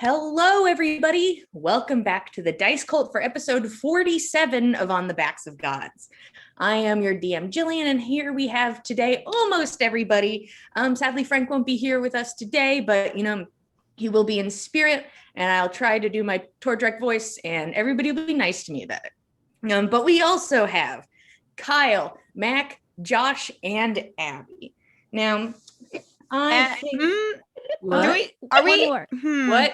Hello, everybody. Welcome back to the Dice Cult for episode 47 of On the Backs of Gods. I am your DM, Jillian, and here we have today almost everybody. Sadly, Frank won't be here with us today, but, he will be in spirit, and I'll try to do my Tordrek voice, and everybody will be nice to me about it. But we also have Kyle, Mac, Josh, and Abby. Now, I think... What? What?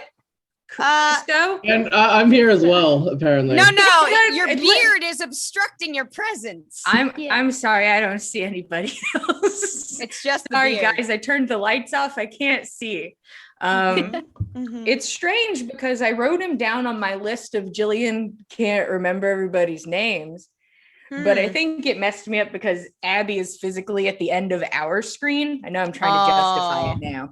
Christo? And I'm here as well, apparently. No, your beard is obstructing your presence. I'm sorry, I don't see anybody else. It's just sorry, guys. I turned the lights off. I can't see. It's strange because I wrote him down on my list of Jillian can't remember everybody's names. But I think it messed me up because Abby is physically at the end of our screen. I know I'm trying to justify it now.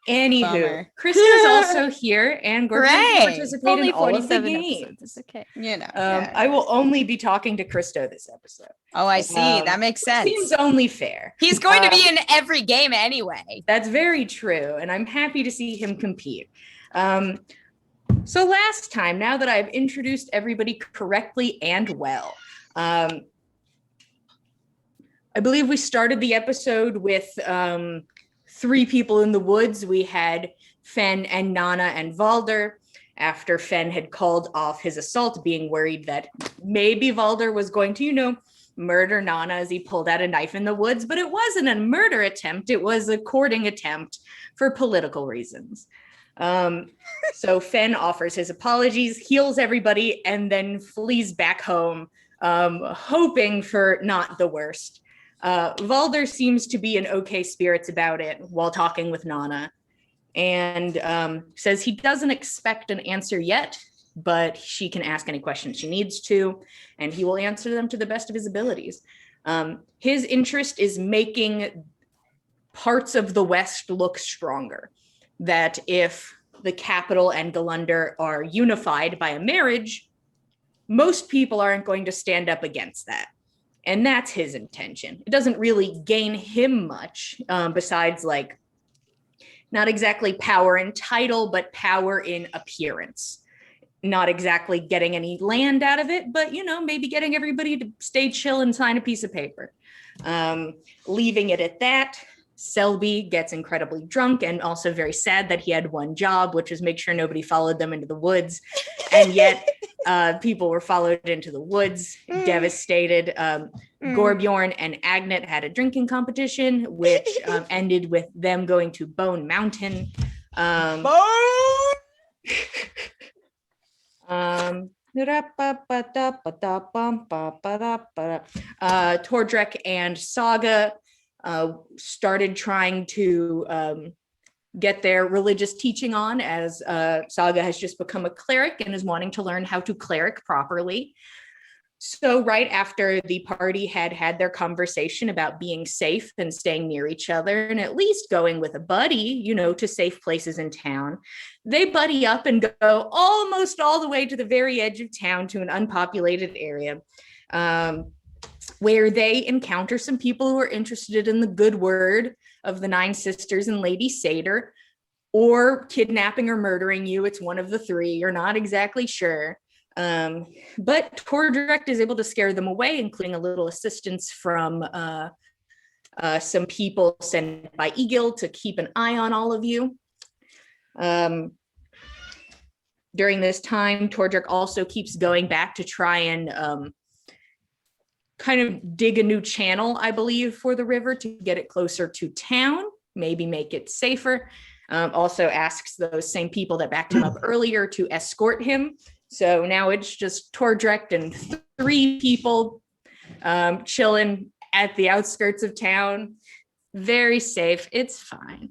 Anywho, Krista's also here, and Gorbjorn can participate in all of the games. It's okay. I will only be talking to Kristo this episode. Oh, I see. That makes sense. Seems only fair. He's going to be in every game anyway. That's very true, and I'm happy to see him compete. So last time, now that I've introduced everybody correctly and well, I believe we started the episode with three people in the woods. We had Fen and Nana and Valder after Fen had called off his assault, being worried that maybe Valder was going to, murder Nana as he pulled out a knife in the woods. But it wasn't a murder attempt. It was a courting attempt for political reasons. So Fen offers his apologies, heals everybody, and then flees back home, hoping for not the worst. Valder seems to be in okay spirits about it while talking with Nana, and says he doesn't expect an answer yet, but she can ask any questions she needs to, and he will answer them to the best of his abilities. His interest is making parts of the West look stronger, that if the capital and Galunder are unified by a marriage, most people aren't going to stand up against that. And that's his intention. It doesn't really gain him much, besides not exactly power in title, but power in appearance. Not exactly getting any land out of it, but, maybe getting everybody to stay chill and sign a piece of paper. Leaving it at that, Selby gets incredibly drunk and also very sad that he had one job, which was make sure nobody followed them into the woods. And yet people were followed into the woods, devastated. Gorbjorn and Agnet had a drinking competition, which ended with them going to Bone Mountain. Tordrek and Saga started trying to get their religious teaching on, as Saga has just become a cleric and is wanting to learn how to cleric properly. So right after the party had their conversation about being safe and staying near each other and at least going with a buddy, to safe places in town, they buddy up and go almost all the way to the very edge of town to an unpopulated area, where they encounter some people who are interested in the good word of the Nine Sisters and Lady Satyr, or kidnapping or murdering you. It's one of the three. You're not exactly sure. But Tordrek is able to scare them away, including a little assistance from some people sent by Egil to keep an eye on all of you. During this time, Tordrek also keeps going back to try and kind of dig a new channel, I believe, for the river to get it closer to town, maybe make it safer. Also asks those same people that backed him up earlier to escort him. So now it's just Tordrek and three people chilling at the outskirts of town. Very safe. It's fine.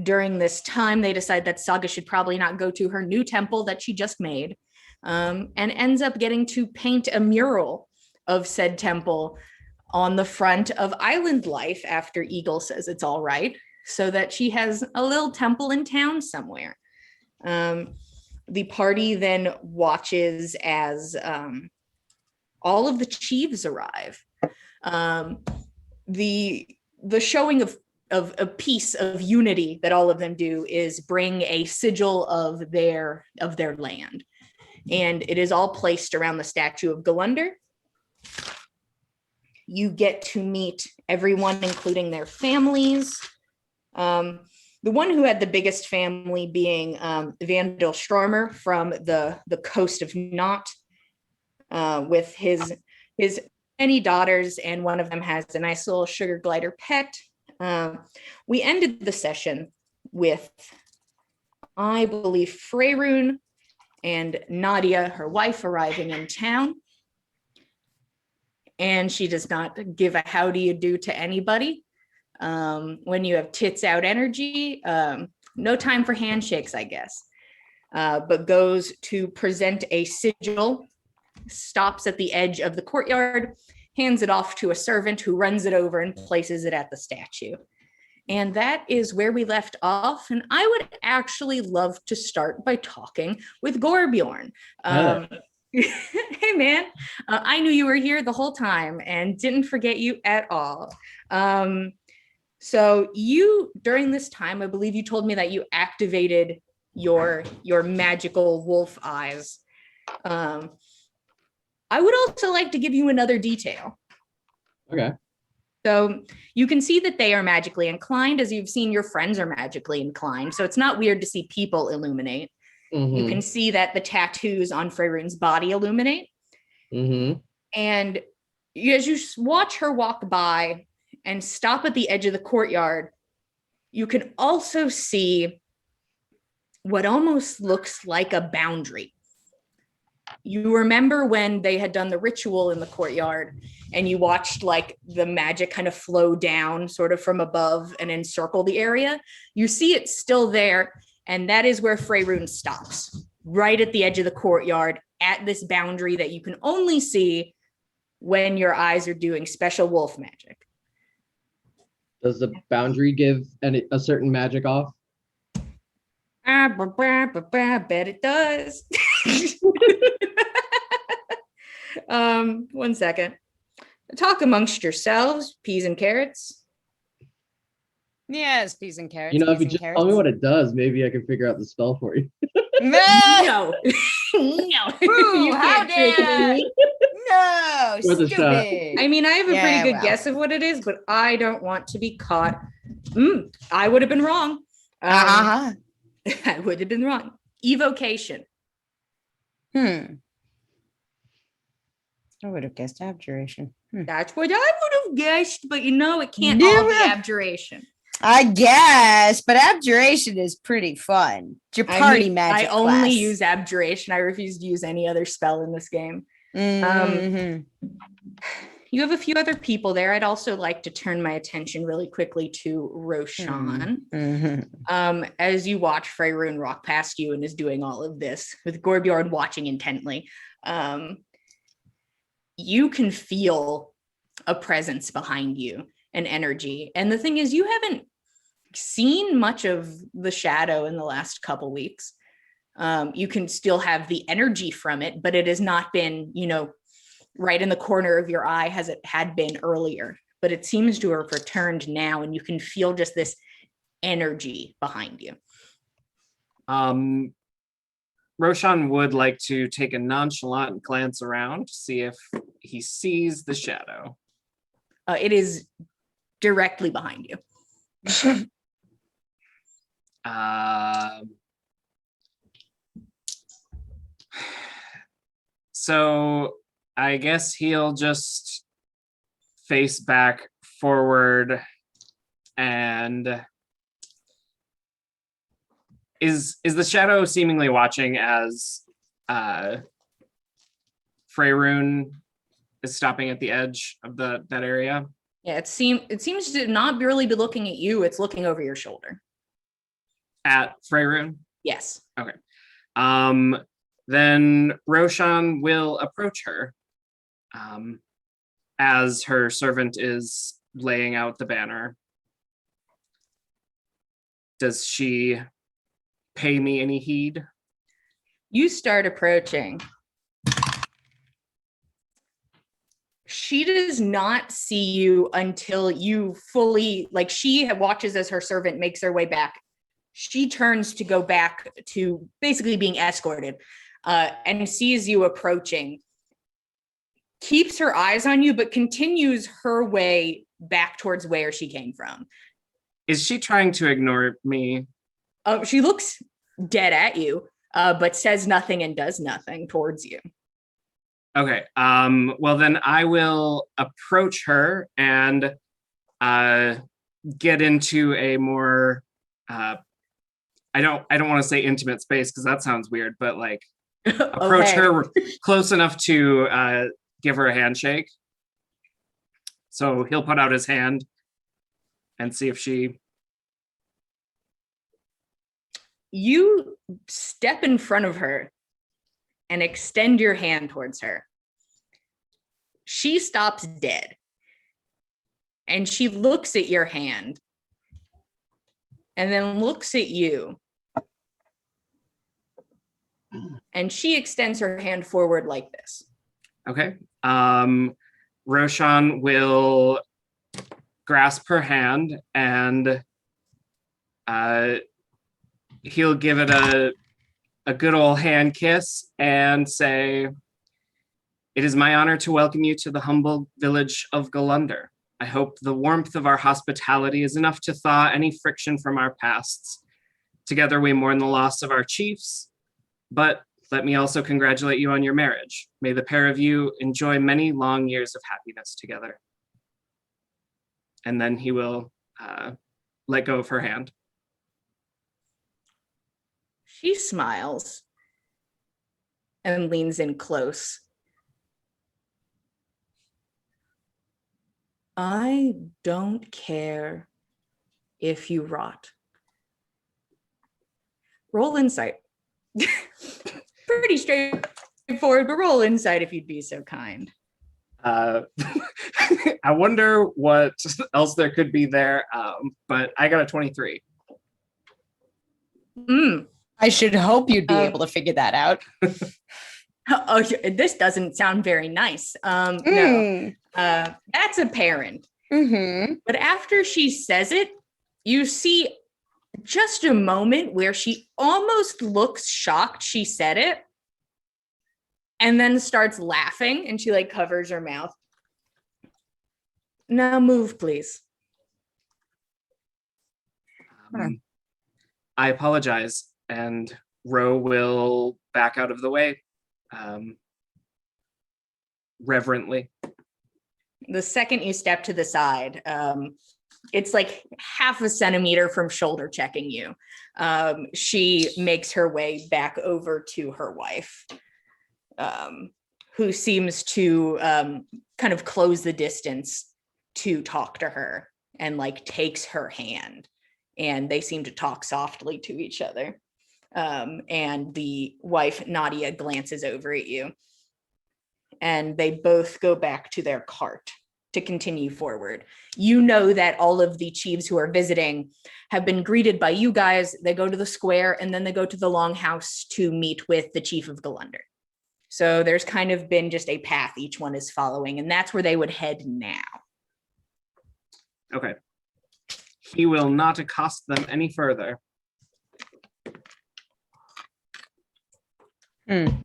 During this time, they decide that Saga should probably not go to her new temple that she just made, and ends up getting to paint a mural of said temple on the front of Island Life after Eagle says it's all right, so that she has a little temple in town somewhere. The party then watches as all of the chiefs arrive. The showing of a piece of unity that all of them do is bring a sigil of their land. And it is all placed around the statue of Galunder. You get to meet everyone, including their families. The one who had the biggest family being Vandal Stormer from the coast of Knot, with his many daughters, and one of them has a nice little sugar glider pet. We ended the session with, I believe, Freyrun and Nadia, her wife, arriving in town. And she does not give a how do you do to anybody. When you have tits out energy, no time for handshakes, I guess. But goes to present a sigil, stops at the edge of the courtyard, hands it off to a servant who runs it over and places it at the statue. And that is where we left off. And I would actually love to start by talking with Gorbjorn. Hey, man, I knew you were here the whole time and didn't forget you at all. So you, during this time, I believe you told me that you activated your magical wolf eyes. I would also like to give you another detail. Okay. So you can see that they are magically inclined, as you've seen your friends are magically inclined. So it's not weird to see people illuminate. Mm-hmm. You can see that the tattoos on Freyrun's body illuminate. Mm-hmm. And as you watch her walk by and stop at the edge of the courtyard, you can also see what almost looks like a boundary. You remember when they had done the ritual in the courtyard and you watched like the magic kind of flow down sort of from above and encircle the area? You see it's still there. And that is where Freyrun stops, right at the edge of the courtyard, at this boundary that you can only see when your eyes are doing special wolf magic. Does the boundary give a certain magic off? I bet it does. 1 second. Talk amongst yourselves, peas and carrots. Yes, peas and carrots. You know, if you peas just and tell me carrots. what it does, maybe I can figure out the spell for you. No. No. No. Ooh, You how can't trick dare me. No, Worth a shot. stupid. I mean, I have a pretty good well. guess of what it is, but I don't want to be caught. I would have been wrong. Uh-huh. I would have been wrong. Evocation. I would have guessed abjuration. That's what I would have guessed, but you know, it can't Yeah. all be abjuration. I guess, but abjuration is pretty fun. It's your party magic. I only class. use abjuration. I refuse to use any other spell in this game. Mhm. You have a few other people there. I'd also like to turn my attention really quickly to Roshan. As you watch Freyrun walk past you and is doing all of this, with Gorbjorn watching intently, you can feel a presence behind you, an energy. And the thing is, you haven't seen much of the shadow in the last couple weeks. You can still have the energy from it, but it has not been, right in the corner of your eye as it had been earlier. But it seems to have returned now, and you can feel just this energy behind you. Roshan would like to take a nonchalant glance around to see if he sees the shadow. It is directly behind you. So I guess he'll just face back forward and is the shadow seemingly watching as Freyrun is stopping at the edge of that area? Yeah, it seems to not really be looking at you. It's looking over your shoulder. At Freyrun? Yes. Okay. Then Roshan will approach her as her servant is laying out the banner. Does she pay me any heed? You start approaching. She does not see you until you fully, like, she watches as her servant makes their way back. She turns to go back to basically being escorted, and sees you approaching, keeps her eyes on you, but continues her way back towards where she came from. Is she trying to ignore me? She looks dead at you, but says nothing and does nothing towards you. Okay. Well, then I will approach her and get into a more I don't want to say intimate space because that sounds weird, but like approach her close enough to give her a handshake. So he'll put out his hand and see if she. You step in front of her and extend your hand towards her. She stops dead. And she looks at your hand and then looks at you. And she extends her hand forward like this. Okay. Roshan will grasp her hand and he'll give it a good old hand kiss and say, "It is my honor to welcome you to the humble village of Golunder. I hope the warmth of our hospitality is enough to thaw any friction from our pasts. Together we mourn the loss of our chiefs, but let me also congratulate you on your marriage. May the pair of you enjoy many long years of happiness together." And then he will let go of her hand. She smiles and leans in close. I don't care if you rot. Roll insight. Pretty straightforward, but roll insight if you'd be so kind. I wonder what else there could be there, but I got a 23. I should hope you'd be able to figure that out. Oh, this doesn't sound very nice. No, that's apparent. But after she says it, you see just a moment where she almost looks shocked she said it and then starts laughing and she like covers her mouth. Now move, please. I apologize, and Ro will back out of the way reverently. The second you step to the side, it's like half a centimeter from shoulder checking you. She makes her way back over to her wife, who seems to kind of close the distance to talk to her and like takes her hand, and they seem to talk softly to each other. And the wife, Nadia, glances over at you, and they both go back to their cart to continue forward. You know that all of the chiefs who are visiting have been greeted by you guys. They go to the square and then they go to the longhouse to meet with the chief of Golunder. So there's kind of been just a path each one is following, and that's where they would head now. Okay. He will not accost them any further. And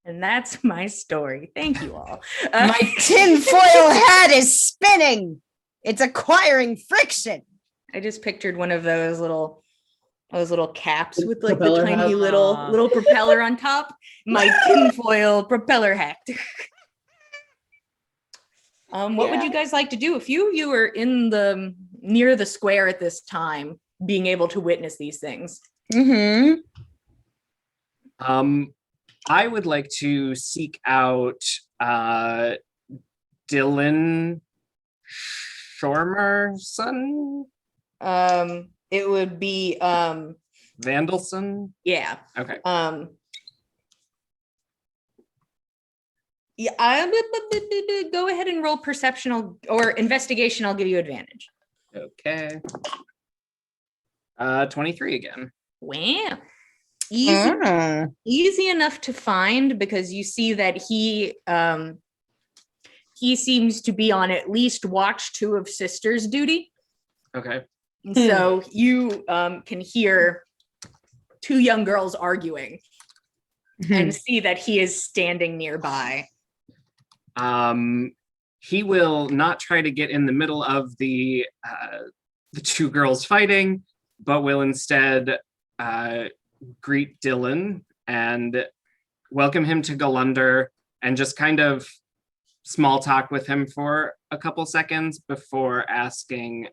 that's my story. Thank you all. My tinfoil hat is spinning. It's acquiring friction. I just pictured one of those little caps with like the Propeller tiny hat. little propeller on top. My tinfoil propeller hat. What would you guys like to do? A few of you are near the square at this time, being able to witness these things. I would like to seek out Dylan Shormerson. It would be Vandelson. yeah. Okay. Yeah, go ahead and roll perception or investigation. I'll give you advantage. Okay. 23 again. Wow. Easy, Mm. easy enough to find because you see that he seems to be on at least watch 2 of sisters duty. Okay. So you can hear 2 young girls arguing and see that he is standing nearby. He will not try to get in the middle of the 2 girls fighting, but will instead greet Dylan and welcome him to Golunder and just kind of small talk with him for a couple seconds before asking,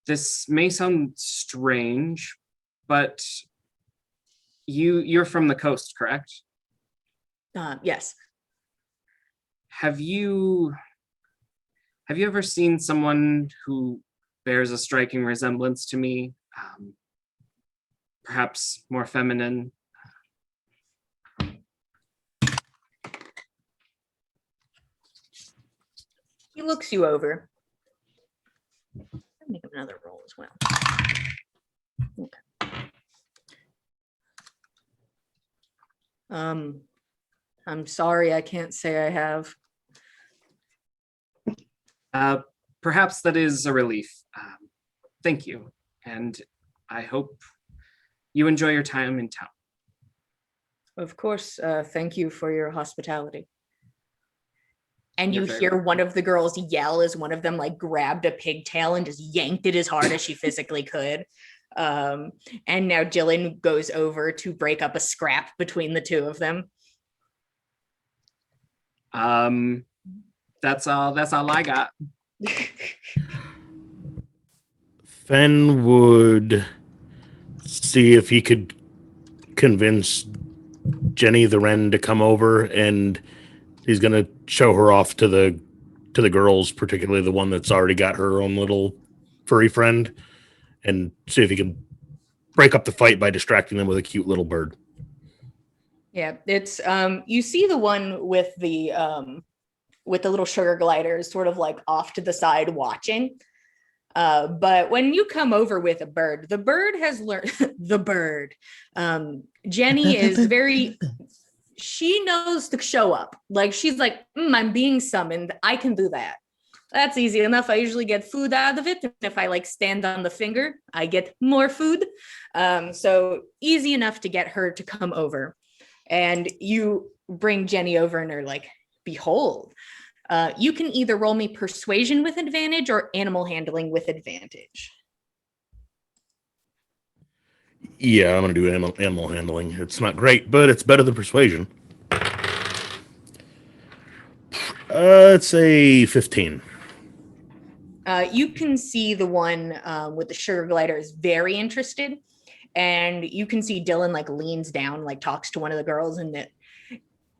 this may sound strange, but you're from the coast, correct? Yes. Have you ever seen someone who bears a striking resemblance to me? Perhaps more feminine? He looks you over. I'll make him another roll as well. Okay. I'm sorry, I can't say I have. Perhaps that is a relief. Thank you, and I hope you enjoy your time in town. Of course, thank you for your hospitality. And You're you very hear welcome. one of the girls yell as one of them like grabbed a pigtail and just yanked it as hard as she physically could. And now Dylan goes over to break up a scrap between the 2 of them. That's all I got. Fen would see if he could convince Jenny the Wren to come over, and he's gonna show her off to the girls, particularly the one that's already got her own little furry friend, and see if he can break up the fight by distracting them with a cute little bird. Yeah, it's you see the one with the little sugar gliders sort of like off to the side watching. But when you come over with a bird, the bird has learned the bird. Jenny is she knows to show up. Like she's like, I'm being summoned. I can do that. That's easy enough. I usually get food out of it. And if I like stand on the finger, I get more food. So easy enough to get her to come over. And you bring Jenny over and are like, behold, you can either roll me persuasion with advantage or animal handling with advantage. Yeah, I'm gonna do animal handling. It's not great, but it's better than persuasion. It's a 15. You can see the one with the sugar glider is very interested, and you can see Dylan like leans down, like talks to one of the girls, and it,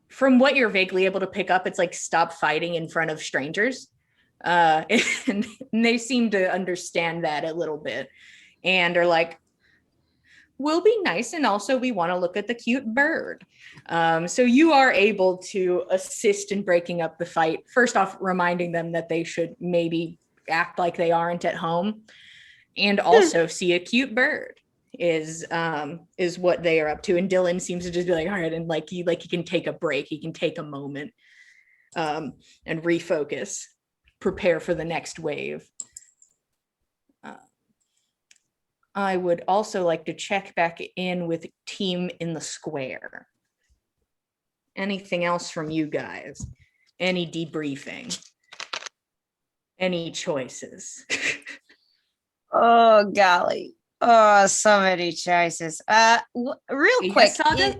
from what you're vaguely able to pick up, it's like stop fighting in front of strangers. And they seem to understand that a little bit and are like, we'll be nice, and also we want to look at the cute bird. So you are able to assist in breaking up the fight. First off, reminding them that they should maybe act like they aren't at home, and also see a cute bird is what they are up to. And Dylan seems to just be like, all right, and like he can take a break, he can take a moment and refocus, prepare for the next wave. I would also like to check back in with team in the square. Anything else from you guys? Any debriefing? Any choices? Oh, golly. Oh, so many choices. Real quick. Saga?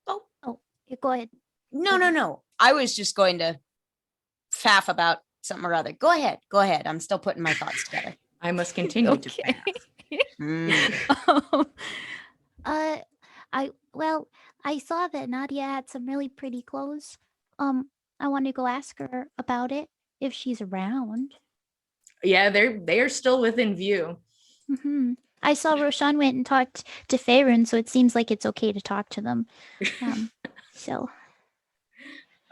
Go ahead. No. I was just going to faff about something or other. Go ahead. I'm still putting my thoughts together. I must continue to Okay. Mm. I saw that Nadia had some really pretty clothes. I want to go ask her about it if she's around. Yeah, they are still within view. Mm-hmm. I saw Roshan went and talked to Faerun, so it seems like it's okay to talk to them. So,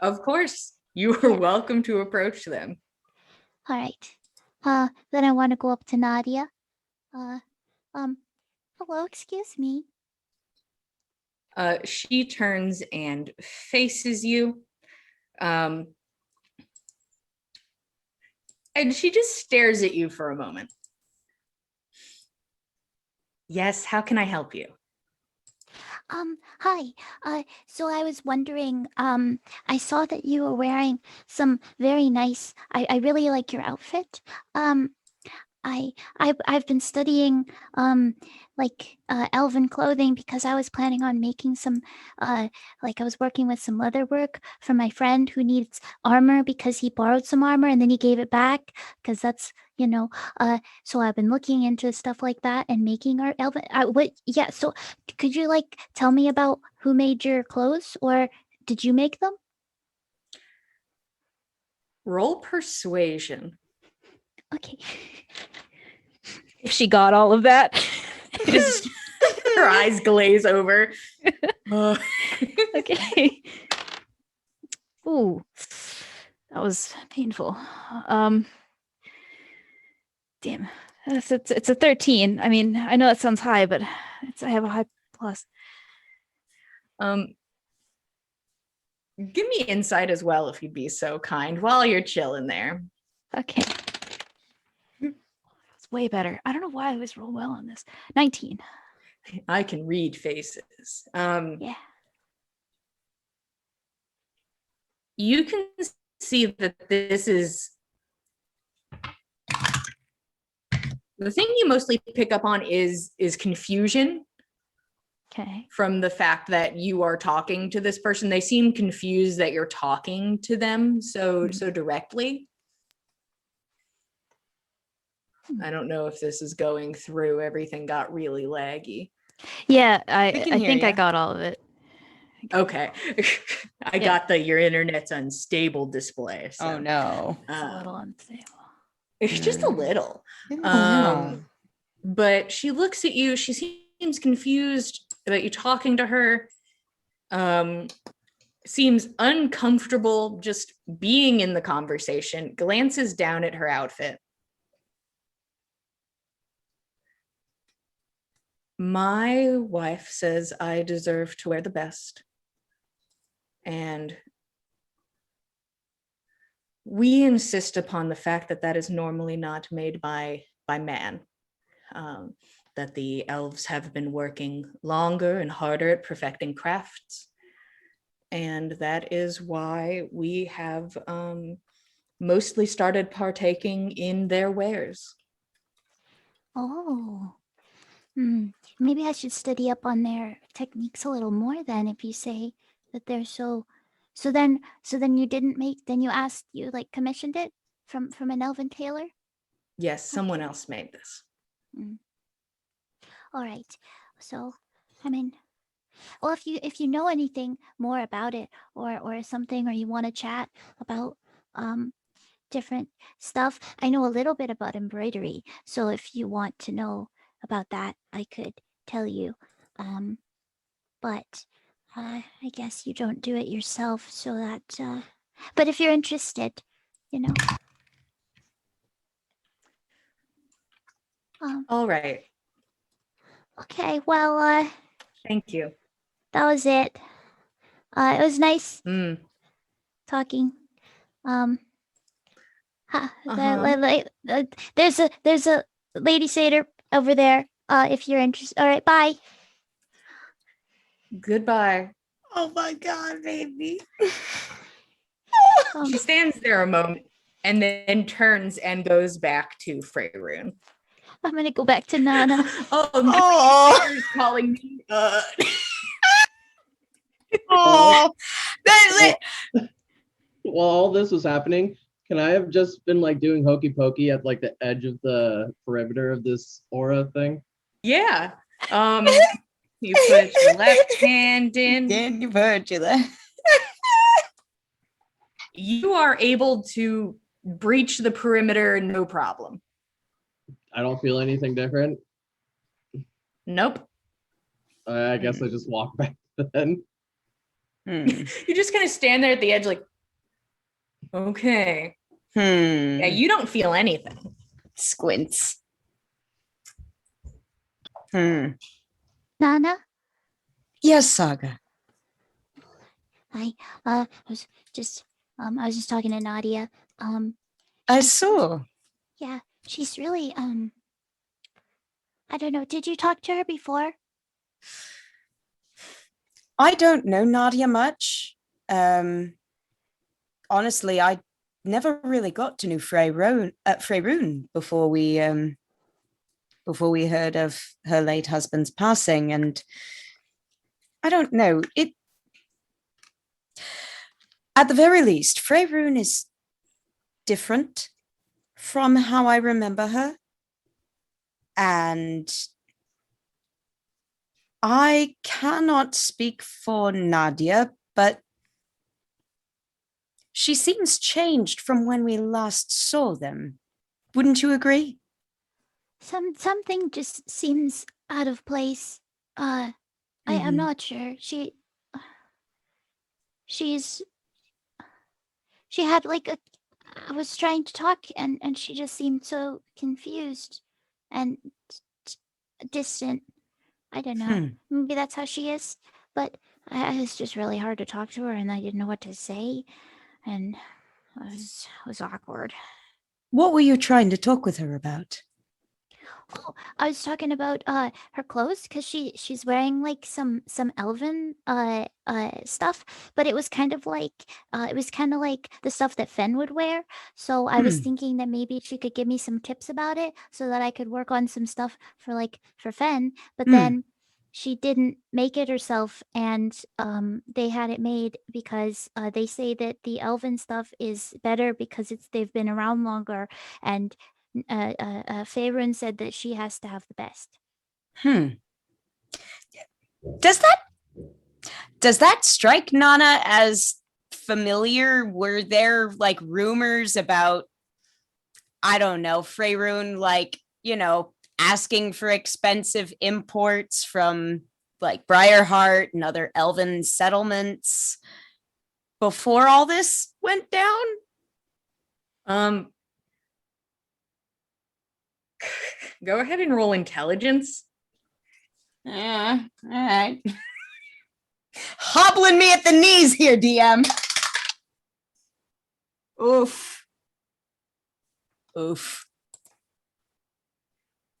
Of course, you are welcome to approach them. all right. Then I want to go up to Nadia. Hello, excuse me. She turns and faces you. And she just stares at you for a moment. Yes, how can I help you? Hi. So I was wondering, I saw that you were wearing some very nice, I really like your outfit. I've been studying elven clothing because I was planning on making some I was working with some leather work for my friend who needs armor because he borrowed some armor and then he gave it back because that's so I've been looking into stuff like that and making our elven so could you tell me about who made your clothes, or did you make them? Roll persuasion. Okay. If she got all of that. Just her eyes glaze over. Okay. Ooh, that was painful. Damn, it's a 13. I mean, I know that sounds high, but I have a high plus. Give me insight as well, if you'd be so kind, while you're chilling there. Okay. It's way better. I don't know why I always roll well on this. 19. I can read faces. Yeah. You can see that this is the thing you mostly pick up on is confusion Okay. from the fact that you are talking to this person. They seem confused that you're talking to them so directly. I don't know if this is going through. Everything got really laggy. Yeah, We I can hear think I ya. got all of it. Okay. I Yeah. got your internet's unstable display. So, Oh no. It's a little unstable. It's just a little. No. But she looks at you. She seems confused about you talking to her. Seems uncomfortable just being in the conversation. Glances down at her outfit. My wife says I deserve to wear the best. And we insist upon the fact that that is normally not made by man. That the elves have been working longer and harder at perfecting crafts. And that is why we have mostly started partaking in their wares. Oh. Maybe I should study up on their techniques a little more then, if you say that they're so then you didn't make, then you asked, you commissioned it from an elven tailor? Yes, someone else made this. All right. So, I mean, well, if you know anything more about it or something, or you want to chat about different stuff, I know a little bit about embroidery. So if you want to know about that, I could tell you. But I guess you don't do it yourself, so that but if you're interested, you know. All right. Okay, well, Thank you. that was it. It was nice Mm. talking. Uh-huh. There's a lady satyr over there. If you're interested. All right, bye. Goodbye. Oh my god, baby. She stands there a moment and then turns and goes back to Freyroon. I'm gonna go back to Nana. Oh. Satyrs calling me. Oh. While all this was happening, can I have just been doing hokey pokey at the edge of the perimeter of this aura thing? Yeah. You put your left hand in. Then you put you there. You are able to breach the perimeter, no problem. I don't feel anything different. Nope. I guess I just walk back then. You just kind of stand there at the edge okay. Yeah, you don't feel anything. Squints. Nana, Yes, Saga. I was just talking to Nadia. I She's- saw. Yeah, she's really I don't know. Did you talk to her before? I don't know Nadia much. Honestly, I never really got to know Freyroon before we heard of her late husband's passing, and I don't know. At the very least, Freyroon is different from how I remember her. And I cannot speak for Nadia, but she seems changed from when we last saw them. Wouldn't you agree? Something just seems out of place. I'm Mhm. not sure. She had like a I was trying to talk and she just seemed so confused and distant. I don't know. Maybe that's how she is, but it's just really hard to talk to her and I didn't know what to say and it was awkward. What were you trying to talk with her about? Oh, I was talking about her clothes because she's wearing like some elven stuff, but it was kind of like the stuff that Fen would wear. So I was thinking that maybe she could give me some tips about it so that I could work on some stuff for Fen. But then she didn't make it herself, and they had it made because they say that the elven stuff is better because they've been around longer and Faerun said that she has to have the best. Does that strike Nana as familiar? Were there like rumors about, I don't know, Freyroon, like, asking for expensive imports from like Briarheart and other elven settlements before all this went down? Go ahead and roll intelligence. Yeah, all right. Hobbling me at the knees here, DM. Oof.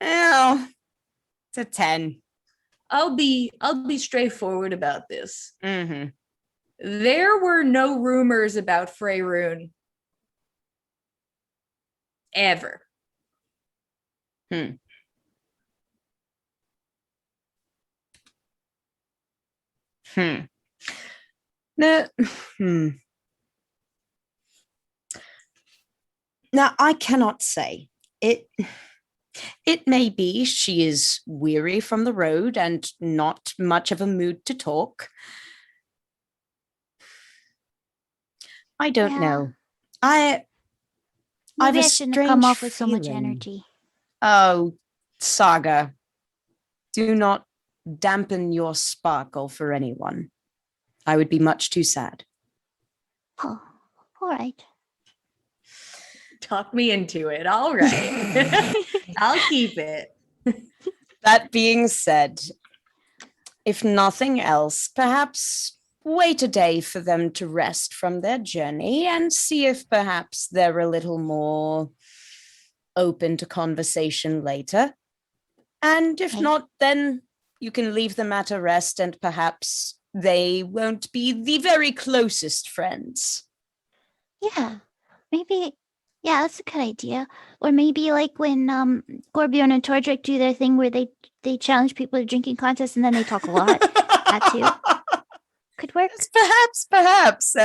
Well, it's a 10. I'll be straightforward about this. Mm-hmm. There were no rumors about Freyroon ever. No. Now, I cannot say. It may be she is weary from the road and not much of a mood to talk. I don't know. I've Maybe a I shouldn't have come strange off with so much feeling. energy. Oh, Saga, do not dampen your sparkle for anyone. I would be much too sad. Oh, all right. Talk me into it. All right. I'll keep it. That being said, if nothing else, perhaps wait a day for them to rest from their journey and see if perhaps they're a little more open to conversation later. And if not, then you can leave them at a rest and perhaps they won't be the very closest friends. Yeah, maybe. Yeah, that's a good idea. Or maybe like when Gorbjorn and Tordrick do their thing where they challenge people to drinking contests and then they talk a lot. That too. Could work. Perhaps.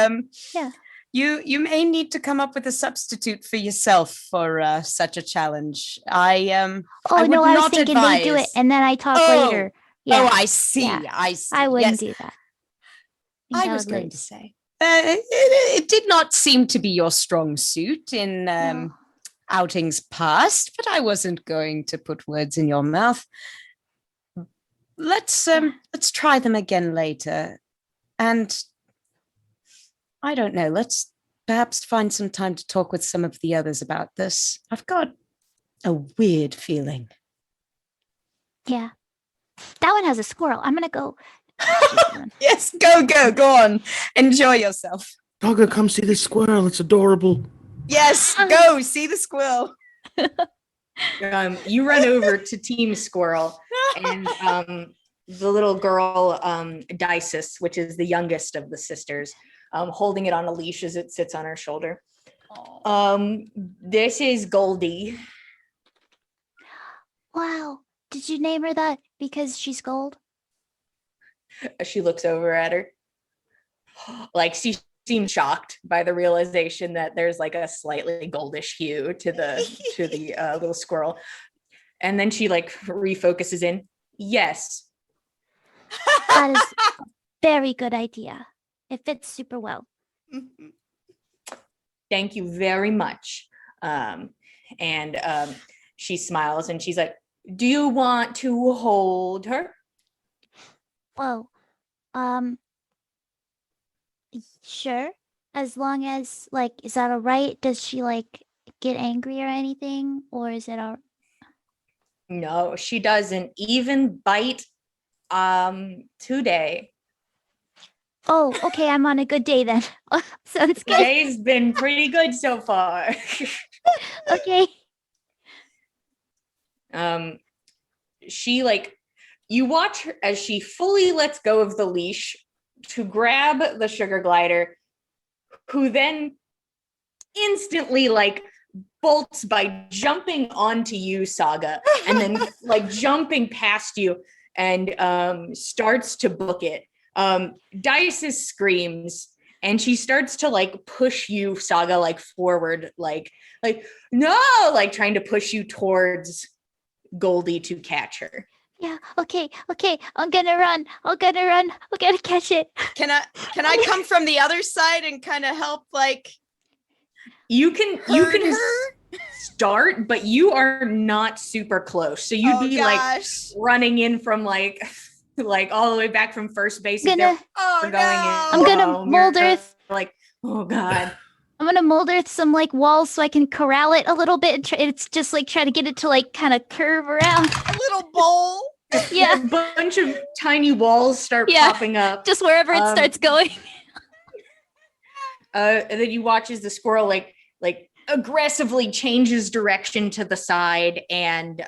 Yeah. You may need to come up with a substitute for yourself for such a challenge. I would I was not thinking they do it advise- and then I talk Oh. later. Yeah. Oh, I see. Yeah. I see. I wouldn't Yes. do that. I was going to say, it did not seem to be your strong suit in No. outings past, but I wasn't going to put words in your mouth. Let's try them again later. And I don't know, let's perhaps find some time to talk with some of the others about this. I've got a weird feeling. Yeah. that one has a squirrel. I'm gonna go. Yes, go on. Enjoy yourself. Doggo, come see this squirrel. It's adorable. Yes, go see the squirrel. You run over to Team Squirrel, and the little girl, Dices, which is the youngest of the sisters, holding it on a leash as it sits on her shoulder. This is Goldie. Wow. Did you name her that because she's gold? She looks over at her. Like she seems shocked by the realization that there's like a slightly goldish hue to the little squirrel. And then she like refocuses in. Yes. That is a very good idea. It fits super well. Thank you very much. She smiles and she's like, do you want to hold her? Whoa. Sure. As long as, like, is that all right? Does she, like, get angry or anything? Or is it all... No, she doesn't even bite today. Oh, okay, I'm on a good day then. Sounds good. Today's been pretty good so far. Okay. She like, you watch her as she fully lets go of the leash to grab the sugar glider, who then instantly like bolts by jumping onto you, Saga, and then like jumping past you and starts to book it. Dices screams and she starts to like push you, Saga, like forward, like no, like trying to push you towards Goldie to catch her. Yeah, okay. I'm gonna run. I'm gonna catch it. Can I come from the other side and kind of help, like, You can herd her? start, but you are not super close. So you'd be like running in from like all the way back from first base. If Gonna- they're going in. I'm gonna You're mold earth. like, oh God. I'm gonna mold earth some like walls so I can corral it a little bit. And it's just like try to get it to like kind of curve around. A little bowl. Yeah, A bunch of tiny walls start Yeah. popping up. just wherever it starts going. And then you watch as the squirrel like aggressively changes direction to the side and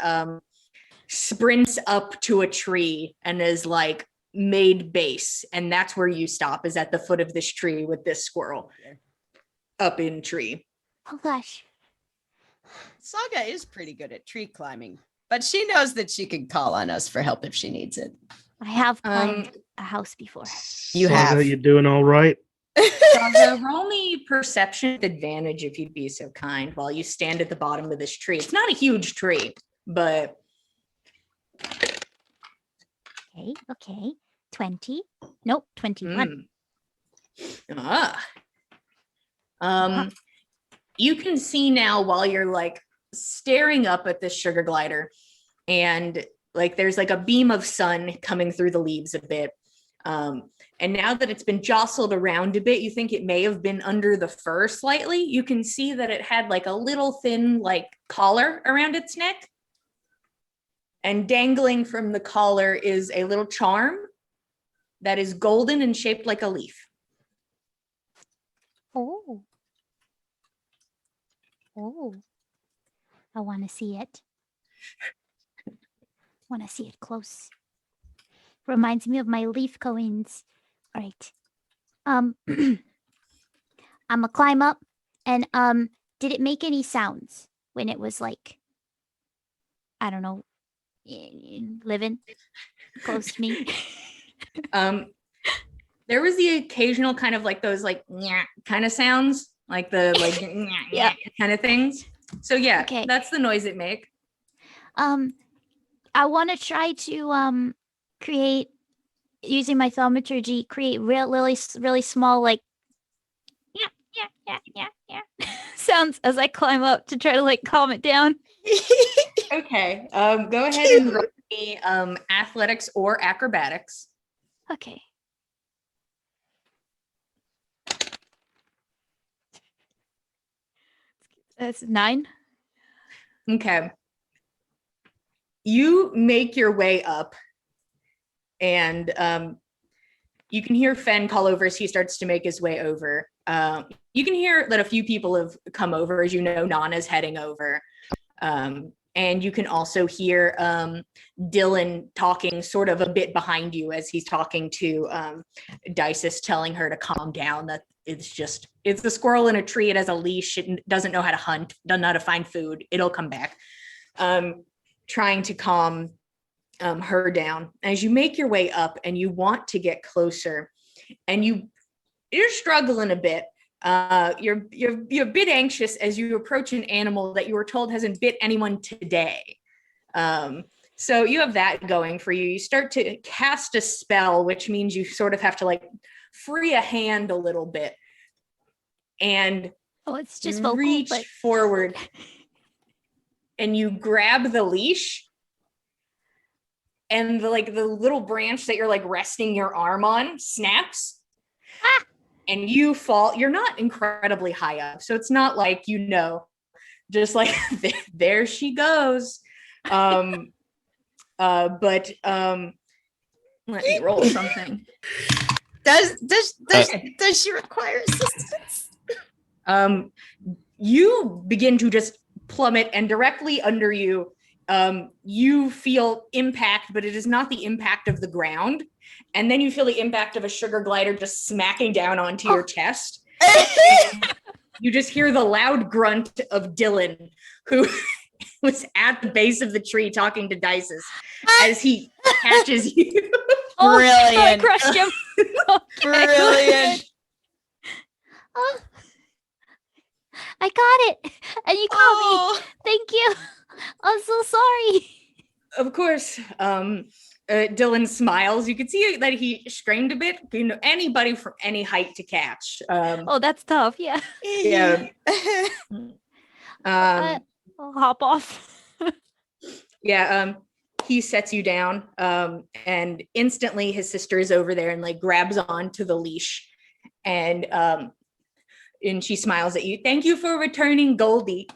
sprints up to a tree and is like made base. And that's where you stop, is at the foot of this tree with this squirrel up in tree. Oh gosh. Saga is pretty good at tree climbing, but she knows that she can call on us for help if she needs it. I have climbed a house before. You Saga, have. you doing all right? Saga, roll me perception with advantage if you'd be so kind while you stand at the bottom of this tree. It's not a huge tree, but Okay. 20. Nope, 21. You can see now while you're like staring up at this sugar glider and like there's like a beam of sun coming through the leaves a bit. And now that it's been jostled around a bit, you think it may have been under the fur slightly. You can see that it had like a little thin like collar around its neck. And dangling from the collar is a little charm that is golden and shaped like a leaf. Oh. I want to see it. Want to see it close. Reminds me of my leaf coins. All right. I'm gonna climb up and did it make any sounds when it was like, I don't know, living close to me? There was the occasional kind of like those like kind of sounds, like the like Yeah. kind of things. So yeah, Okay. that's the noise it make. I want to try to create, using my thaumaturgy, create really small like yeah sounds as I climb up to try to like calm it down. Okay. Go ahead and roll me athletics or acrobatics. Okay. That's 9. Okay. You make your way up And you can hear Fen call over as he starts to make his way over. You can hear that a few people have come over. As you know, Nana's heading over. And you can also hear Dylan talking sort of a bit behind you as he's talking to Dices, telling her to calm down, that it's a squirrel in a tree. It has a leash. It doesn't know how to hunt, doesn't know how to find food. It'll come back. Trying to calm her down. As you make your way up and you want to get closer, and you're struggling a bit. You're a bit anxious as you approach an animal that you were told hasn't bit anyone today. So you have that going for you. You start to cast a spell, which means you sort of have to like free a hand a little bit, and it's just vocal, reach but... forward, and you grab the leash, and the little branch that you're like resting your arm on snaps. Ah! And you fall. You're not incredibly high up, so it's not like, just like there she goes. But let me roll something. Does she require assistance? You begin to just plummet, and directly under you, you feel impact, but it is not the impact of the ground. And then you feel the impact of a sugar glider just smacking down onto your chest. You just hear the loud grunt of Dylan, who was at the base of the tree talking to Dices as he catches you. Brilliant. I crushed him. Brilliant. Oh, I got it. And you caught me. Thank you. I'm so sorry. Of course. Dylan smiles. You can see that he strained a bit. Anybody from any height to catch. That's tough. Yeah. Yeah. I'll hop off. Yeah. He sets you down, and instantly his sister is over there and like grabs onto the leash, and she smiles at you. Thank you for returning Goldie.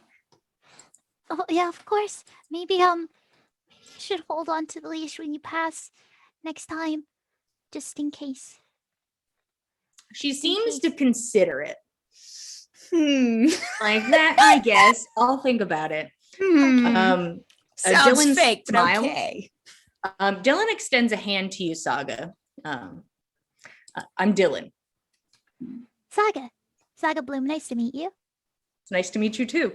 Oh yeah, of course. Maybe should hold on to the leash when you pass next time, just in case. She seems to consider it. Like that, I guess. I'll think about it. Sounds Dylan fake, but smiles. okay. Dylan extends a hand to you, Saga. I'm Dylan. Saga Bloom, nice to meet you. It's nice to meet you too.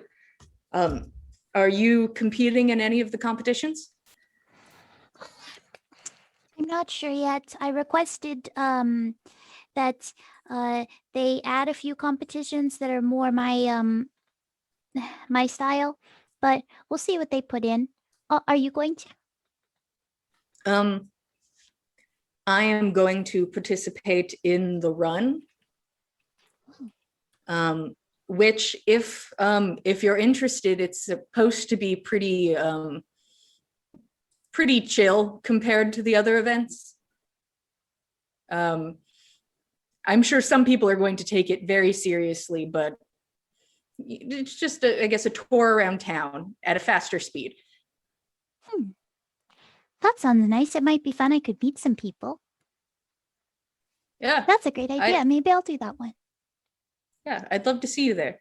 Are you competing in any of the competitions? I'm not sure yet. I requested that they add a few competitions that are more my my style, but we'll see what they put in. Are you going to? I am going to participate in the run. Which, if you're interested, it's supposed to be pretty chill compared to the other events. I'm sure some people are going to take it very seriously, but it's just, I guess, a tour around town at a faster speed. That sounds nice. It might be fun. I could meet some people. Yeah. That's a great idea. Maybe I'll do that one. Yeah, I'd love to see you there.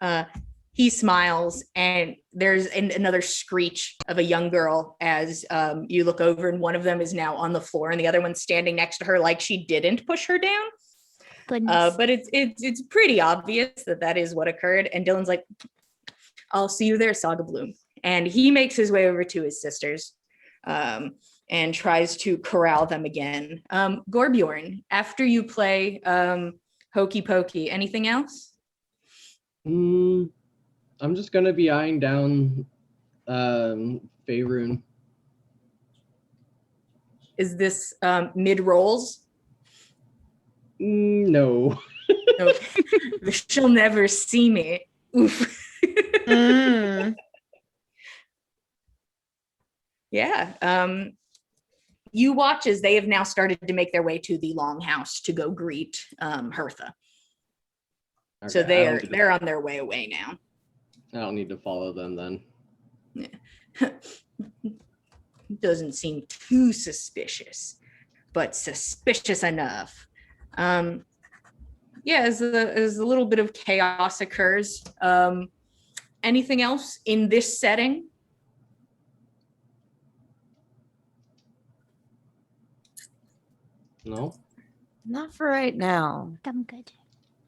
Yeah. He smiles, and there's another screech of a young girl as you look over, and one of them is now on the floor, and the other one's standing next to her like she didn't push her down. Goodness. But it's pretty obvious that is what occurred. And Dylan's like, "I'll see you there, Saga Bloom." And he makes his way over to his sisters, and tries to corral them again. Gorbjorn, after you play Hokey Pokey, anything else? I'm just gonna be eyeing down Faerun. Is this mid rolls? No. No. She'll never see me. Oof. Yeah. You watch as they have now started to make their way to the longhouse to go greet Hertha. Okay, So they're on their way away now. I don't need to follow them then. Yeah. doesn't seem too suspicious, but suspicious enough. Yeah, as a little bit of chaos occurs. Anything else in this setting? No. Not for right now. I'm good.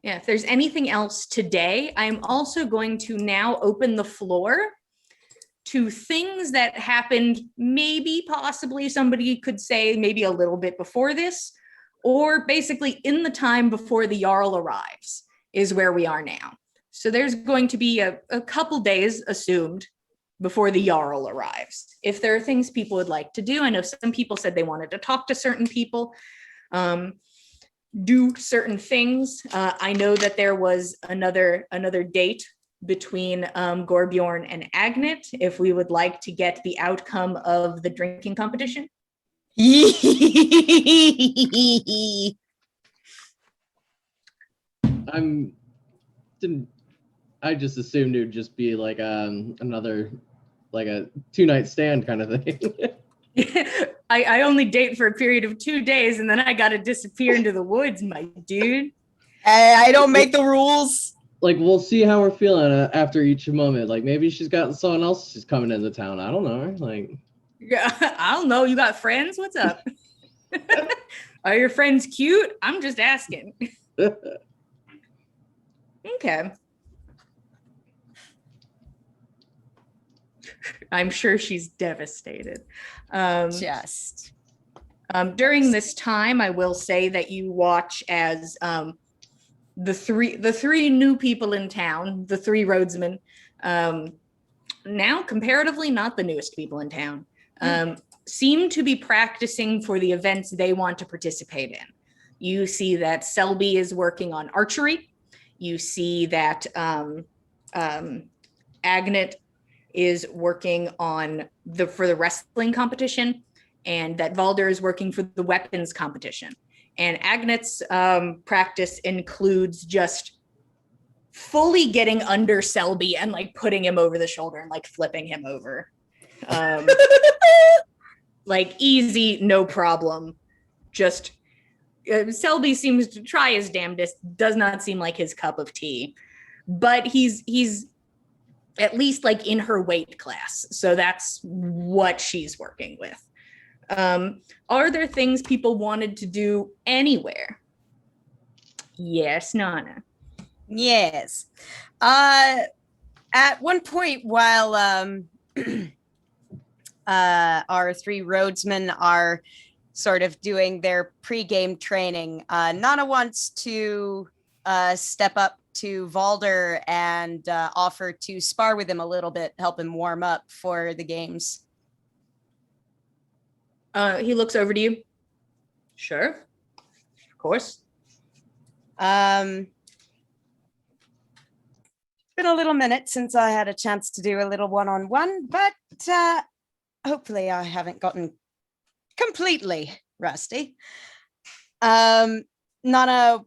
Yeah, if there's anything else today, I'm also going to now open the floor to things that happened, maybe possibly somebody could say maybe a little bit before this, or basically in the time before the Jarl arrives is where we are now. So there's going to be a couple days assumed before the Jarl arrives. If there are things people would like to do, I know some people said they wanted to talk to certain people, do certain things. I know that there was another date between Gorbjorn and Agnet, if we would like to get the outcome of the drinking competition. I just assumed it would just be like another like a 2-night stand kind of thing. I only date for a period of 2 days and then I gotta disappear into the woods, my dude. Hey, I don't make the rules. Like, we'll see how we're feeling after each moment. Like, maybe she's got someone else who's coming into town. I don't know. Like, Yeah, I don't know. You got friends? What's up? Are your friends cute? I'm just asking. Okay. I'm sure she's devastated. During this time, I will say that you watch as the three new people in town, the 3 roadsmen, now comparatively not the newest people in town, seem to be practicing for the events they want to participate in. You see that Selby is working on archery. You see that Agnet is working on for the wrestling competition, and that Valder is working for the weapons competition. And Agnet's practice includes just fully getting under Selby and like putting him over the shoulder and like flipping him over. Like easy, no problem. Just Selby seems to try his damnedest, does not seem like his cup of tea, but he's at least like in her weight class. So that's what she's working with. Are there things people wanted to do anywhere? Yes, Nana. Yes. At one point, while our 3 roadsmen are sort of doing their pre-game training, Nana wants to step up to Valder and offer to spar with him a little bit, help him warm up for the games. He looks over to you. Sure. Of course. It's been a little minute since I had a chance to do a little one-on-one, but hopefully I haven't gotten completely rusty. Nana,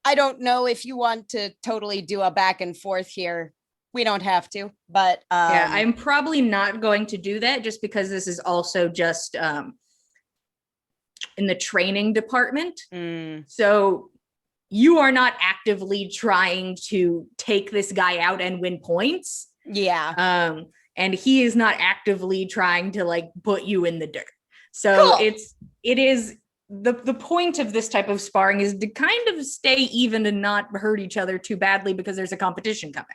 I don't know if you want to totally do a back and forth here. We don't have to, but yeah, I'm probably not going to do that just because this is also just in the training department. So you are not actively trying to take this guy out and win points. Yeah. And he is not actively trying to like put you in the dirt. So cool. it is the point of this type of sparring is to kind of stay even and not hurt each other too badly because there's a competition coming.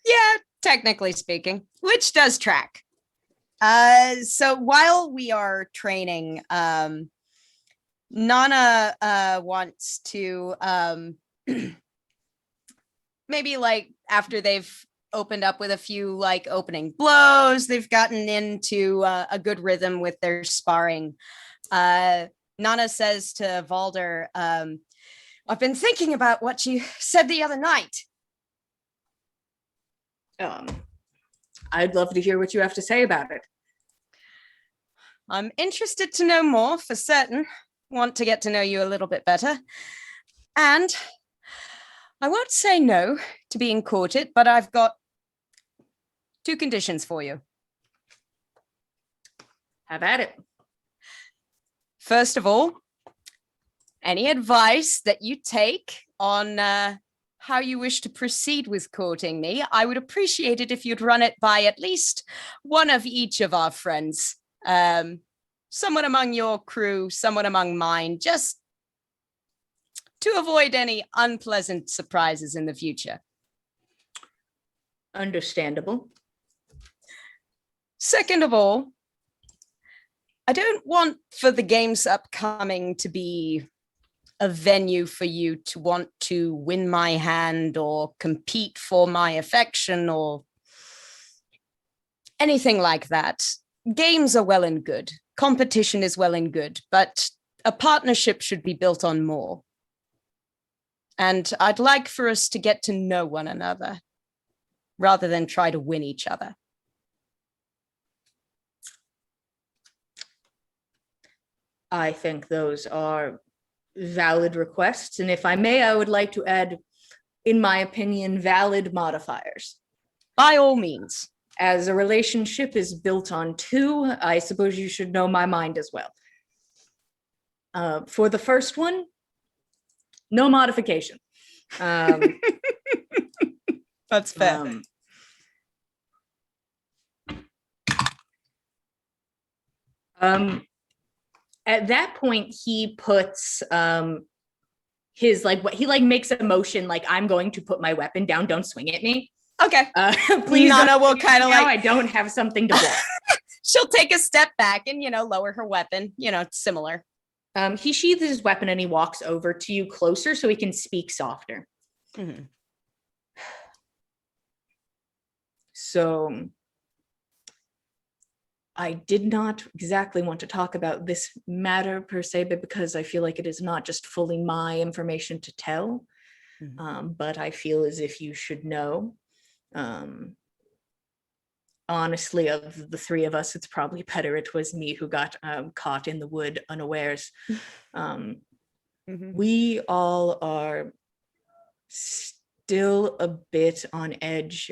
Yeah, technically speaking, which does track. So while we are training, Nana wants to maybe like after they've opened up with a few like opening blows, they've gotten into a good rhythm with their sparring. Nana says to Valder, I've been thinking about what you said the other night. I'd love to hear what you have to say about it. I'm interested to know more for certain. Want to get to know you a little bit better. And I won't say no to being courted, but I've got 2 conditions for you. Have at it. First of all, any advice that you take on how you wish to proceed with courting me, I would appreciate it if you'd run it by at least one of each of our friends. Someone among your crew, someone among mine, just to avoid any unpleasant surprises in the future. Understandable. Second of all, I don't want for the games upcoming to be a venue for you to want to win my hand or compete for my affection or anything like that. Games are well and good. Competition is well and good, but a partnership should be built on more. And I'd like for us to get to know one another rather than try to win each other. I think those are valid requests. And if I may, I would like to add, in my opinion, valid modifiers. By all means. As a relationship is built on two, I suppose you should know my mind as well. For the first one, no modification. That's fair. At that point, he puts his he makes a motion like, I'm going to put my weapon down. Don't swing at me. Okay. Please. Nana will kind of I don't have something to block. She'll take a step back and, lower her weapon. Similar. He sheathes his weapon and he walks over to you closer so he can speak softer. Mm-hmm. So I did not exactly want to talk about this matter per se, but because I feel like it is not just fully my information to tell, but I feel as if you should know. Honestly, of the three of us, it's probably better it was me who got caught in the wood unawares. We all are still a bit on edge.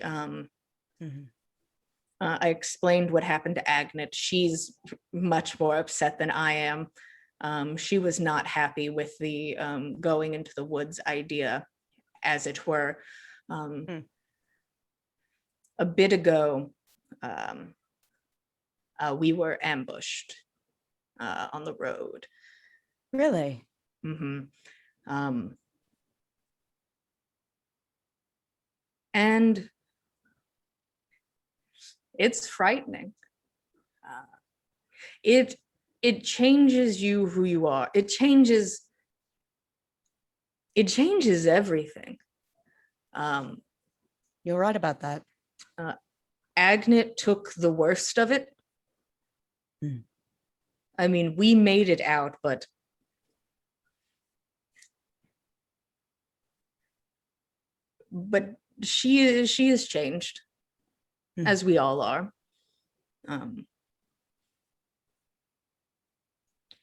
I explained what happened to Agnet. She's much more upset than I am. She was not happy with the going into the woods idea, as it were. A bit ago, we were ambushed on the road. Really? And it's frightening. It changes you who you are. It changes everything. You're right about that. Agnet took the worst of it. I mean, we made it out, but she is changed, as we all are.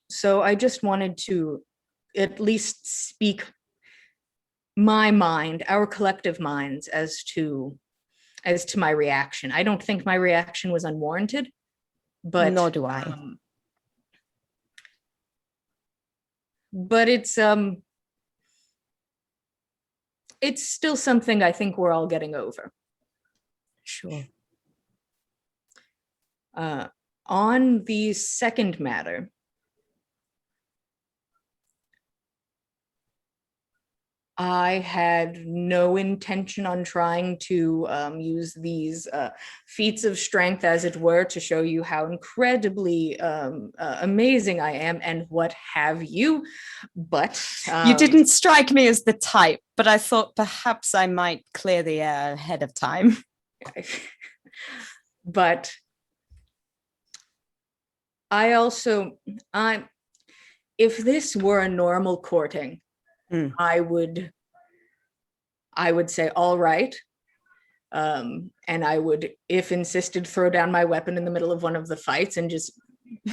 So I just wanted to at least speak my mind, our collective minds, as to my reaction. I don't think my reaction was unwarranted, but nor do I. But it's still something I think we're all getting over. Sure. On the second matter, I had no intention on trying to use these feats of strength, as it were, to show you how incredibly amazing I am and what have you. But you didn't strike me as the type, but I thought perhaps I might clear the air ahead of time. But if this were a normal courting, I would say, all right. And I would, if insisted, throw down my weapon in the middle of one of the fights and just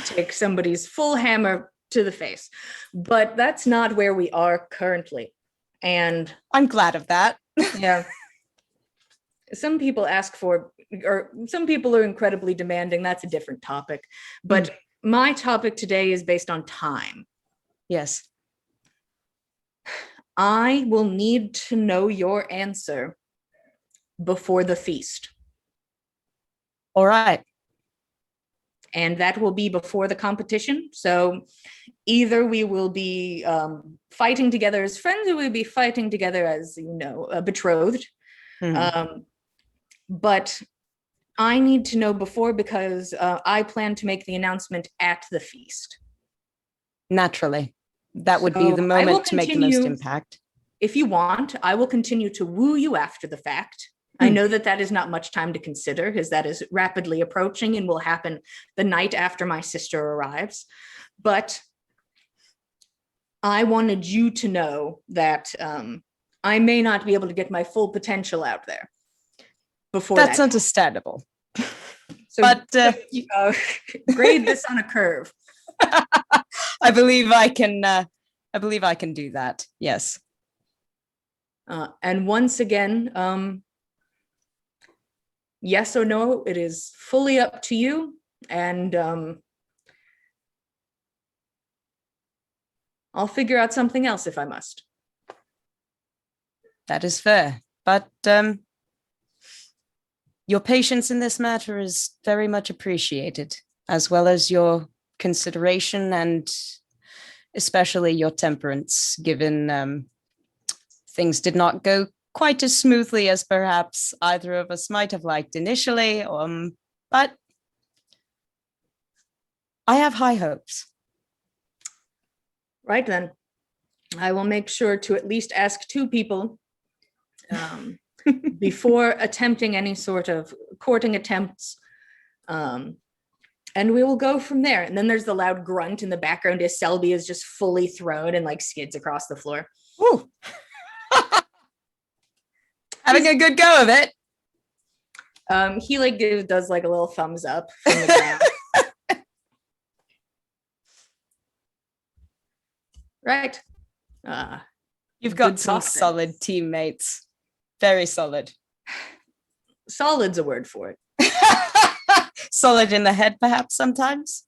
take somebody's full hammer to the face. But that's not where we are currently. And I'm glad of that. Yeah. Some people ask for, or some people are incredibly demanding. That's a different topic. But my topic today is based on time. Yes. I will need to know your answer before the feast. All right. And that will be before the competition. So either we will be fighting together as friends, or we'll be fighting together as, betrothed. Mhm. But I need to know before, because I plan to make the announcement at the feast. Naturally. That would be So the I will moment to make the most continue- impact. If you want, I will continue to woo you after the fact. I know that is not much time to consider, because that is rapidly approaching and will happen the night after my sister arrives. But I wanted you to know that I may not be able to get my full potential out there before That's that. understandable. So, But grade this on a curve. I believe I can do that. Yes. And once again, yes or no, it is fully up to you. And I'll figure out something else if I must. That is fair. But your patience in this matter is very much appreciated, as well as your consideration and especially your temperance, given things did not go quite as smoothly as perhaps either of us might have liked initially. But I have high hopes. Right then. I will make sure to at least ask 2 people before attempting any sort of courting attempts. And we will go from there. And then there's the loud grunt in the background as Selby is just fully thrown and like skids across the floor. Ooh. Having a good go of it. He like does like a little thumbs up from the ground. Right. You've got Good some talk then. solid teammates. Very solid. Solid's a word for it. Solid in the head, perhaps, sometimes.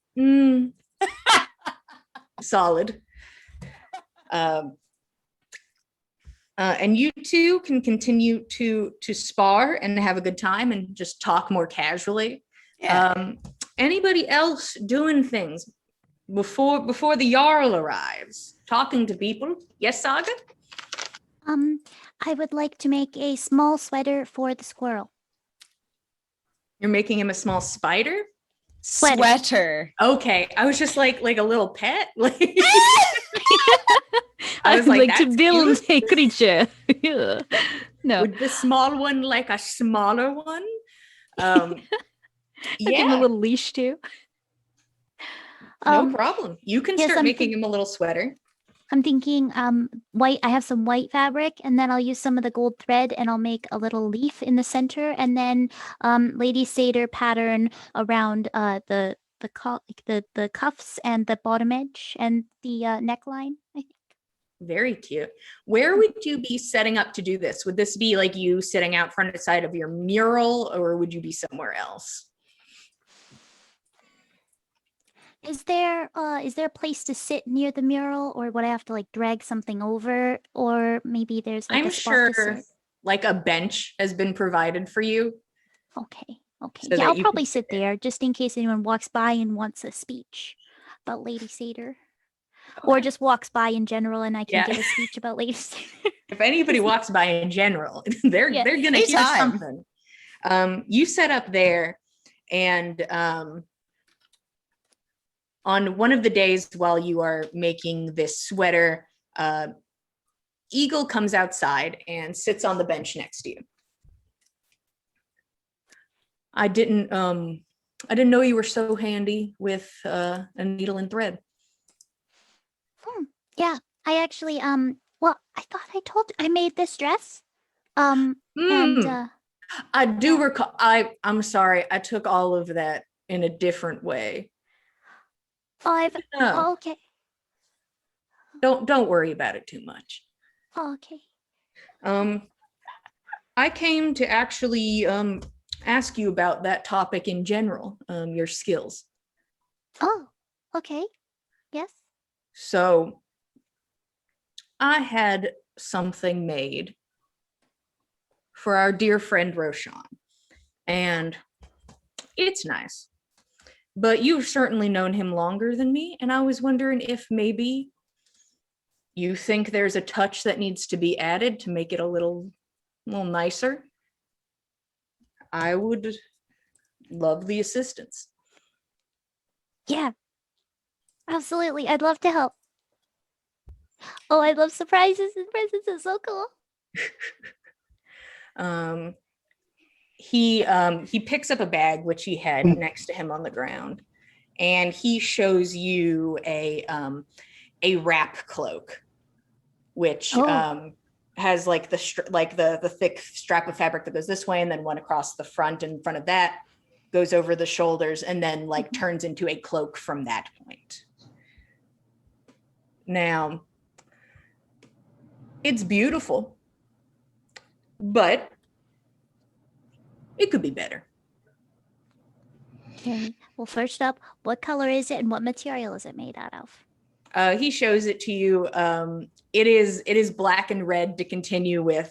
Solid. And you two can continue to spar and have a good time and just talk more casually. Yeah. Anybody else doing things before the Jarl arrives? Talking to people? Yes, Saga? I would like to make a small sweater for the squirrel. You're making him a small spider? Sweater. Okay, I was just like a little pet. Like I was would like, like to "That's build cute." a creature. Yeah. No. Would the small one like a smaller one? I'll give him a Yeah, little leash too. no problem. You can yes, start I'm making him a little sweater. I'm thinking white. I have some white fabric, and then I'll use some of the gold thread, and I'll make a little leaf in the center, and then Lady Satyr pattern around the cuffs and the bottom edge and the neckline. I think. Very cute. Where would you be setting up to do this? Would this be like you sitting out front side of your mural, or would you be somewhere else? Is there a place to sit near the mural, or would I have to like drag something over, or maybe there's like I'm a spot to sure sit? like a bench has been provided for you. Okay. So Yeah, that I'll you probably can sit there just in case anyone walks by and wants a speech about Lady Satyr. Or just walks by in general and I can Yeah. give a speech about Lady Satyr. If anybody walks by in general, they're Yeah. gonna hear Anytime. something. You set up there, and on one of the days while you are making this sweater, Eagle comes outside and sits on the bench next to you. I didn't know you were so handy with a needle and thread. Yeah, I actually well, I thought I told I made this dress. And I do recall. I'm sorry. I took all of that in a different way. No, okay. don't worry about it too much. Okay. I came to actually ask you about that topic in general, your skills. Oh, Okay. Yes. So I had something made for our dear friend Roshan, and it's nice. But you've certainly known him longer than me, and I was wondering if maybe you think there's a touch that needs to be added to make it a little nicer. I would love the assistance. Yeah. Absolutely. I'd love to help. Oh, I love surprises and presents. It's so cool. He picks up a bag which he had next to him on the ground, and he shows you a wrap cloak, which has like the thick strap of fabric that goes this way, and then one across the front, and in front of that goes over the shoulders, and then like turns into a cloak from that point. Now, it's beautiful, but it could be better. Okay. Well, first up, what color is it and what material is it made out of? He shows it to you. It is black and red to continue with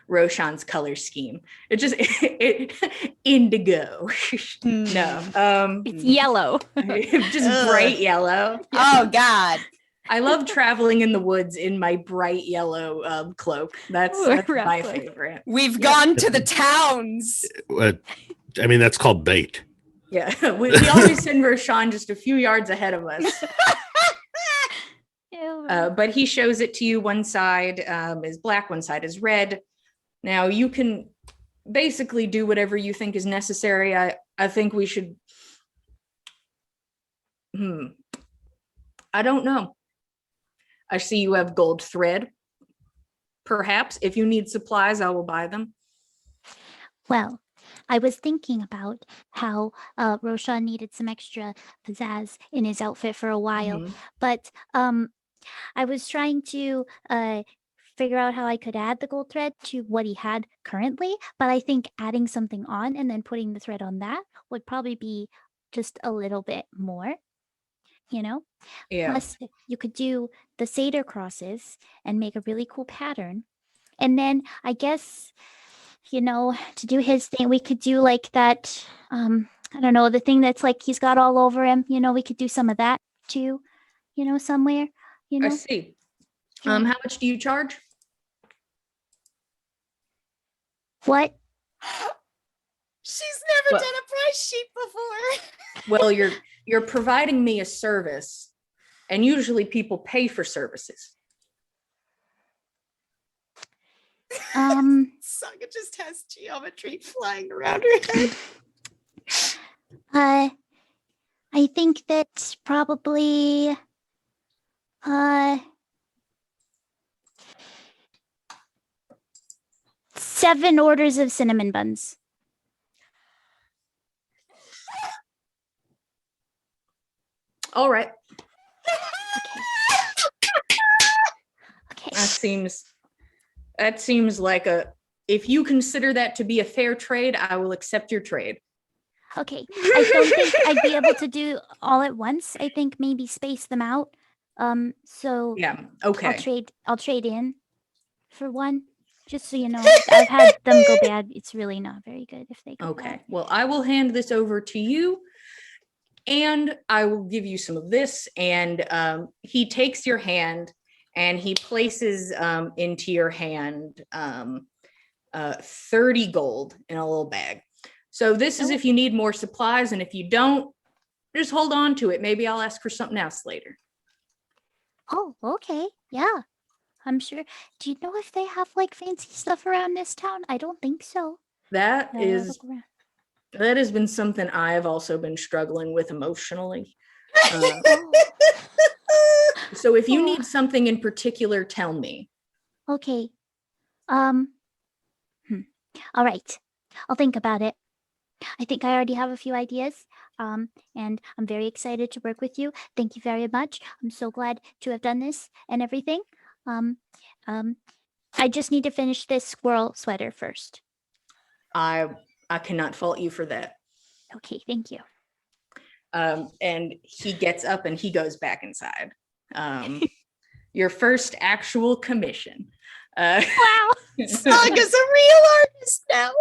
Roshan's color scheme. It just indigo. No, It's yellow. just bright yellow. Oh God. I love traveling in the woods in my bright yellow cloak. That's my favorite. We've gone to the towns. I mean, that's called bait. Yeah, we always send Roshan just a few yards ahead of us. But he shows it to you. One side is black, one side is red. Now you can basically do whatever you think is necessary. I think we should. I don't know. I see you have gold thread. Perhaps if you need supplies, I will buy them. Well, I was thinking about how Roshan needed some extra pizzazz in his outfit for a while, but I was trying to figure out how I could add the gold thread to what he had currently, but I think adding something on and then putting the thread on that would probably be just a little bit more, you know? Yeah. Plus, you could do the Seder crosses and make a really cool pattern. And then I guess, to do his thing, we could do like that, I don't know, the thing that's like he's got all over him, we could do some of that too, somewhere, I see. How much do you charge? What? She's never done a price sheet before. Well, you're providing me a service, and usually people pay for services. Saga just has geometry flying around her head. I think that's probably 7 orders of cinnamon buns. All right. Okay. That seems like if you consider that to be a fair trade, I will accept your trade. Okay. I don't think I'd be able to do all at once. I think maybe space them out. So Yeah. Okay. I'll trade in for one. Just so you know, I've had them go bad. It's really not very good if they go bad. Okay. Well, I will hand this over to you, and I will give you some of this. And he takes your hand and he places into your hand 30 gold in a little bag. So this is if you need more supplies, and if you don't, just hold on to it. Maybe I'll ask for something else later. Oh, okay. Yeah, I'm sure. Do you know if they have like fancy stuff around this town? I don't think so. That Yeah, I'll look around. that has been something I've also been struggling with emotionally. So if you need something in particular, tell me. Okay. All right. I'll think about it. I think I already have a few ideas. And I'm very excited to work with you. Thank you very much. I'm so glad to have done this and everything. I just need to finish this squirrel sweater first. I cannot fault you for that. Okay, thank you. And he gets up and he goes back inside. Your first actual commission. Wow. Saga's a real artist now.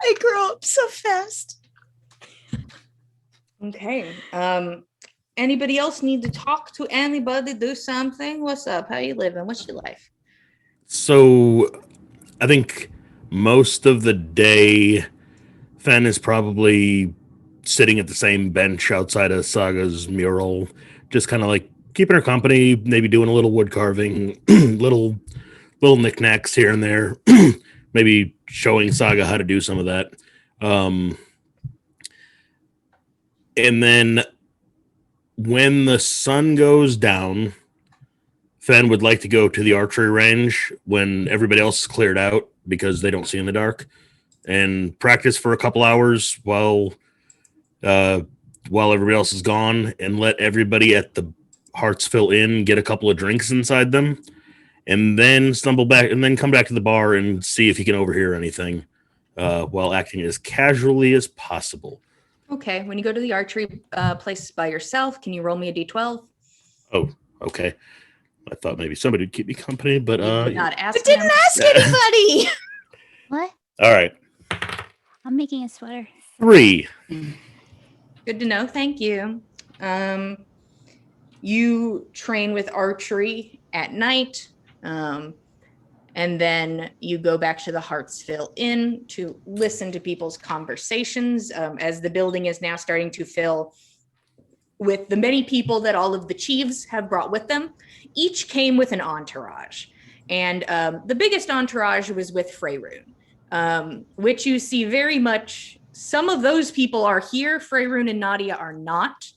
I grew up so fast. Okay. Anybody else need to talk to anybody, do something? What's up? How you living? What's your life? So I think most of the day, Fen is probably sitting at the same bench outside of Saga's mural, just kind of like keeping her company, maybe doing a little wood carving, little knickknacks here and there, maybe showing Saga how to do some of that. And then when the sun goes down, Fen would like to go to the archery range when everybody else is cleared out because they don't see in the dark, and practice for a couple hours while everybody else is gone, and let everybody at the Hartsville Inn get a couple of drinks inside them, and then stumble back and then come back to the bar and see if he can overhear anything while acting as casually as possible. Okay. When you go to the archery place by yourself, can you roll me a d12? Oh, okay. I thought maybe somebody would keep me company, but You did not ask I didn't him. ask anybody. What? all right. I'm making a sweater. 3. Good to know. Thank you. You train with archery at night, and then you go back to the Hartsville Inn to listen to people's conversations as the building is now starting to fill with the many people that all of the chiefs have brought with them. Each came with an entourage. And the biggest entourage was with Freyroon, which you see very much. Some of those people are here. Freyroon and Nadia are not.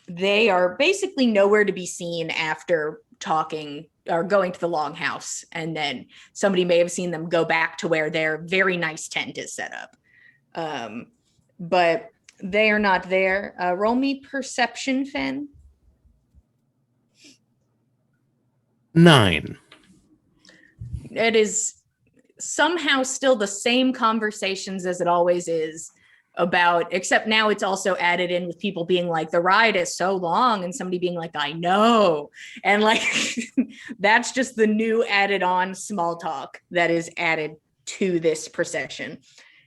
They are basically nowhere to be seen after talking or going to the longhouse. And then somebody may have seen them go back to where their very nice tent is set up. But they are not there. Roll me perception, Fen. 9. It is somehow still the same conversations as it always is about, except now it's also added in with people being like, the ride is so long, and somebody being like, I know. And like, that's just the new added on small talk that is added to this procession.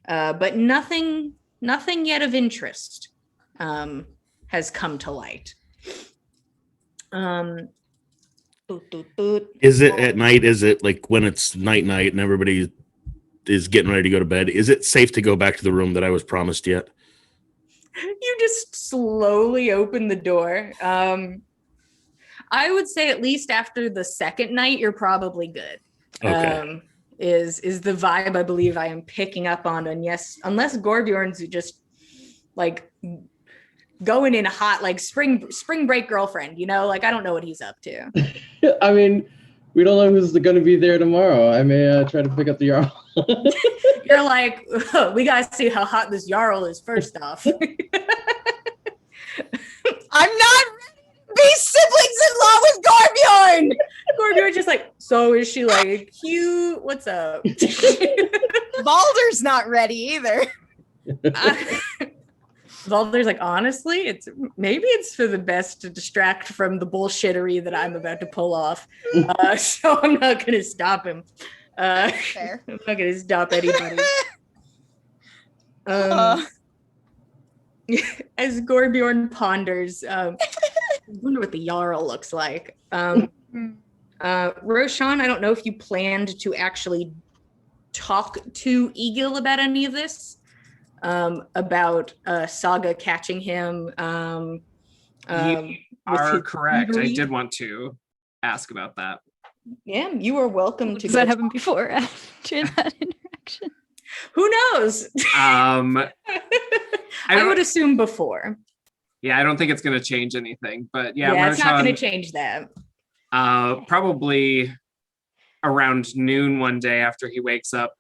But nothing yet of interest has come to light. Is it at night? Is it like when it's night and everybody is getting ready to go to bed? Is it safe to go back to the room that I was promised yet? You just slowly open the door. I would say at least after the second night, you're probably good. Okay. Is the vibe I believe I am picking up on. And yes, unless Gorbjorn's just like going in hot, like spring break girlfriend, you know, like I don't know what he's up to. I mean, we don't know who's going to be there tomorrow. I may try to pick up the Jarl. You're like, oh, we gotta see how hot this Jarl is first off. I'm not ready to be siblings-in-law with Gorbjorn. Gorbjorn's just like, so is she like cute? What's up? Valder's not ready either. Valder's like, honestly, it's for the best to distract from the bullshittery that I'm about to pull off. So I'm not gonna stop him. Fair. I'm not gonna stop anybody. As Gorbjorn ponders, I wonder what the Jarl looks like. Roshan, I don't know if you planned to actually talk to Egil about any of this, about Saga catching him. You are correct. I did want to ask about that. Yeah, you are welcome to. Does that happen before or after that interaction? Who knows? I would assume before. Yeah, I don't think it's going to change anything, but yeah, it's not going to change that. Probably around noon one day after he wakes up,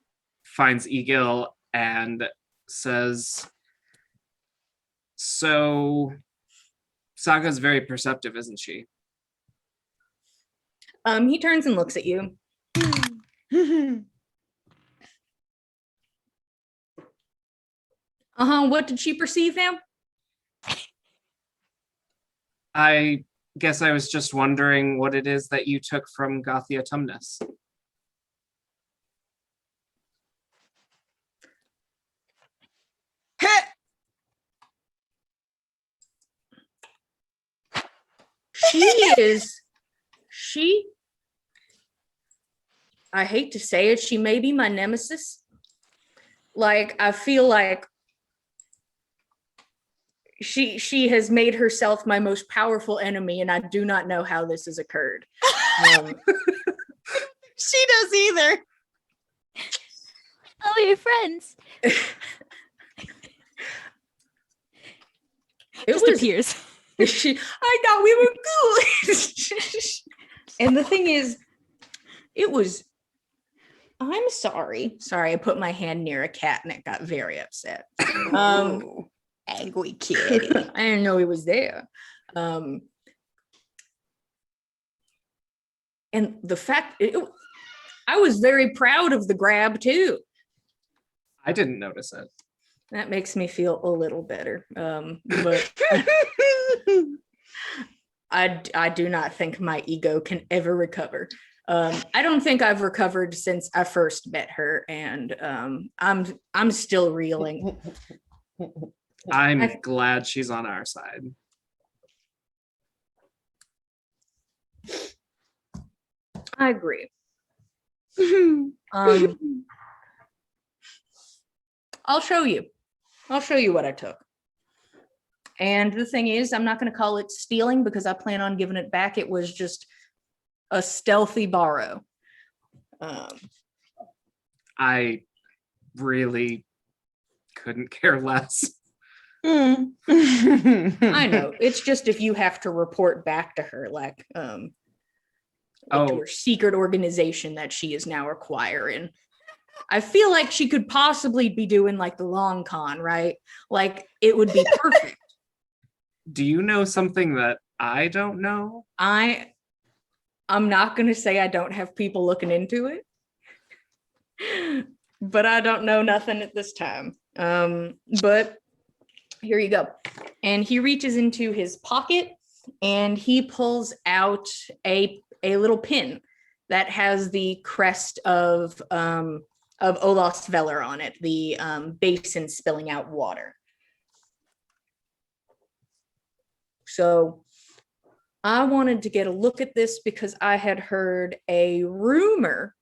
finds Egil and says, so Saga's very perceptive, isn't she? He turns and looks at you. What did she perceive now? I guess I was just wondering what it is that you took from Gothia Tumnus. I hate to say it, she may be my nemesis. Like, I feel like she has made herself my most powerful enemy, and I do not know how this has occurred. She does either. Oh, you're friends. Just appears. I thought we were good. And the thing is, I'm sorry. Sorry, I put my hand near a cat and it got very upset. Angry kitty. I didn't know he was there. And the fact, I was very proud of the grab too. I didn't notice it. That makes me feel a little better. But I do not think my ego can ever recover. I don't think I've recovered since I first met her, and I'm still reeling. I'm glad she's on our side. I agree. I'll show you. I'll show you what I took. And the thing is, I'm not going to call it stealing because I plan on giving it back. It was just a stealthy borrow. I really couldn't care less. I know. It's just if you have to report back to her, like to her secret organization that she is now acquiring. I feel like she could possibly be doing like the long con, right? Like it would be perfect. Do you know something that I don't know? I'm not going to say I don't have people looking into it, but I don't know nothing at this time. But here you go. And he reaches into his pocket and he pulls out a little pin that has the crest of Olaf's Valder on it, the basin spilling out water. So I wanted to get a look at this because I had heard a rumor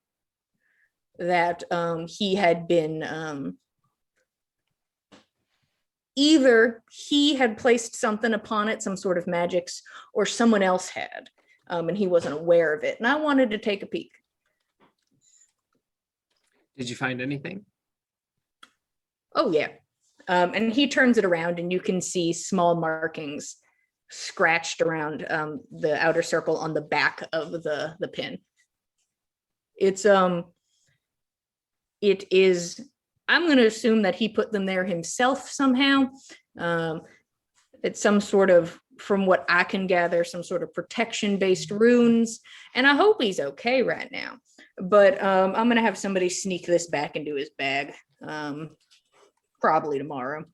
that he had been either he had placed something upon it, some sort of magics, or someone else had, and he wasn't aware of it. And I wanted to take a peek. Did you find anything? Oh, yeah. And he turns it around and you can see small markings scratched around the outer circle on the back of the pin. It is, I'm going to assume that he put them there himself somehow. It's some sort of, from what I can gather, some sort of protection-based runes. And I hope he's okay right now. But I'm going to have somebody sneak this back into his bag, probably tomorrow.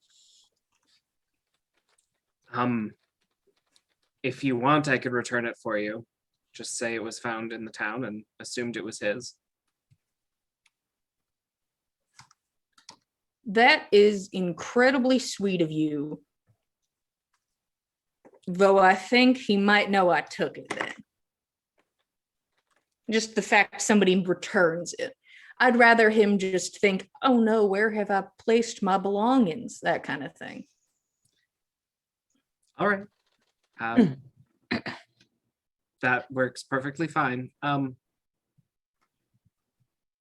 If you want, I could return it for you. Just say it was found in the town and assumed it was his. That is incredibly sweet of you. Though I think he might know I took it then. Just the fact somebody returns it. I'd rather him just think, oh no, where have I placed my belongings? That kind of thing. All right. That works perfectly fine.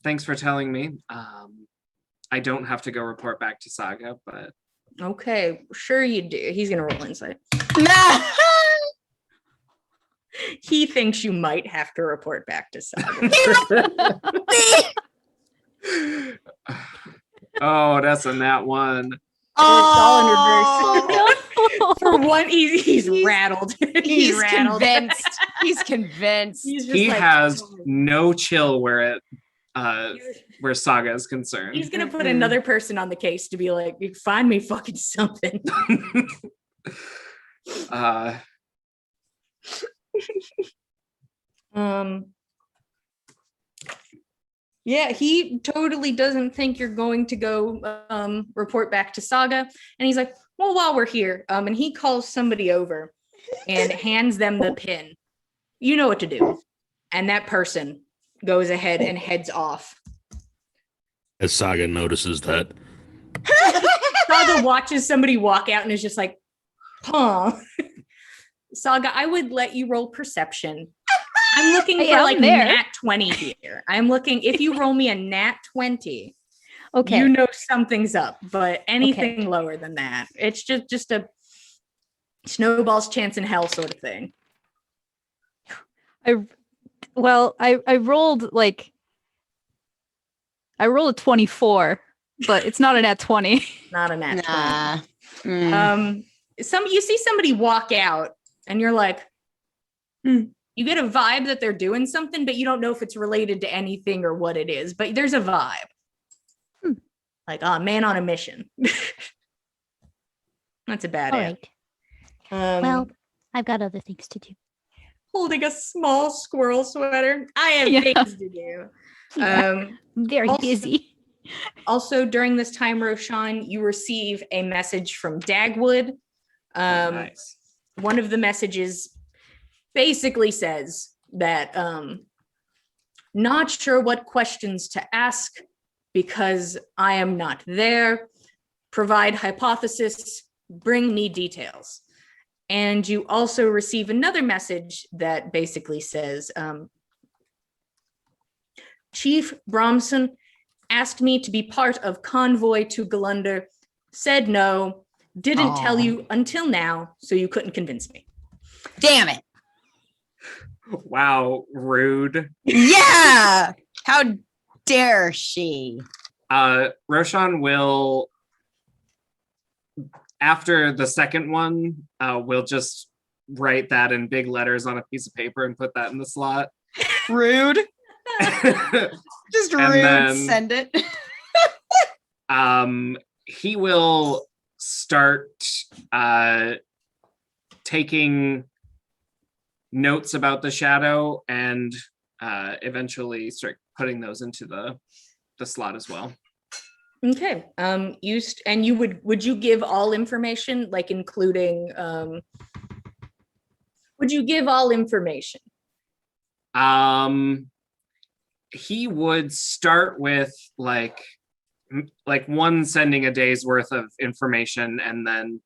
Thanks for telling me. I don't have to go report back to Saga, but... Okay, sure you do. He's gonna roll insight. He thinks you might have to report back to Saga. Oh, that's a nat one. Oh, for one, he's rattled. He's rattled. convinced. He's convinced. He's just He like, has no chill where it where Saga is concerned. He's gonna put another person on the case to be like, find me fucking something. Yeah, he totally doesn't think you're going to go report back to Saga. And he's like, well, while we're here, and he calls somebody over and hands them the pin. You know what to do. And that person goes ahead and heads off. As Saga notices that. Saga watches somebody walk out and is just like, huh. Saga, I would let you roll perception. I'm looking for like nat 20 here. I'm looking, if you roll me a nat 20, Okay. you know something's up, but anything lower than that, it's just a snowball's chance in hell sort of thing. I rolled a 24, but it's not a nat 20. Not a nat 20. Nah. You see somebody walk out and you're like, you get a vibe that they're doing something, but you don't know if it's related to anything or what it is, but there's a vibe. Like, man on a mission. That's a bad All right. Well, I've got other things to do. Holding a small squirrel sweater. I have things to do. Very busy. Also, during this time, Roshan, you receive a message from Dagwood. Nice. One of the messages basically says that not sure what questions to ask because I am not there. Provide hypothesis, bring me details. And you also receive another message that basically says, Chief Bromson asked me to be part of convoy to Galunder, said no, didn't tell you until now, so you couldn't convince me. Damn it. Wow, rude. Yeah. How dare she? Roshan will, after the second one, we'll just write that in big letters on a piece of paper and put that in the slot. Rude. Just rude. Then, send it. he will start taking notes about the shadow and eventually start putting those into the slot as well. Okay. Would you give all information, like including would you give all information? He would start with like one sending a day's worth of information and then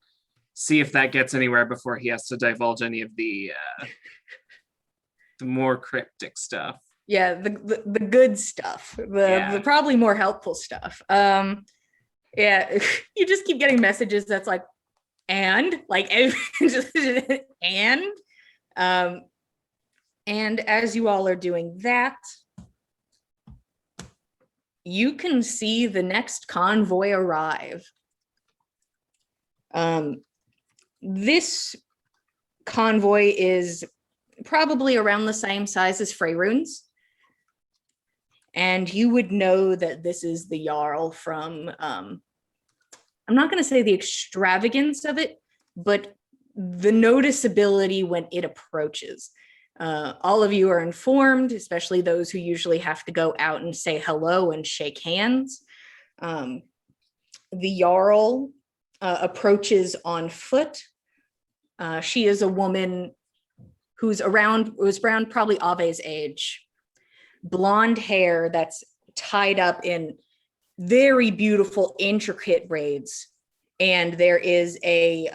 see if that gets anywhere before he has to divulge any of the more cryptic stuff. Yeah, the good stuff, the probably more helpful stuff. Yeah, you just keep getting messages that's like, and as you all are doing that, you can see the next convoy arrive. This convoy is probably around the same size as Freyrune's. And you would know that this is the Jarl from, I'm not going to say the extravagance of it, but the noticeability when it approaches. All of you are informed, especially those who usually have to go out and say hello and shake hands. The Jarl approaches on foot. She is a woman who's around probably Ave's age. Blonde hair that's tied up in very beautiful, intricate braids. And there is a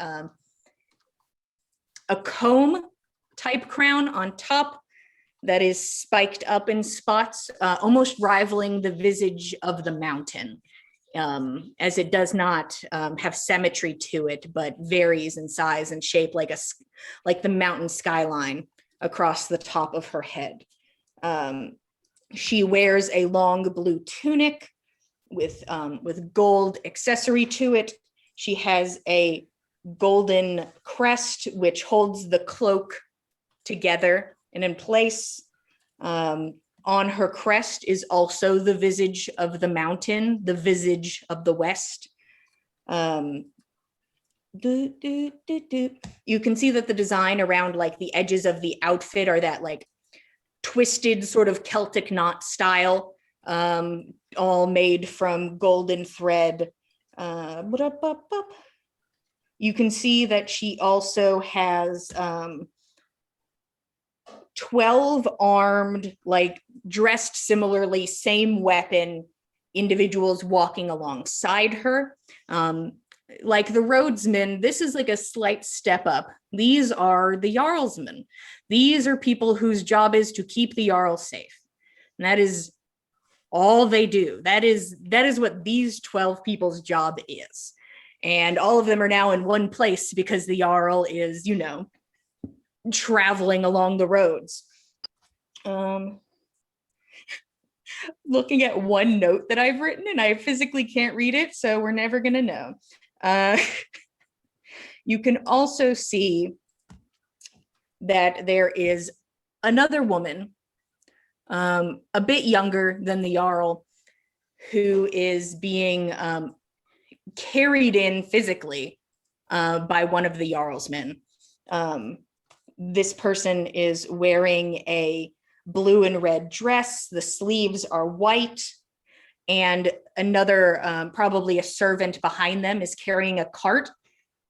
comb type crown on top that is spiked up in spots, almost rivaling the visage of the mountain, as it does not have symmetry to it, but varies in size and shape like the mountain skyline across the top of her head. She wears a long blue tunic with gold accessory to it. She has a golden crest which holds the cloak together and in place. On her crest is also the visage of the mountain, the visage of the west. You can see that the design around like the edges of the outfit are that like twisted sort of Celtic knot style, all made from golden thread. You can see that she also has 12 armed, like dressed similarly, same weapon individuals walking alongside her. Like the Rhodesmen, this is like a slight step up. These are the Jarlsmen. These are people whose job is to keep the Jarl safe. And that is all they do. That is what these 12 people's job is. And all of them are now in one place because the Jarl is, you know, traveling along the roads. Looking at one note that I've written, and I physically can't read it, so we're never going to know. You can also see that there is another woman, a bit younger than the Jarl, who is being carried in physically by one of the Jarlsmen. This person is wearing a blue and red dress. The sleeves are white. And another, probably a servant behind them, is carrying a cart,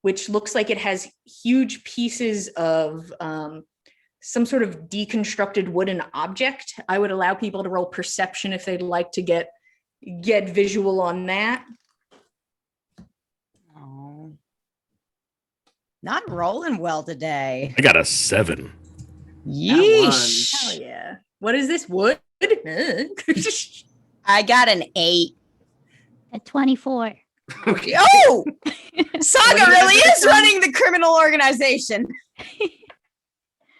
which looks like it has huge pieces of some sort of deconstructed wooden object. I would allow people to roll perception if they'd like to get visual on that. Oh. Not rolling well today. I got a 7. Yeesh. Hell yeah. What is this? Wood? I got an 8. At 24. Okay. Oh! Saga What really is is running the criminal organization.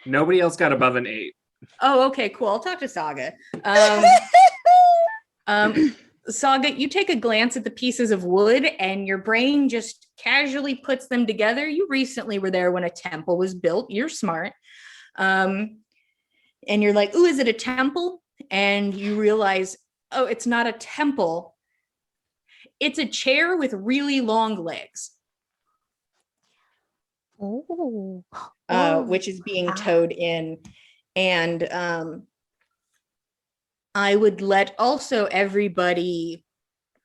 Nobody else got above an 8. Oh, okay, cool. I'll talk to Saga. Saga, you take a glance at the pieces of wood and your brain just casually puts them together. You recently were there when a temple was built. You're smart. And you're like, ooh, is it a temple? And you realize, oh, it's not a temple. It's a chair with really long legs, Oh. which is being towed in. And I would let also everybody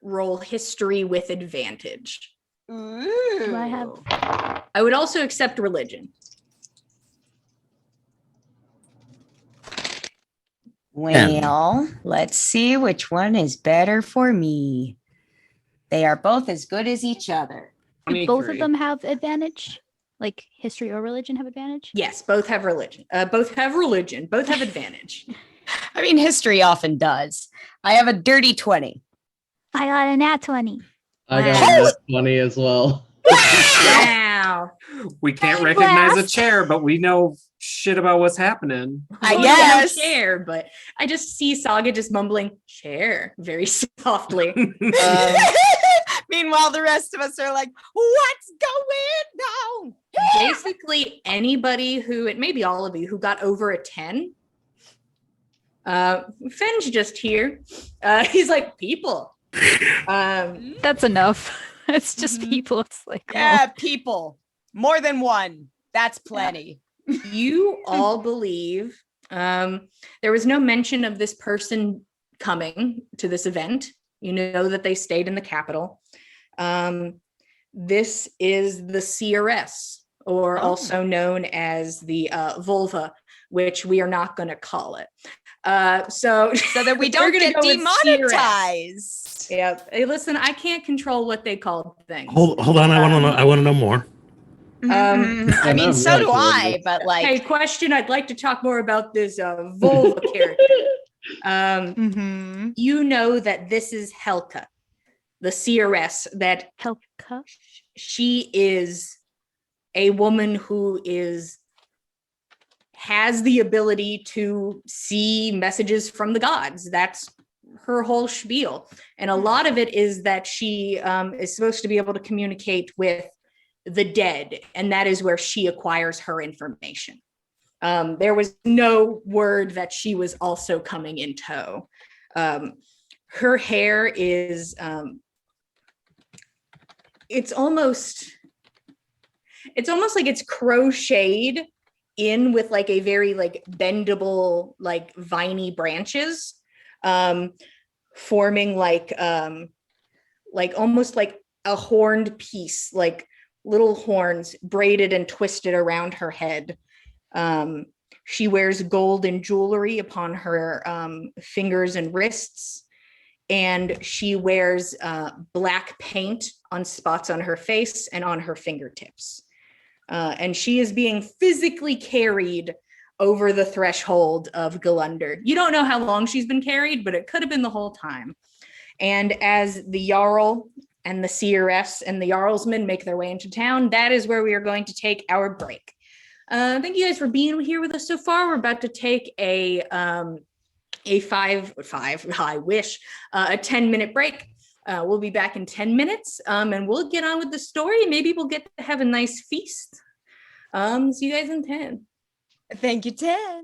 roll history with advantage. Do I have? I would also accept religion. Well, let's see which one is better for me. They are both as good as each other. Do both of them have advantage? Like history or religion have advantage? Yes, both have religion. Both have religion. Both have advantage. I mean, history often does. I have a dirty 20. I got a nat 20. I got a net 20 as well. Wow. We can't I recognize a laughed. chair, but we know shit about what's happening. I Well, guess. yeah, chair, but I just see Saga just mumbling chair very softly. Meanwhile, the rest of us are like, what's going on? Basically, anybody who, it may be all of you, who got over a 10. Fenn's just here. He's like, people. That's enough. It's just Mhm. people. It's like, Yeah, people. More than one. That's plenty. You all believe there was no mention of this person coming to this event. You know that they stayed in the capital. This is the Seeress, or also known as the vulva, which we are not going to call it. So that we don't We're gonna get go with Seeress. demonetized. Yeah. Hey, listen, I can't control what they call things. Hold on. I want to know. I want to know more. I mean, I'm so really do I, curious. but like, Hey, question. I'd like to talk more about this vulva character. You know that this is Helka, the seeress, that Helka? she is a woman who has the ability to see messages from the gods. That's her whole spiel. And a lot of it is that she is supposed to be able to communicate with the dead, and that is where she acquires her information. There was no word that she was also coming in tow. Her hair is, it's almost like it's crocheted in with like a very like bendable, like viney branches, forming like almost like a horned piece, like little horns braided and twisted around her head. She wears golden jewelry upon her fingers and wrists, and she wears black paint on spots on her face and on her fingertips. And she is being physically carried over the threshold of Gulunder. You don't know how long she's been carried, but it could have been the whole time. And as the Jarl and the Seeress and the Jarlsmen make their way into town, that is where we are going to take our break. Thank you guys for being here with us so far. We're about to take a 10-minute break. We'll be back in 10 minutes, and we'll get on with the story. Maybe we'll get to have a nice feast. See you guys in 10. Thank you, Ted.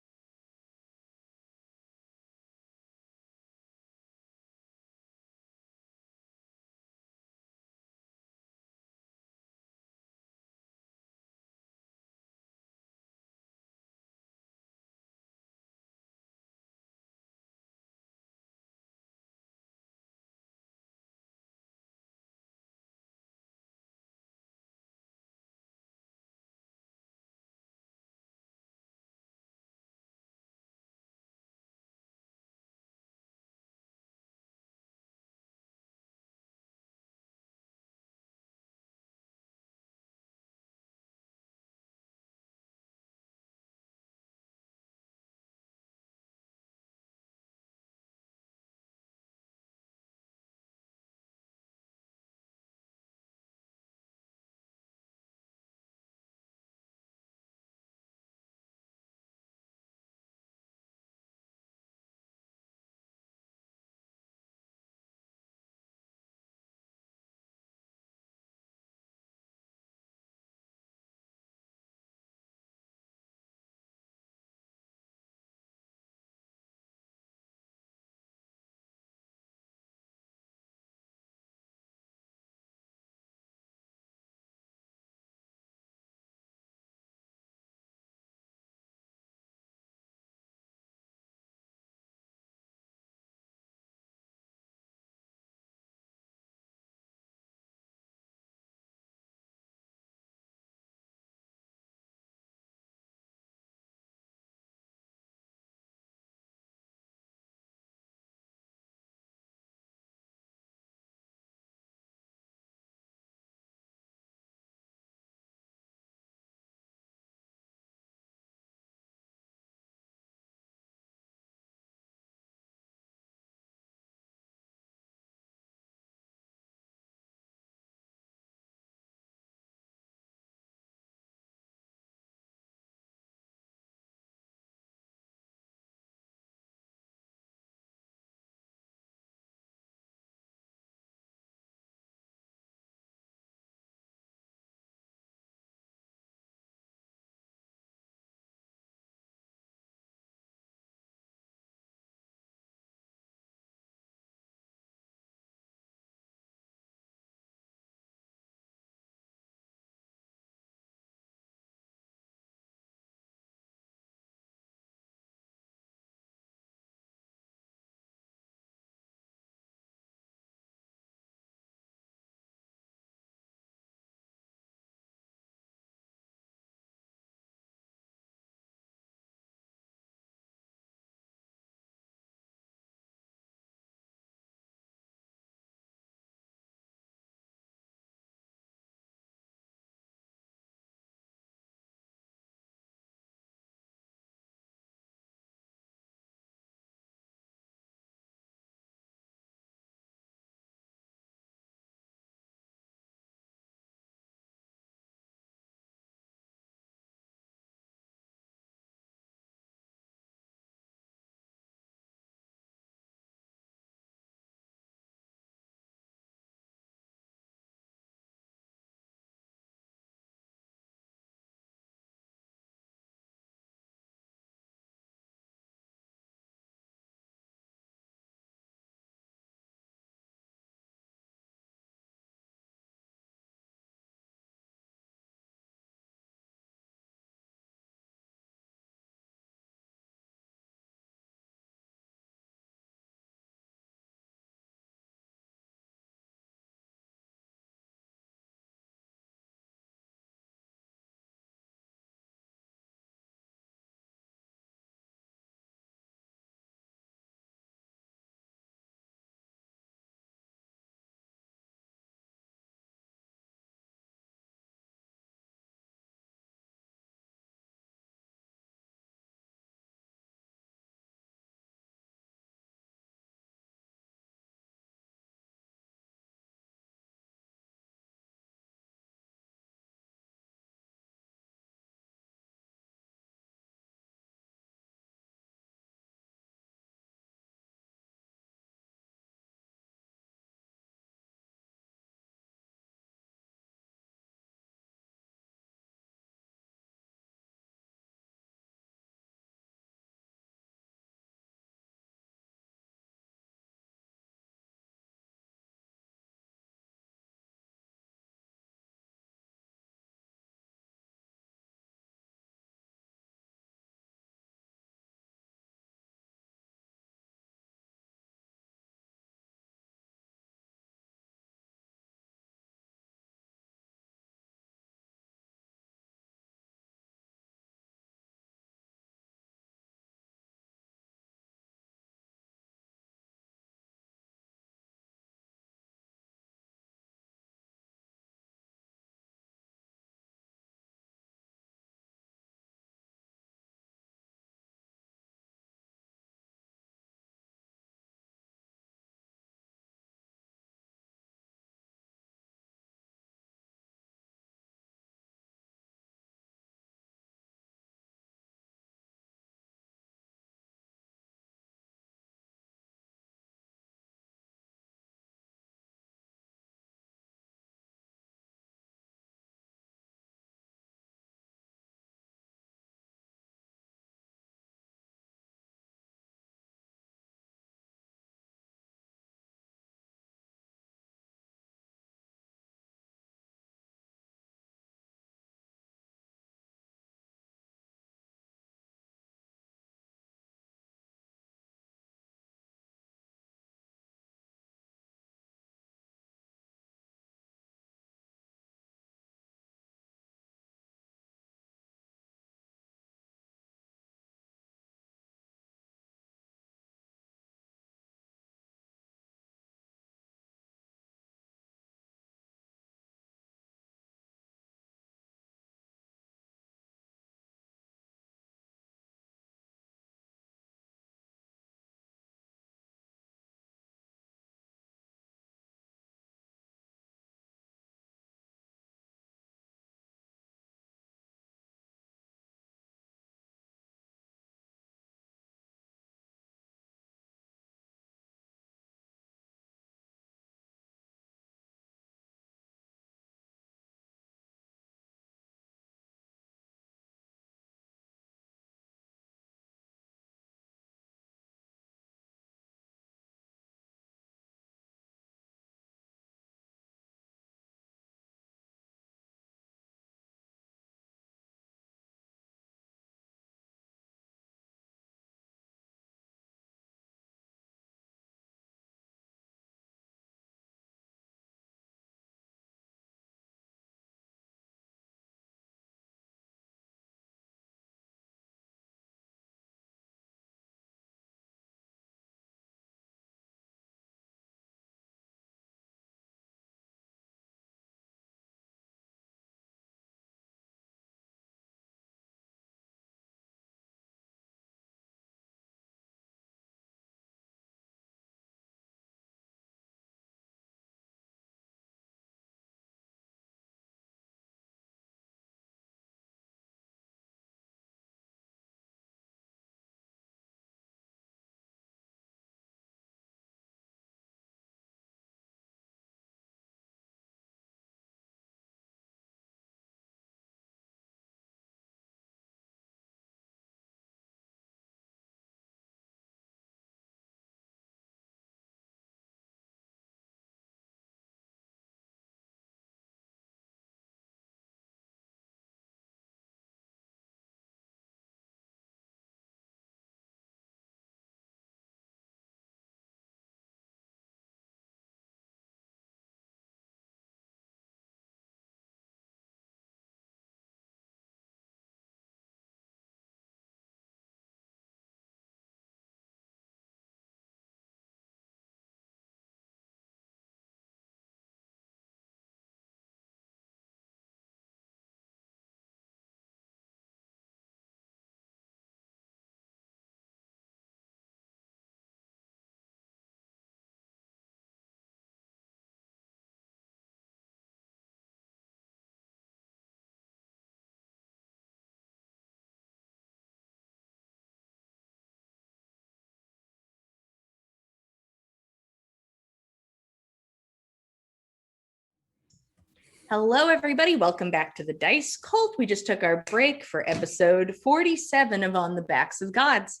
Hello, everybody. Welcome back to the Dice Cult. We just took our break for episode 47 of On the Backs of Gods.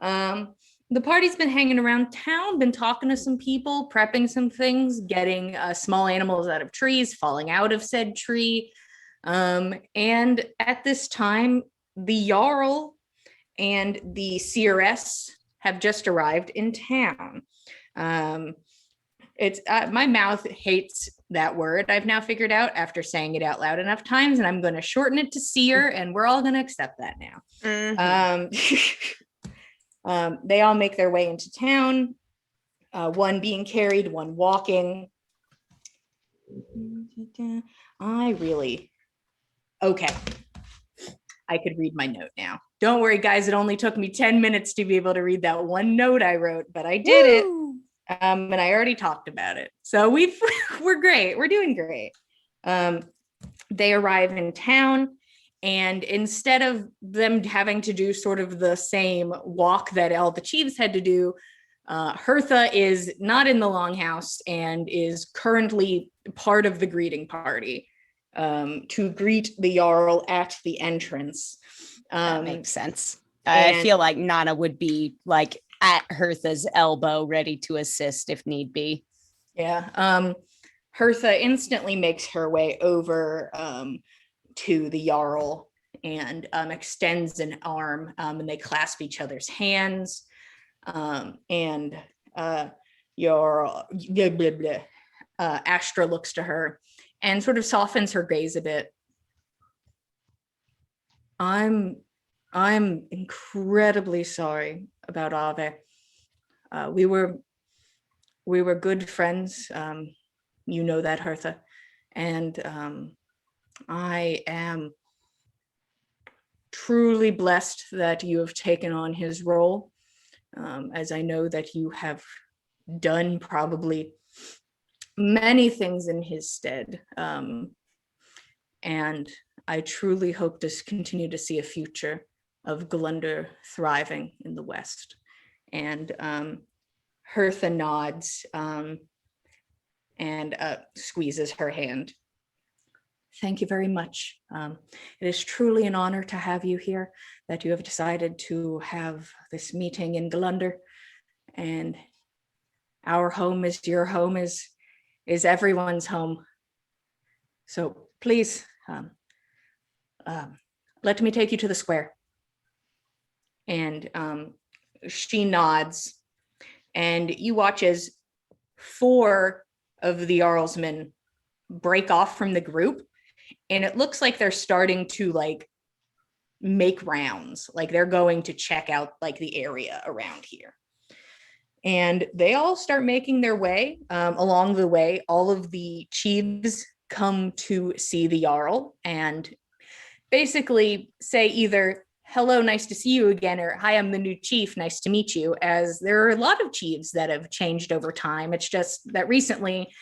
The party's been hanging around town, been talking to some people, prepping some things, getting small animals out of trees, falling out of said tree. And at this time, the Jarl and the Seeress have just arrived in town. It's my mouth hates that word. I've now figured out after saying it out loud enough times, and I'm going to shorten it to seer, and we're all going to accept that now. They all make their way into town, one being carried, one walking. Okay. I could read my note now. Don't worry, guys. It only took me 10 minutes to be able to read that one note I wrote, but I did it. And I already talked about it. So we're great. We're doing great. They arrive in town, and instead of them having to do sort of the same walk that all the chiefs had to do, Hertha is not in the longhouse and is currently part of the greeting party to greet the Jarl at the entrance. That makes sense. I feel like Nana would be like at Hertha's elbow, ready to assist if need be. Yeah. Hertha instantly makes her way over to the Jarl and extends an arm, and they clasp each other's hands. And Astra looks to her and sort of softens her gaze a bit. I'm incredibly sorry about Ave. We were good friends. You know that, Hertha. And I am truly blessed that you have taken on his role, as I know that you have done probably many things in his stead. And I truly hope to continue to see a future of Glunder thriving in the West. And Hertha nods and squeezes her hand. Thank you very much. It is truly an honor to have you here, that you have decided to have this meeting in Glunder. And our home is your home, is everyone's home. So please, let me take you to the square. And she nods, and you watch as 4 of the Jarlsmen break off from the group, and it looks like they're starting to like make rounds, like they're going to check out like the area around here. And they all start making their way. Along the way, all of the chiefs come to see the Jarl and basically say either, hello, nice to see you again, or hi, I'm the new chief, nice to meet you, as there are a lot of chiefs that have changed over time. It's just that recently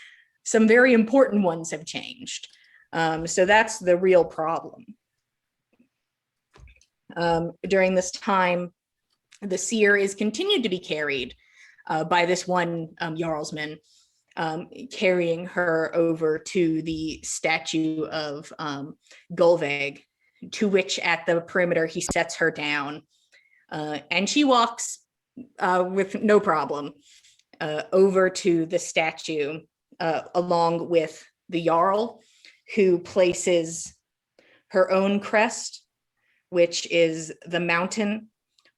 some very important ones have changed. So that's the real problem. During this time, the seer is continued to be carried by this one Jarlsman, carrying her over to the statue of Golveg, to which at the perimeter he sets her down, and she walks with no problem over to the statue, along with the Jarl, who places her own crest, which is the mountain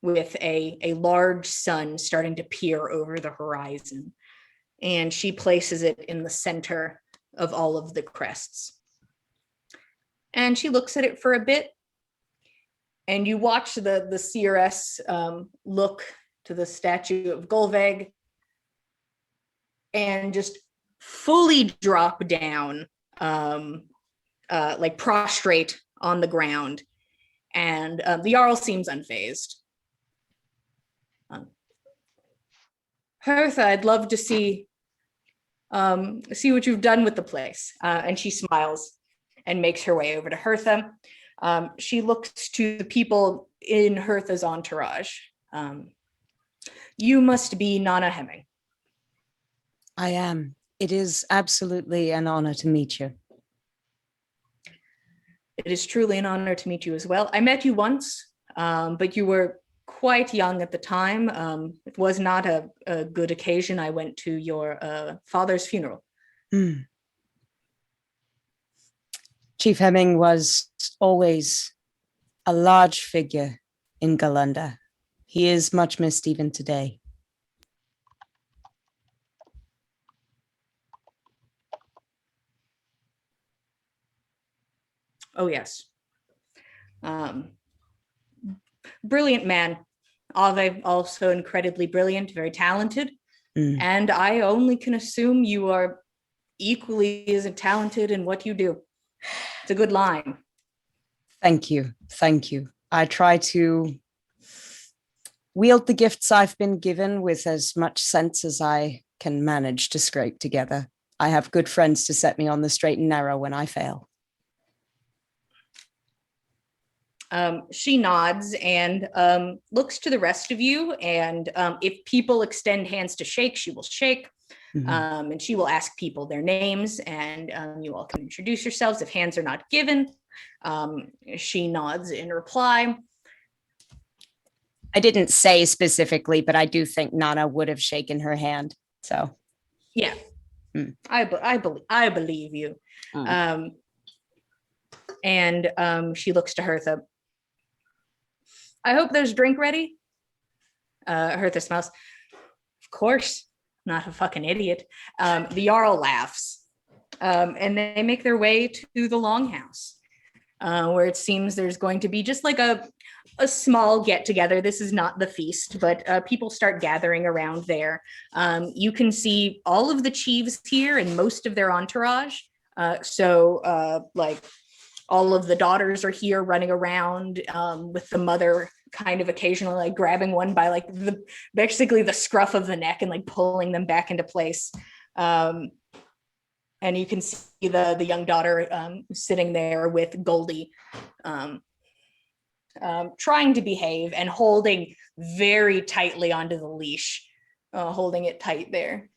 with a large sun starting to peer over the horizon. And she places it in the center of all of the crests. And she looks at it for a bit, and you watch the Seeress look to the statue of Golveg and just fully drop down, like prostrate on the ground. And the Jarl seems unfazed. Hertha, I'd love to see what you've done with the place. And she smiles and makes her way over to Hertha. She looks to the people in Hertha's entourage. You must be Nana Hemming. I am. It is absolutely an honor to meet you. It is truly an honor to meet you as well. I met you once, but you were quite young at the time. It was not a good occasion. I went to your father's funeral. Hmm. Chief Hemming was always a large figure in Galunda. He is much missed even today. Oh, yes. Brilliant man. Ave, also incredibly brilliant, very talented. Mm. And I only can assume you are equally as talented in what you do. It's a good line. Thank you. Thank you. I try to wield the gifts I've been given with as much sense as I can manage to scrape together. I have good friends to set me on the straight and narrow when I fail. She nods and looks to the rest of you. And if people extend hands to shake, she will shake. Mhm. And she will ask people their names, and you all can introduce yourselves. If hands are not given, she nods in reply. I didn't say specifically, but I do think Nana would have shaken her hand. So, Yeah, Mm. I believe you. And she looks to Hertha. I hope there's drink ready. Hertha smiles. Of course, not a fucking idiot. The Jarl laughs, and they make their way to the longhouse, where it seems there's going to be just like a small get together. This is not the feast, but people start gathering around there. You can see all of the chiefs here and most of their entourage. Like all of the daughters are here running around with the mother kind of occasionally like grabbing one by like basically the scruff of the neck and like pulling them back into place. And you can see the young daughter sitting there with Goldie, trying to behave and holding very tightly onto the leash, holding it tight there.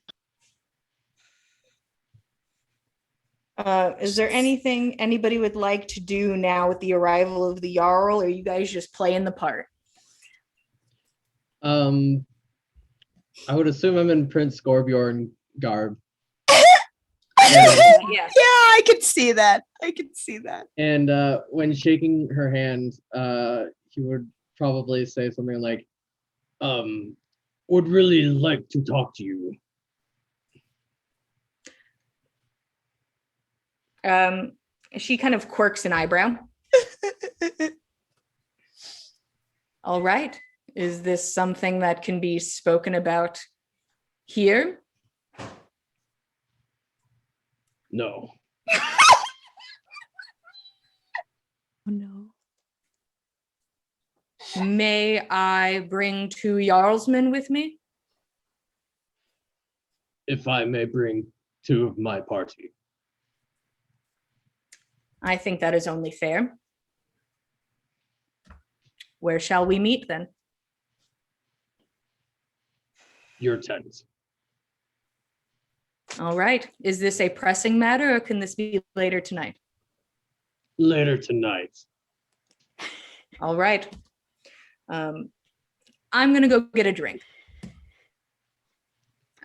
Is there anything anybody would like to do now with the arrival of the Jarl, or are you guys just playing the part? I would assume I'm in Prince Gorbjorn garb. Yeah. I could see that. And when shaking her hand, he would probably say something like, would really like to talk to you. She kind of quirks an eyebrow. All right. Is this something that can be spoken about here? No. Oh no. May I bring 2 Jarlsmen with me? If I may bring 2 of my party. I think that is only fair. Where shall we meet then? Your tent. All right. Is this a pressing matter or can this be later tonight? Later tonight. All right. I'm going to go get a drink.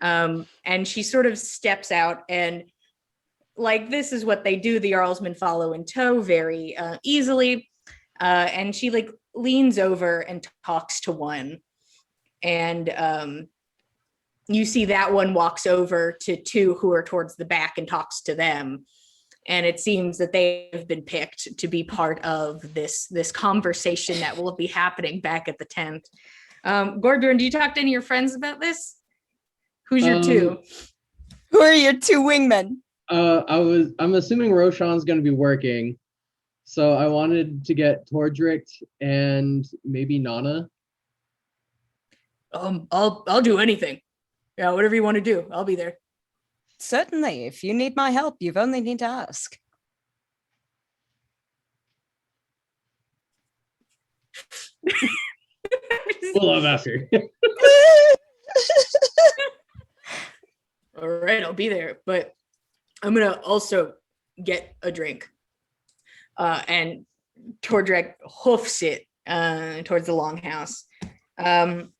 And she sort of steps out and like, this is what they do. The Jarlsmen follow in tow very easily. And she like leans over and talks to one. And you see that one walks over to 2 who are towards the back and talks to them. And it seems that they have been picked to be part of this conversation that will be happening back at the tent. Gorbjorn, do you talk to any of your friends about this? Who's your 2? Who are your 2 wingmen? I'm assuming Roshan's gonna be working. So I wanted to get Tordrick and maybe Nana. I'll do anything. Yeah, whatever you want to do, I'll be there. Certainly. If you need my help, you've only need to ask. Well, I'm after. All right, I'll be there, but I'm gonna also get a drink. and Tordrek hoofs it towards the longhouse,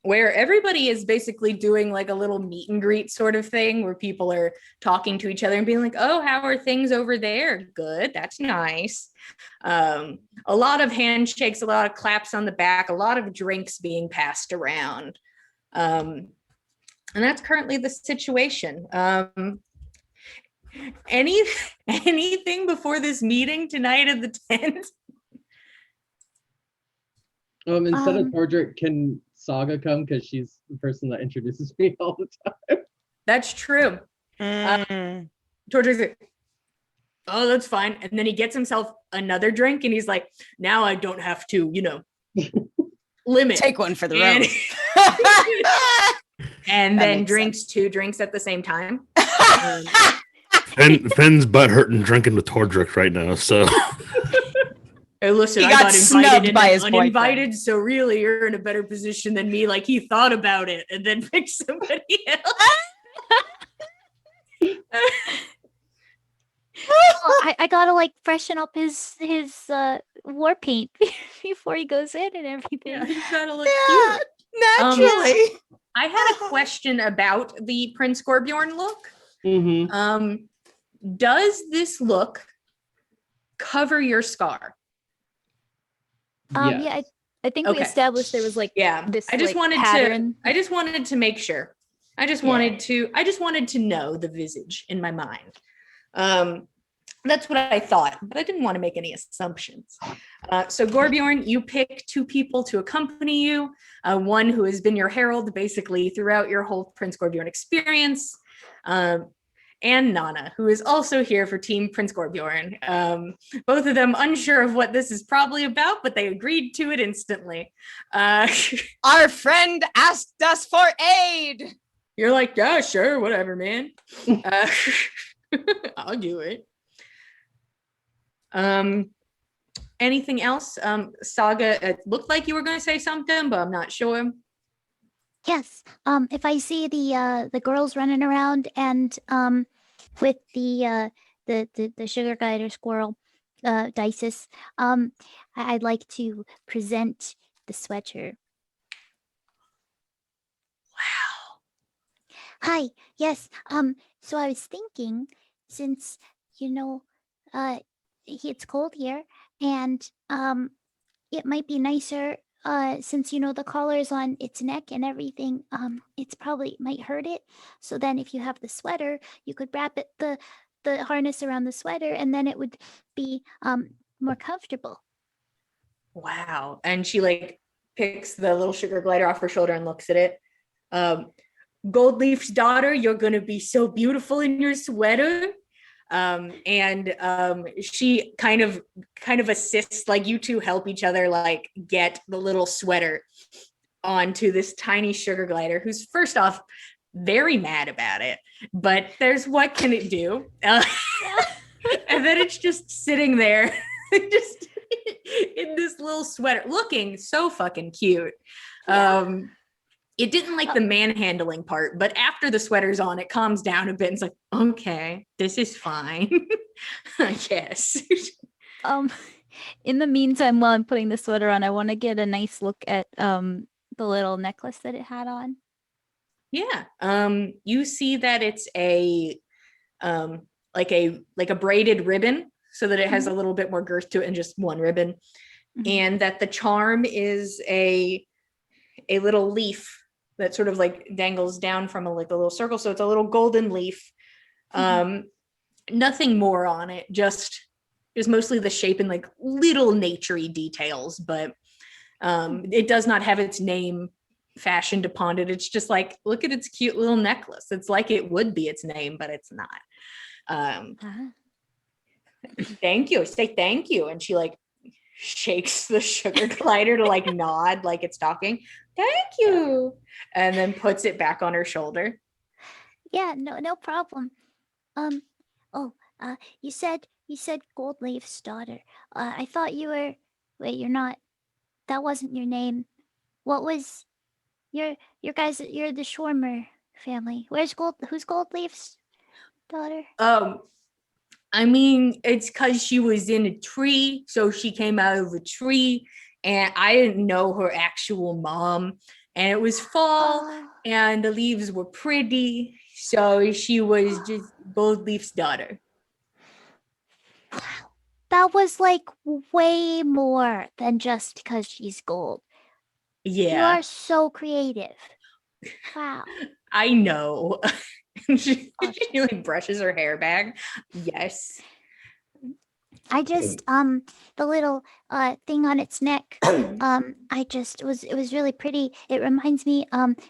where everybody is basically doing like a little meet and greet sort of thing where people are talking to each other and being like, oh, how are things over there? Good, that's nice. A lot of handshakes, a lot of claps on the back, a lot of drinks being passed around. And that's currently the situation. Anything before this meeting tonight at the tent? Instead of Tordrick, can Saga come? Because she's the person that introduces me all the time. That's true. Tordrick's like, oh, that's fine. And then he gets himself another drink and he's like, now I don't have to, limit. Take one for the road. And then drinks 2 drinks at the same time. Fenn's butt hurting drinking with Tordrick right now, so. Hey, listen, He I got got snubbed invited by and his uninvited, boyfriend. so really you're in a better position than me. Like he thought about it and then picked somebody else. I gotta like freshen up his war paint before he goes in and everything. Yeah, he's gotta look Yeah, cute. naturally. I had a question about the Prince Gorbjorn look. Mm-hmm. Does this look cover your scar? Yes. Yeah, I think Okay. we established there was like Yeah. this I just like, wanted pattern. to make sure. I just wanted to know the visage in my mind. That's what I thought, but I didn't want to make any assumptions. So Gorbjorn, you pick 2 people to accompany you. One who has been your herald basically throughout your whole Prince Gorbjorn experience. And Nana, who is also here for Team Prince Gorbjorn. Both of them unsure of what this is probably about, but they agreed to it instantly. Our friend asked us for aid. You're like, yeah, sure, whatever, man. I'll do it. Anything else? Saga, it looked like you were going to say something, but I'm not sure. Yes. If I see the girls running around and with the sugar glider squirrel, Dices, I'd like to present the sweater. Wow. Hi. Yes. So I was thinking, since it's cold here, and it might be nicer. Since the collar is on its neck and everything, it's probably might hurt it. So then, if you have the sweater, you could wrap the harness around the sweater, and then it would be more comfortable. Wow. And she like picks the little sugar glider off her shoulder and looks at it. Goldleaf's daughter, you're gonna be so beautiful in your sweater. And she kind of assists, like you 2 help each other like get the little sweater onto this tiny sugar glider, who's first off very mad about it, but there's what can it do? And then it's just sitting there just in this little sweater looking so fucking cute. It didn't like the manhandling part, but after the sweater's on, it calms down a bit and it's like, okay, this is fine. I guess. In the meantime, while I'm putting the sweater on, I want to get a nice look at the little necklace that it had on. Yeah. You see that it's a like a braided ribbon so that it has a little bit more girth to it and just one ribbon. And that the charm is a little leaf that sort of like dangles down from a little circle. So it's a little golden leaf. Nothing more on it, just mostly the shape and like little naturey details, but it does not have its name fashioned upon it. It's just like, look at its cute little necklace. It's like it would be its name, but it's not. Thank you. Say thank you. And she like shakes the sugar glider to like nod like it's talking. Thank you. And then puts it back on her shoulder. Yeah, no problem. You said Goldleaf's daughter. I thought you were. Wait, you're not. That wasn't your name. What was your guys? You're the Schwarmer family. Who's Goldleaf's daughter? I mean, it's because she was in a tree, so she came out of a tree, and I didn't know her actual mom. And it was fall, Oh, and the leaves were pretty, so she was just Goldleaf's daughter. that was like way more than just because she's gold. You Yeah, are so creative. Wow. I know. she, Awesome. she like brushes her hair back. Yes. I just the little thing on its neck I just it was really pretty. It reminds me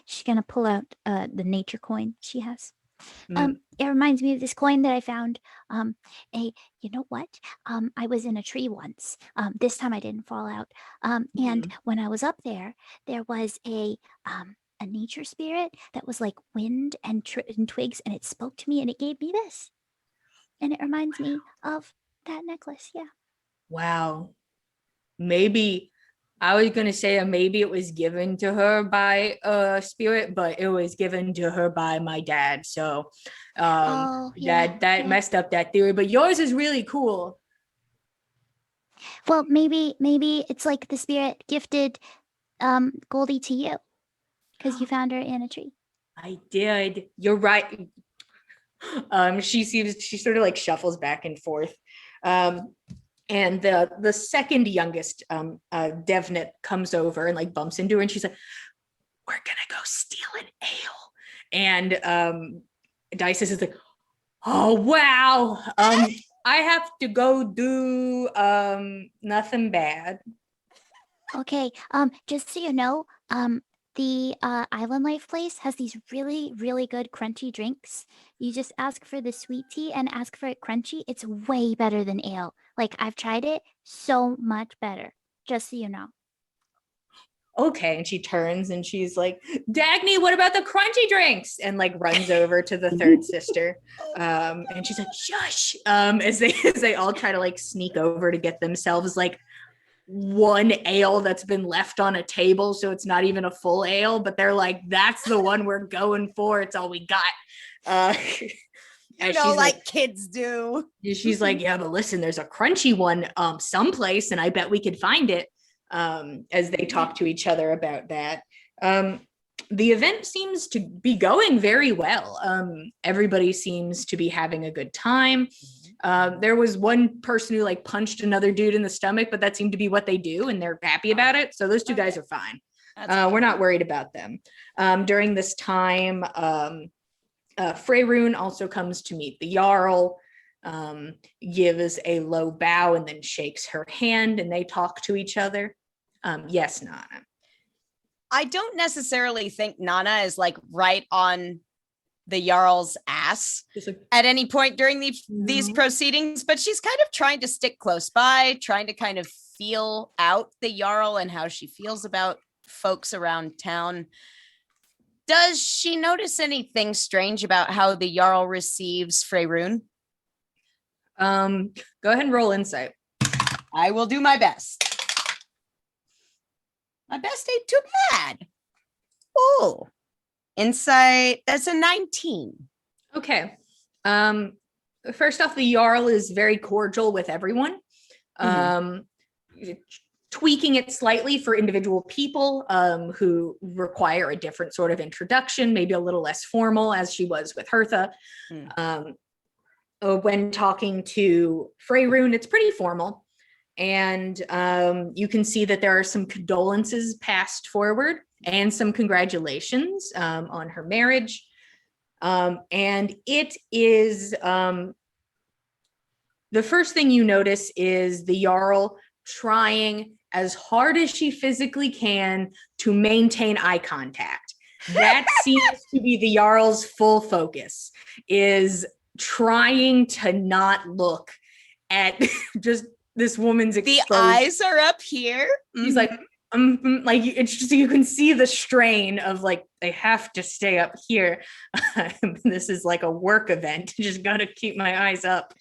she's gonna pull out the nature coin she has. It reminds me of this coin that I found. A You know what? I was in a tree once. This time I didn't fall out. And when I was up there, there was a nature spirit that was like wind and, and twigs, and it spoke to me and it gave me this. And it reminds me of that necklace. Yeah. Wow. Maybe I was gonna say maybe it was given to her by a spirit, but it was given to her by my dad. So Oh, yeah. that yeah. messed up that theory. But yours is really cool. Well, maybe it's like the spirit gifted Goldie to you because you found her in a tree. I did. You're right. She sort of like shuffles back and forth. And the second youngest Devnet comes over and like bumps into her, and she's like, "We're gonna go steal an ale." And Dices is like, "Oh wow, I have to go do nothing bad." Okay. Just so you know, the Island Life place has these really, really good crunchy drinks. You just ask for the sweet tea and ask for it crunchy. It's way better than ale. Like I've tried it, so much better. Just so you know. Okay, and she turns and she's like, "Dagny, what about the crunchy drinks?" And like runs over to the third sister, and she's like, "Shush!" As they all try to like sneak over to get themselves like one ale that's been left on a table, so it's not even a full ale, but they're like, "That's the one we're going for. It's all we got." You know, like kids do. She's like, "Yeah, but listen, there's a crunchy one someplace, and I bet we could find it." As they talk to each other about that. The event seems to be going very well. Everybody seems to be having a good time. There was one person who like punched another dude in the stomach, but that seemed to be what they do, and they're happy about it. So those two guys are fine. We're not worried about them. During this time, Freyroon also comes to meet the Jarl, gives a low bow and then shakes her hand, and they talk to each other. Yes, Nana. I don't necessarily think Nana is like right on the Jarl's ass Like, at any point during these proceedings, but she's kind of trying to stick close by, trying to kind of feel out the Jarl and how she feels about folks around town. Does she notice anything strange about how the Jarl receives Freyroon? Go ahead and roll insight. I will do my best. My best ain't too bad. Oh, insight, that's a 19. Okay. First off, the Jarl is very cordial with everyone. Tweaking it slightly for individual people who require a different sort of introduction, maybe a little less formal, as she was with Hertha. When talking to Freyroon, it's pretty formal. And you can see that there are some condolences passed forward and some congratulations on her marriage. And it is the first thing you notice is the Jarl trying as hard as she physically can to maintain eye contact. That seems to be the Jarl's full focus, is trying to not look at just this woman's exposed. The eyes are up here. He's like it's just, you can see the strain of like, they have to stay up here. This is like a work event. Just got to keep my eyes up.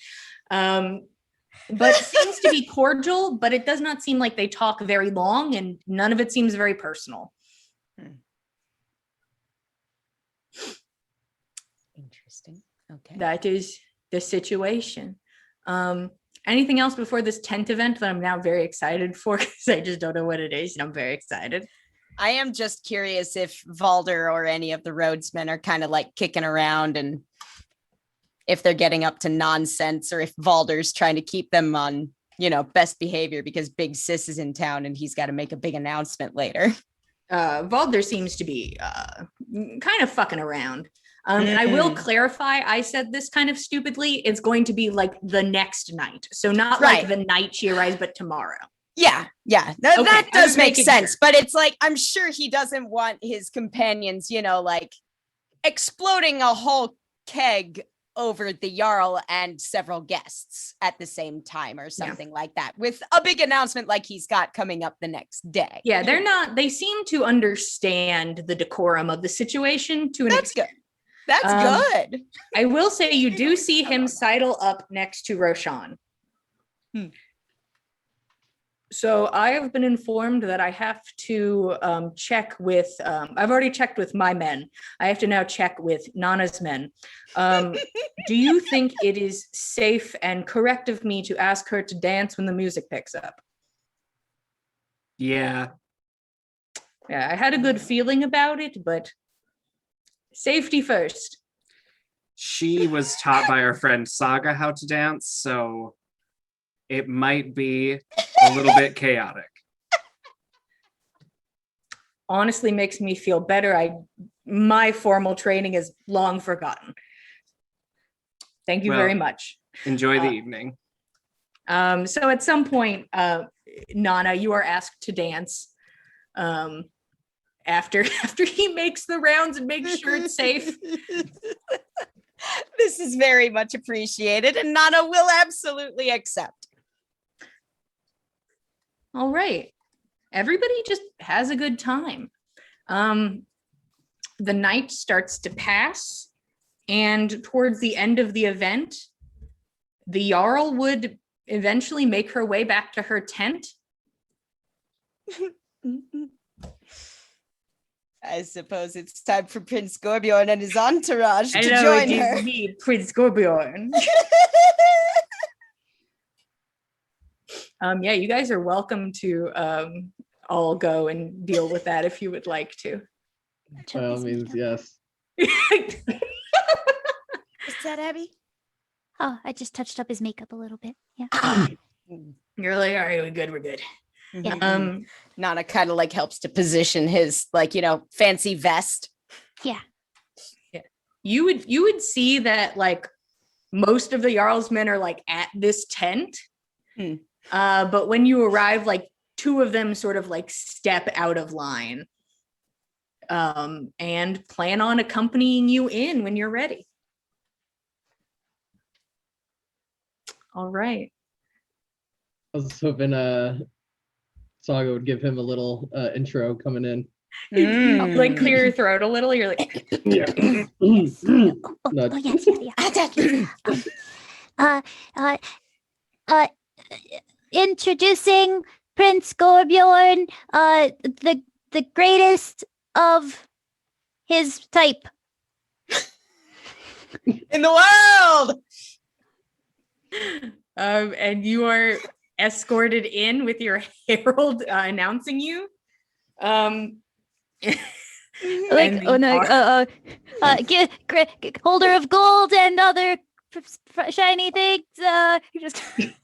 But it seems to be cordial, but it does not seem like they talk very long, and none of it seems very personal. Interesting. Okay. That is the situation. Anything else before this tent event that I'm now very excited for? Because I just don't know what it is, and I'm very excited. I am just curious if Valder or any of the roadsmen are kind of like kicking around and if they're getting up to nonsense or if Valder's trying to keep them on, best behavior because Big Sis is in town and he's got to make a big announcement later. Valder seems to be kind of fucking around. And I will clarify, I said this kind of stupidly. It's going to be like the next night. So not like the night she arrives, but tomorrow. Yeah. That does make sense. Sure. But it's like, I'm sure he doesn't want his companions, like exploding a whole keg over the Jarl and several guests at the same time or something like that with a big announcement like he's got coming up the next day. Yeah, they seem to understand the decorum of the situation to an extent. Good. That's good. I will say you do see him sidle up next to Roshan. So I have been informed that I have to check with, I've already checked with my men. I have to now check with Nana's men. Do you think it is safe and correct of me to ask her to dance when the music picks up? Yeah, I had a good feeling about it, but safety first. She was taught by her friend Saga how to dance, so it might be a little bit chaotic. Honestly makes me feel better. My formal training is long forgotten. Thank you very much. Enjoy the evening. So at some point, Nana, you are asked to dance after he makes the rounds and makes sure it's safe. This is very much appreciated, and Nana will absolutely accept. All right. Everybody just has a good time. The night starts to pass, and towards the end of the event, the Jarl would eventually make her way back to her tent. I suppose it's time for Prince Gorbjorn and his entourage to join her. It is me, Prince Gorbjorn. You guys are welcome to all go and deal with that if you would like to. By all means, yes. Is that Abby? Oh, I just touched up his makeup a little bit. Yeah. You're like, all right, we're good. Yeah. Nana kind of like helps to position his fancy vest. Yeah. You would see that like most of the Jarl's men are like at this tent. But when you arrive, like two of them sort of like step out of line and plan on accompanying you in when you're ready. All right. I was hoping Saga would give him a little intro coming in. Like clear your throat a little. You're like, Yeah. Introducing Prince Gorbjorn, the greatest of his type in the world. And you are escorted in with your herald announcing you. Holder of gold and other shiny things.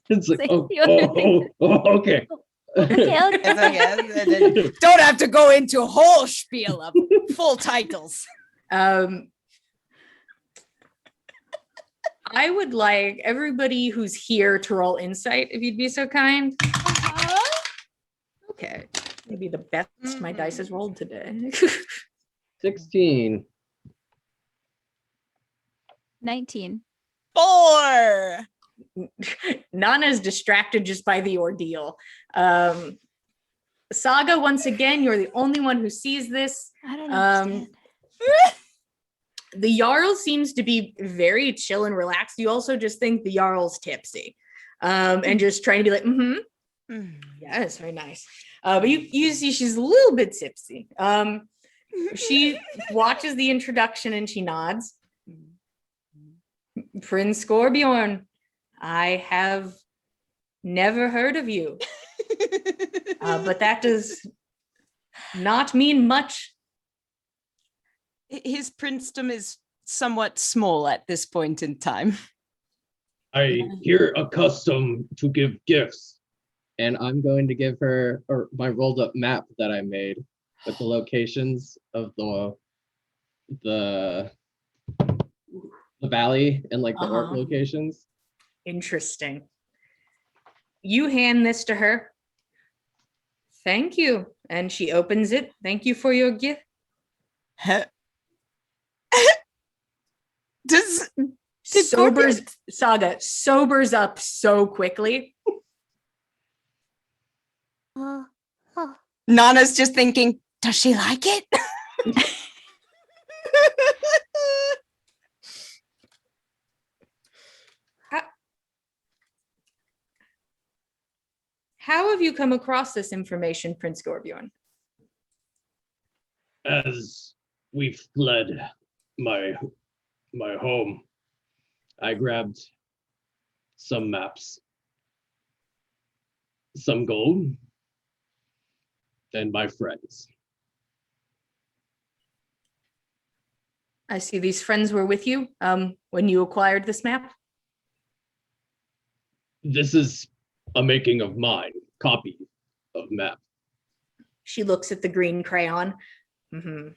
It's like, okay. Okay. Don't have to go into a whole spiel of full titles. I would like everybody who's here to roll insight, if you'd be so kind. Okay. Maybe the best my dice has rolled today. 16. 19. 4. Nana's distracted just by the ordeal. Saga, once again, you're the only one who sees this. I don't understand. The Jarl seems to be very chill and relaxed. You also just think the Jarl's tipsy and just trying to be like, yeah, that's very nice. But you see she's a little bit tipsy. She watches the introduction and she nods. Prince Gorbjorn, I have never heard of you. But that does not mean much. His princedom is somewhat small at this point in time. I hear accustomed to give gifts. And I'm going to give her my rolled up map that I made with the locations of the valley and like the orc locations. Interesting. You hand this to her. Thank you. And she opens it. Thank you for your gift. Saga sobers up so quickly. Nana's just thinking, does she like it? How have you come across this information, Prince Gorbjorn? As we fled my home, I grabbed some maps, some gold, and my friends. I see these friends were with you when you acquired this map. This is a making of mine, copy of map. She looks at the green crayon. Mm-hmm.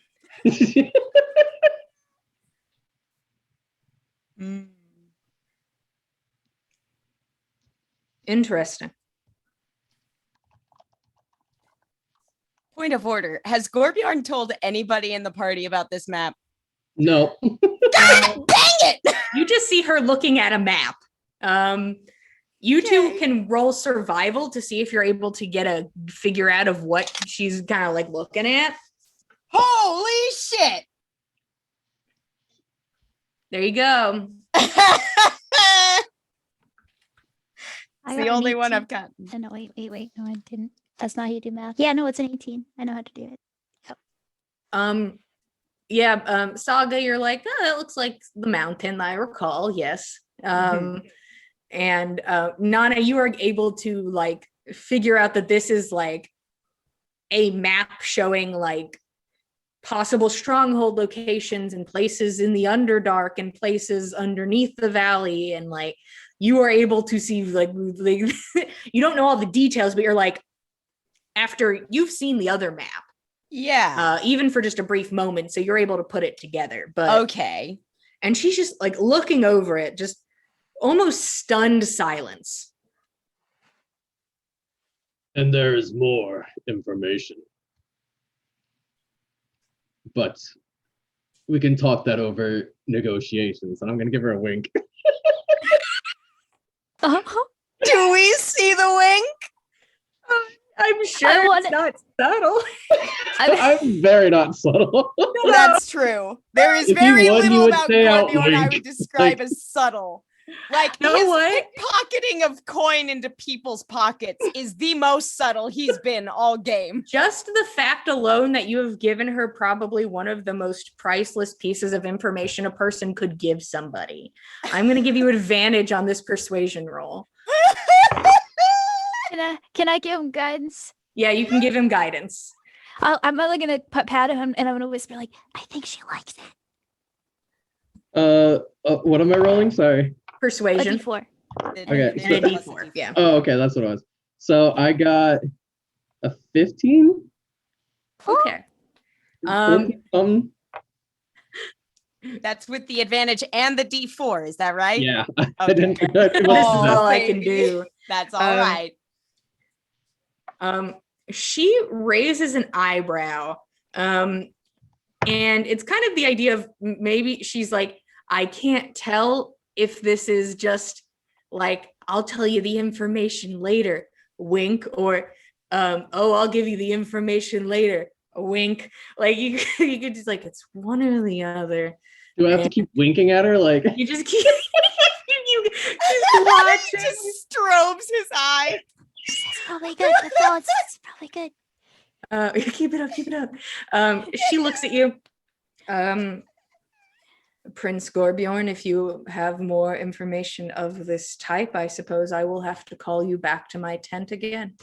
Interesting. Point of order. Has Gorbjorn told anybody in the party about this map? No. God dang it! You just see her looking at a map. You two can roll survival to see if you're able to get a figure out of what she's kind of like looking at. Holy shit! There you go. It's I the got an only one 18. I've gotten. Oh, no, wait. No, I didn't. That's not how you do math. Yeah, no, it's an 18. I know how to do it. Saga, you're like, oh, that looks like the mountain, I recall, yes. And Nana, you are able to like figure out that this is like a map showing like possible stronghold locations and places in the Underdark and places underneath the valley, and like you are able to see like you don't know all the details, but you're like, after you've seen the other map, even for just a brief moment, so you're able to put it together. But okay. And she's just like looking over it, just almost stunned silence. And there is more information. But we can talk that over negotiations. And I'm going to give her a wink. Do we see the wink? I'm sure it's not subtle. I'm very not subtle. That's true. There is If very you would, you little would about say out Gorbjorn I wink. would describe Like- as subtle. Like You know his what? pickpocketing of coin into people's pockets is the most subtle he's been all game. Just the fact alone that you have given her probably one of the most priceless pieces of information a person could give somebody. I'm going to give you advantage on this persuasion roll. Can I give him guidance? Yeah, you can give him guidance. I'm really gonna pat him and I'm gonna whisper like, I think she likes it. What am I rolling? Sorry. Persuasion. A D4. Okay, And a D4, yeah. Oh, okay, that's what it was. So I got a 15. Okay. That's with the advantage and the D4, is that right? Yeah. Okay. I didn't. It This is wasn't all I can baby. do. That's all right. She raises an eyebrow. And it's kind of the idea of maybe she's like, I can't tell if this is just like, I'll tell you the information later, wink, or I'll give you the information later, a wink. Like you could just like, it's one or the other. Do I have to keep winking at her? Like You just keep you just He watching. just strobes his eye. It's probably good. It's probably good. Keep it up. She looks at you. Prince Gorbjorn, if you have more information of this type, I suppose I will have to call you back to my tent again.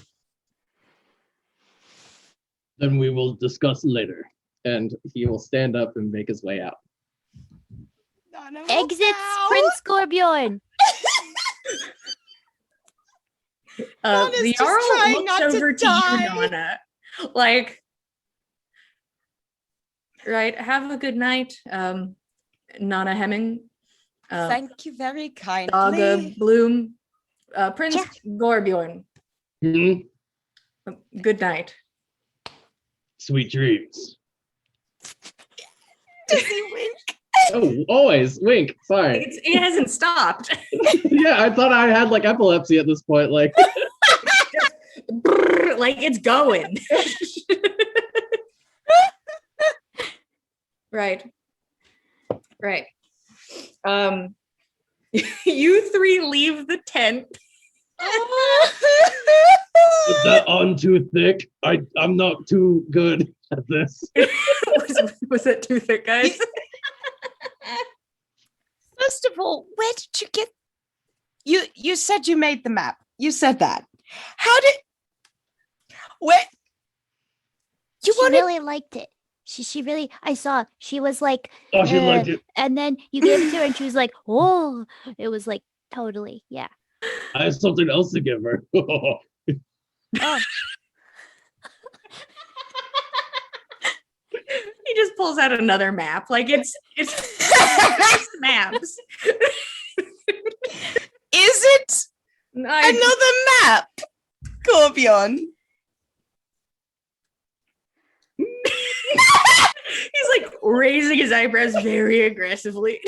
Then we will discuss later. And he will stand up and make his way out. Exits Prince Gorbjorn. Nana's The just Jarl trying looks not to over to die. you, Nana. Like, right, have a good night, Nana Hemming. Thank you very kindly. Saga Bloom. Prince Yeah. Gorbjorn. Hmm? Good night. Sweet dreams. Does he wink? Oh, always wink. Sorry. It hasn't stopped. Yeah, I thought I had like epilepsy at this point. Like, Brrr, like it's going. Right. Right. You three leave the tent. was that on too thick? I'm not too good at this. was it too thick, guys? First of all, where did you get you said you made the map. You said that. How did where you She wanted really liked it. She really, I saw, she was like, Oh, she liked it. and then you gave it to her and she was like, oh, it was like, totally, yeah. I have something else to give her. Oh, He just pulls out another map. Like it's maps. is it another map? Gorbjorn. He's like raising his eyebrows very aggressively.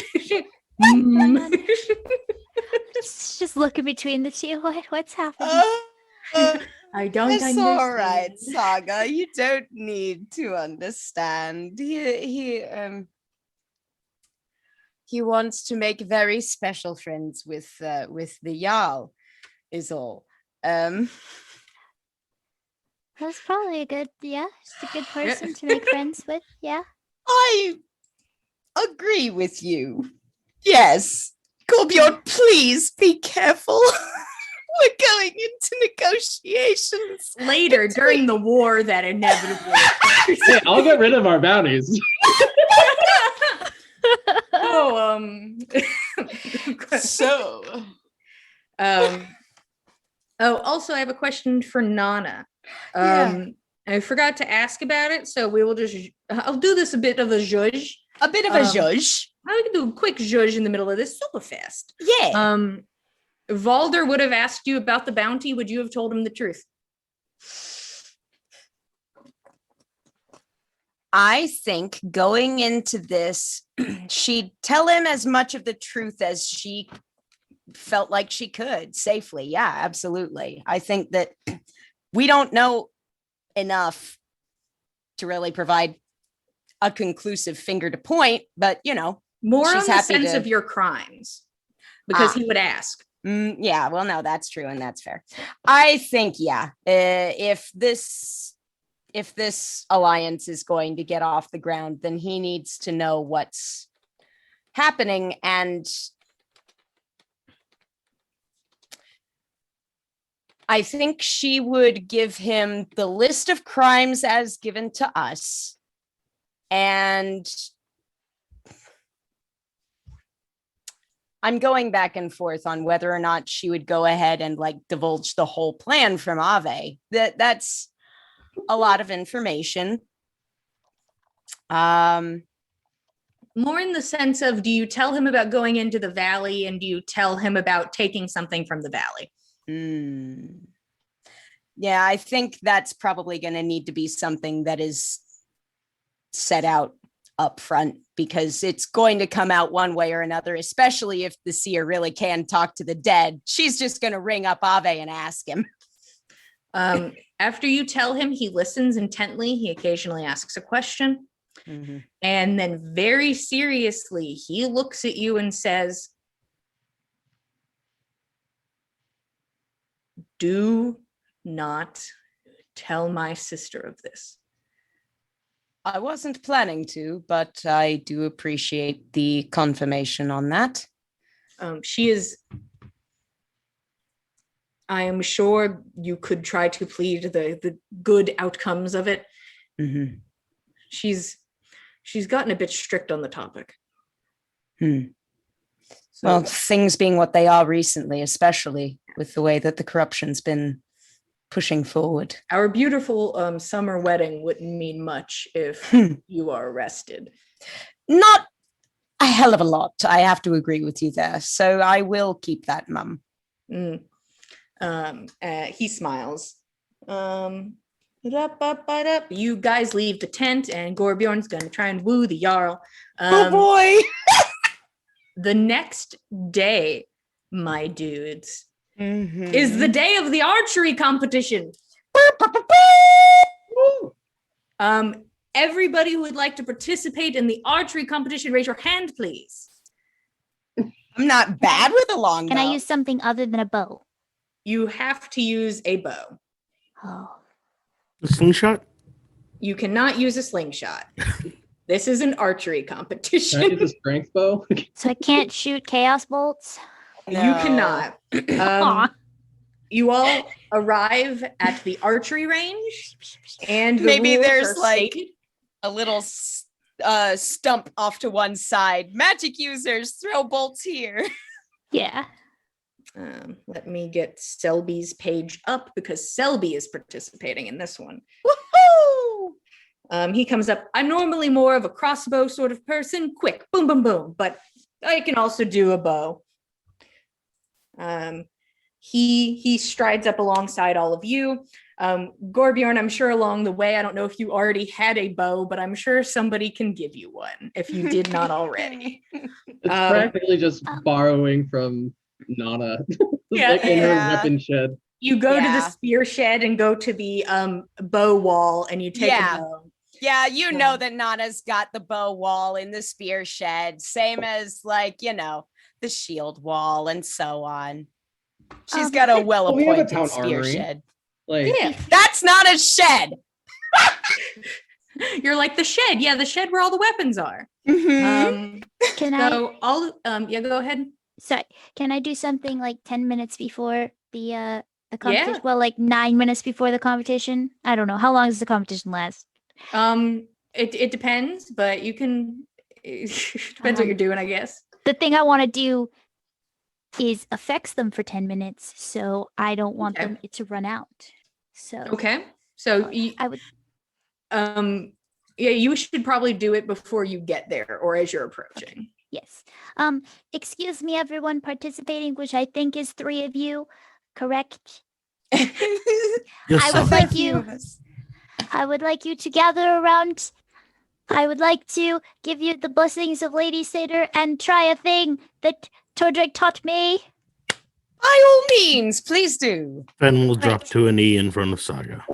just looking between the two. What's happening? I don't It's understand. all right, Saga. You don't need to understand. He wants to make very special friends with the Jarl, is all. That's probably a good, yeah, just a good person to make friends with, yeah. I agree with you. Yes. Gorbjorn, please be careful. We're going into negotiations. Later, during the war that inevitably occurs. Hey, I'll get rid of our bounties. So, also I have a question for Nana. Yeah. I forgot to ask about it, so we will just I'll do this a bit of a zhuzh. a bit of a zhuzh. I can do a quick zhuzh in the middle of this super fast. Yeah. Valder would have asked you about the bounty. Would you have told him the truth? I think going into this, she'd tell him as much of the truth as she felt like she could safely. Yeah, absolutely. I think that we don't know enough to really provide a conclusive finger to point, but More she's on the happy sense to- of your crimes, because he would ask. yeah, well, no, that's true, and that's fair. I think, yeah, if this alliance is going to get off the ground, then he needs to know what's happening. And I think she would give him the list of crimes as given to us. And I'm going back and forth on whether or not she would go ahead and divulge the whole plan from Ave. That's a lot of information. More in the sense of, do you tell him about going into the valley, and do you tell him about taking something from the valley? Yeah, I think that's probably going to need to be something that is set out up front, because it's going to come out one way or another, especially if the seer really can talk to the dead. She's just going to ring up Ave and ask him. After you tell him, he listens intently. He occasionally asks a question. Mm-hmm. And then very seriously, he looks at you and says, "Do not tell my sister of this." I wasn't planning to, but I do appreciate the confirmation on that. She is. I am sure you could try to plead the good outcomes of it. Mm-hmm. She's gotten a bit strict on the topic. Hmm. So, Well, things being what they are recently, especially with the way that the corruption's been pushing forward. our beautiful summer wedding wouldn't mean much if you are arrested. Not a hell of a lot. I have to agree with you there. So I will keep that, Mum. Mm. He smiles. You guys leave the tent, and Gorbjorn's gonna try and woo the Jarl. Oh boy! The next day, my dudes, Mm-hmm. is the day of the archery competition. Everybody who would like to participate in the archery competition, raise your hand, please. I'm not bad with a longbow. Can I use something other than a bow? You have to use a bow. Oh. The slingshot? You cannot use a slingshot. This is an archery competition. Can I use a strength bow? So I can't shoot chaos bolts? You cannot. Aw. You all arrive at the archery range, and the Maybe rules there's, are like, stated. a little stump off to one side. Magic users, throw bolts here. Yeah. Let me get Selby's page up because Selby is participating in this one. Woohoo! He comes up. I'm normally more of a crossbow sort of person, quick, boom, boom, boom, but I can also do a bow. He strides up alongside all of you. Gorbjorn, I'm sure along the way, I don't know if you already had a bow, but I'm sure somebody can give you one if you did not already. It's practically just borrowing from Nana. Yeah. Like in her Yeah. weapon shed. You go to the Yeah. spear shed and go to the bow wall and you take Yeah. a bow. Yeah, you know Yeah. that Nana's got the bow wall in the spear shed, same as, like, the shield wall and so on. She's got a we have a well-appointed town spear armory. shed. Like, Yeah. That's not a shed. You're like the shed. Yeah, the shed where all the weapons are. Mhm. Can I? So yeah, go ahead. Sorry. Can I do something like 10 minutes before the competition? Yeah. Well, like 9 minutes before the competition. I don't know. How long does the competition last? It depends, but you can. It depends what you're doing, I guess. The thing I want to do is affects them for 10 minutes, so I don't want Okay. them to run out. So Okay. So I would. yeah, you should probably do it before you get there or as you're approaching. Yes. Excuse me, everyone participating, which I think is 3 of you, correct? Yes, I sir. would like you. I would like you to gather around. I would like to give you the blessings of Lady Satyr and try a thing that Tordrick taught me. By all means, please do. Fen will drop Right. to a knee in front of Saga.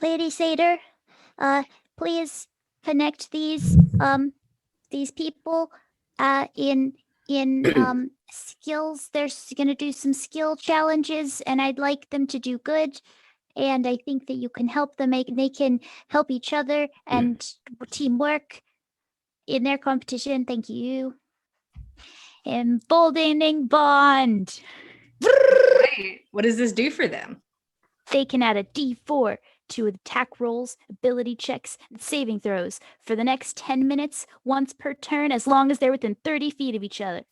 Lady Satyr, please connect these people in skills. They're gonna do some skill challenges, and I'd like them to do good. And I think that you can help them. They can help each other and teamwork in their competition. Thank you. Emboldening bond. Right. What does this do for them? They can add a D4 to attack rolls, ability checks, and saving throws for the next 10 minutes, once per turn, as long as they're within 30 feet of each other.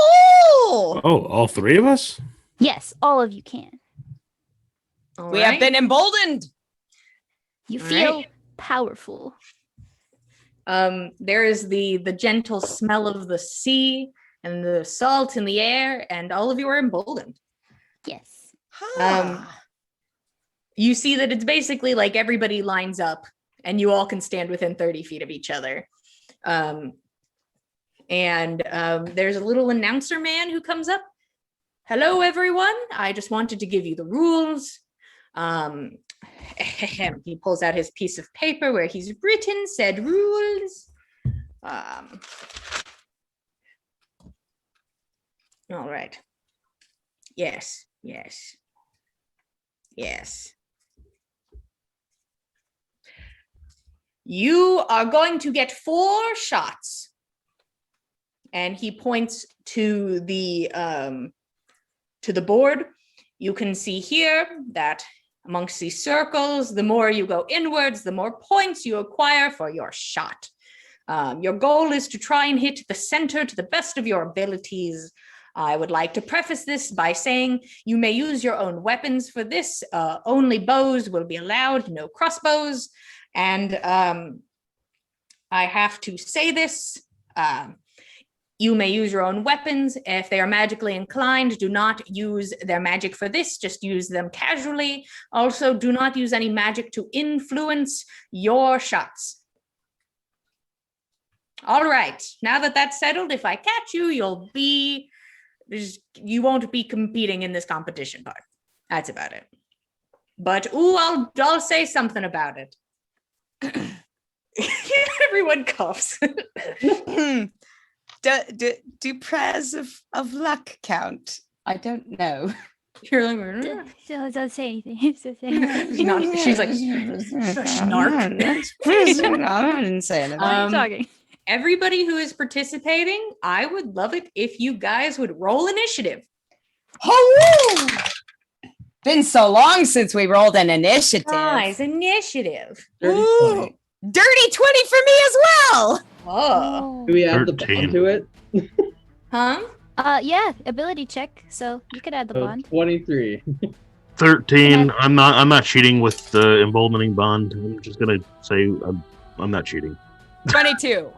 Oh, Oh, all three of us? Yes, all of you can. All we right. have been emboldened. You All feel right. powerful. There is the gentle smell of the sea and the salt in the air, and all of you are emboldened. Yes. You see that it's basically like everybody lines up and you all can stand within 30 feet of each other. There's a little announcer man who comes up. Hello, everyone. I just wanted to give you the rules. He pulls out his piece of paper where he's written said rules. All right. Yes. You are going to get 4 shots. And he points to the board. You can see here that amongst these circles, the more you go inwards, the more points you acquire for your shot. Your goal is to try and hit the center to the best of your abilities. I would like to preface this by saying you may use your own weapons for this. Only bows will be allowed, no crossbows. And I have to say this. You may use your own weapons. If they are magically inclined, do not use their magic for this. Just use them casually. Also, do not use any magic to influence your shots. All right. Now that that's settled, if I catch you, you won't be competing in this competition part. That's about it. But I'll say something about it. Everyone coughs. Do prayers of luck count? I don't know. You're like, Don't say anything. she's like, snark. I didn't say anything. Why are you talking? Everybody who is participating, I would love it if you guys would roll initiative. Oh, been so long since we rolled an initiative. Guys, initiative. Ooh, dirty 20 for me as well. Oh. Do we add the 13. bond to it? Huh? Yeah, ability check. So you could add the So bond. 23. 13. I'm not cheating with the emboldening bond. I'm just gonna say I'm not cheating. 22.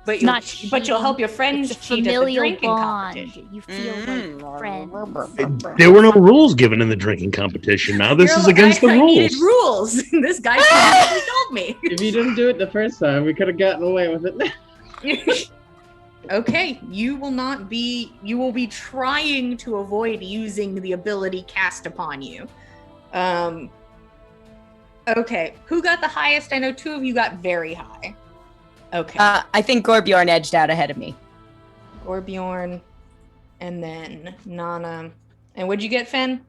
But Not you'll help your friends It's a cheat at the familial drinking bond. competition. You feel like friends. There were no rules given in the drinking competition. Now this is against the I needed rules. rules. This guy told me. If you didn't do it the first time, we could have gotten away with it. Okay, you will be trying to avoid using the ability cast upon you. Okay, who got the highest? I know 2 of you got very high. Okay. I think Gorbjorn edged out ahead of me. Gorbjorn, and then Nana. And what'd you get, Fen?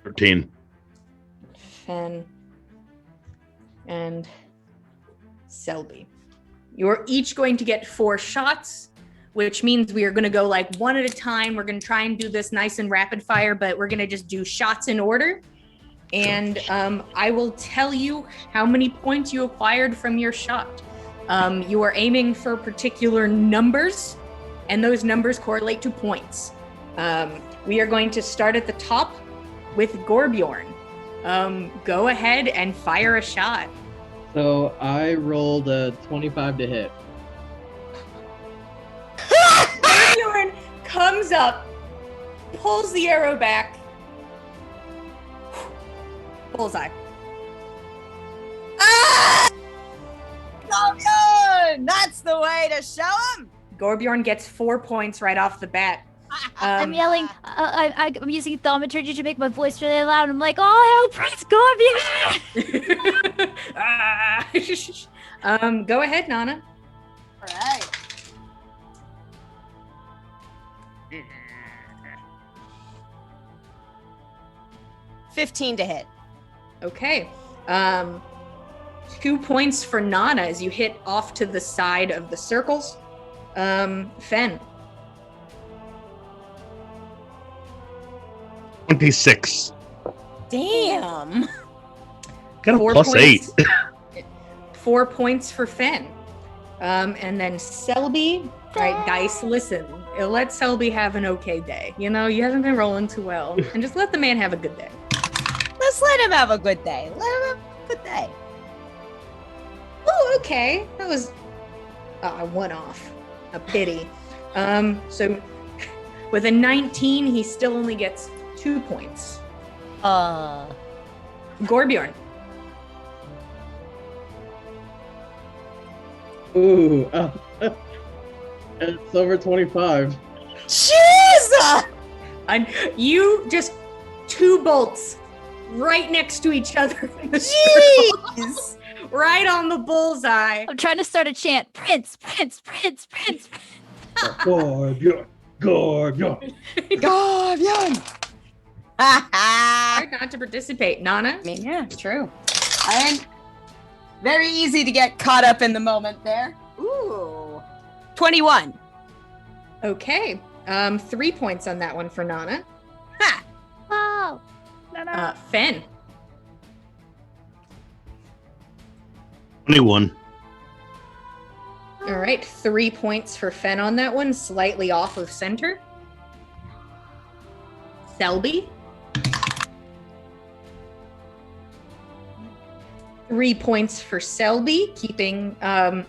13. Fen and Selby. You're each going to get 4 shots, which means we are going to go like one at a time. We're going to try and do this nice and rapid fire, but we're going to just do shots in order. And I will tell you how many points you acquired from your shot. You are aiming for particular numbers, and those numbers correlate to points. We are going to start at the top with Gorbjorn. Go ahead and fire a shot. So I rolled a 25 to hit. Gorbjorn comes up, pulls the arrow back. Bullseye. Ah! Gorbjorn! That's the way to show him. Gorbjorn gets 4 points right off the bat. I'm yelling. I'm using thaumaturgy to make my voice really loud. I'm like, "Oh, help, Prince Gorbjorn!" Go ahead, Nana. All right. Mm. 15 to hit. Okay. 2 points for Nana as you hit off to the side of the circles. Fen. 26. Damn. Got a 4 plus points. 8. 4 points for Fen. And then Selby. All right, dice, listen. Let Selby have an okay day. You know, he hasn't been rolling too well. And just let the man have a good day. Let's let him have a good day. Let him have a good day. Oh, okay. That was a one-off. A pity. So with a 19, he still only gets 2 points. Gorbjorn. Ooh, it's over 25. Jesus! And you just 2 bolts right next to each other. In the Jeez! right on the bullseye. I'm trying to start a chant. Prince, Prince, Prince, Prince. Gorbjorn, Gorbjorn. Gorbjorn! I Hard not to participate. Nana? mean, yeah, true. Very easy to get caught up in the moment there. Ooh. 21. Okay. 3 points on that one for Nana. Ha! Oh, Fen. 21. All right, 3 points for Fen on that one, slightly off of center. Selby. 3 points for Selby, keeping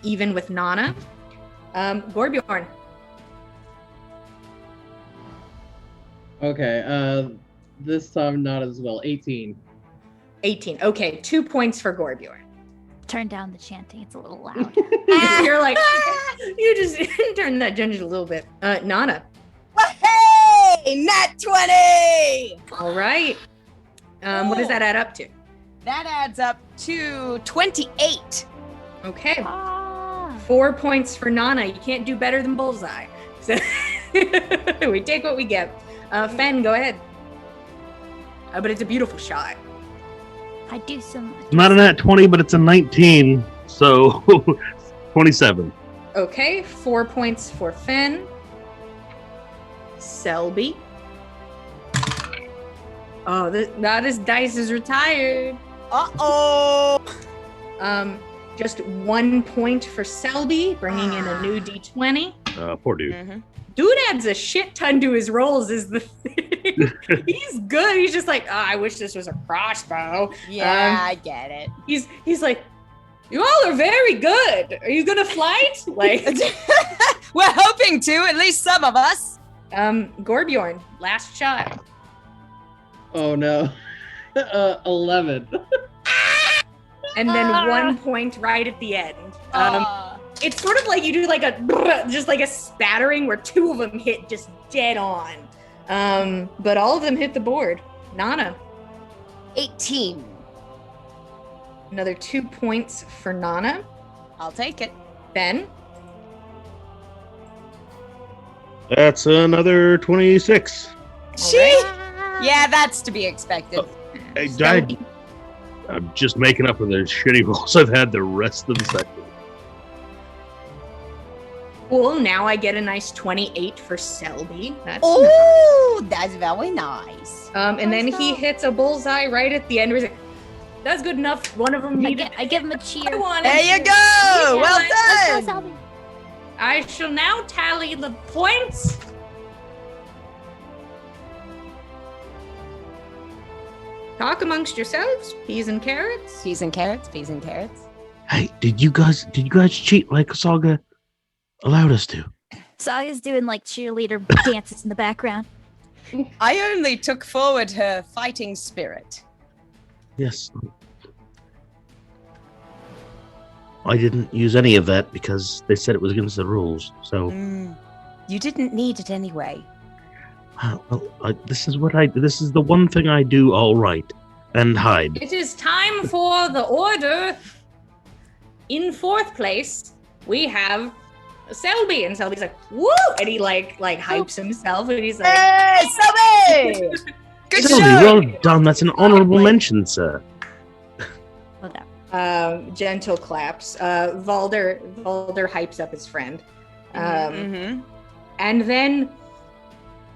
even with Nana. Gorbjorn. Okay, this time not as well. 18. 18. Okay, 2 points for Gorbjorn. Turn down the chanting. It's a little loud. You're like, you just turn that ginger a little bit. Nana. Hey! Nat 20! All right. What does that add up to? That adds up to 28. Okay. Ah. 4 points for Nana. You can't do better than Bullseye. So we take what we get. Fen, go ahead. But it's a beautiful shot. I do some. Not a nat 20, but it's a 19. So 27. Okay, 4 points for Fen. Selby. Oh, now this dice is retired. Uh-oh. Just 1 point for Selby, bringing in a new d20. Poor dude. Mm-hmm. Dude adds a shit ton to his rolls is the thing. He's good. He's just like, oh, I wish this was a crossbow. Yeah, I get it. He's like, you all are very good. Are you gonna flight? Like, We're hoping to, at least some of us. Gorbjorn, last shot. Oh no. 11. And then 1 point right at the end. It's sort of like you do like just like a spattering where 2 of them hit just dead on. But all of them hit the board. Nana. 18. Another 2 points for Nana. I'll take it. Ben. That's another 26. Yeah, that's to be expected. I'm just making up for the shitty rolls I've had the rest of the session. Cool. Now I get a nice 28 for Selby. That's Oh, that's very nice. and then he hits a bullseye right at the end. Where he's like, "That's good enough." One of them needed. I give him a cheer. I want There you go. Yeah, Well Let's go, done. Selby. I shall now tally the points. Talk amongst yourselves, peas and carrots. Peas and carrots, peas and carrots. Hey, did you guys cheat like Saga allowed us to? Saga's doing like cheerleader dances in the background. I only took forward her fighting spirit. Yes. I didn't use any of that because they said it was against the rules. So, You didn't need it anyway. this is the one thing I do all right, and hide. It is time for the order. In 4th place, we have Selby, and Selby's like, "Woo!" and he like hypes himself, and he's like, Hey, Selby! Good Sylvie, show! well done. That's an honorable mention, sir. Well done. gentle claps. Valder hypes up his friend. And then,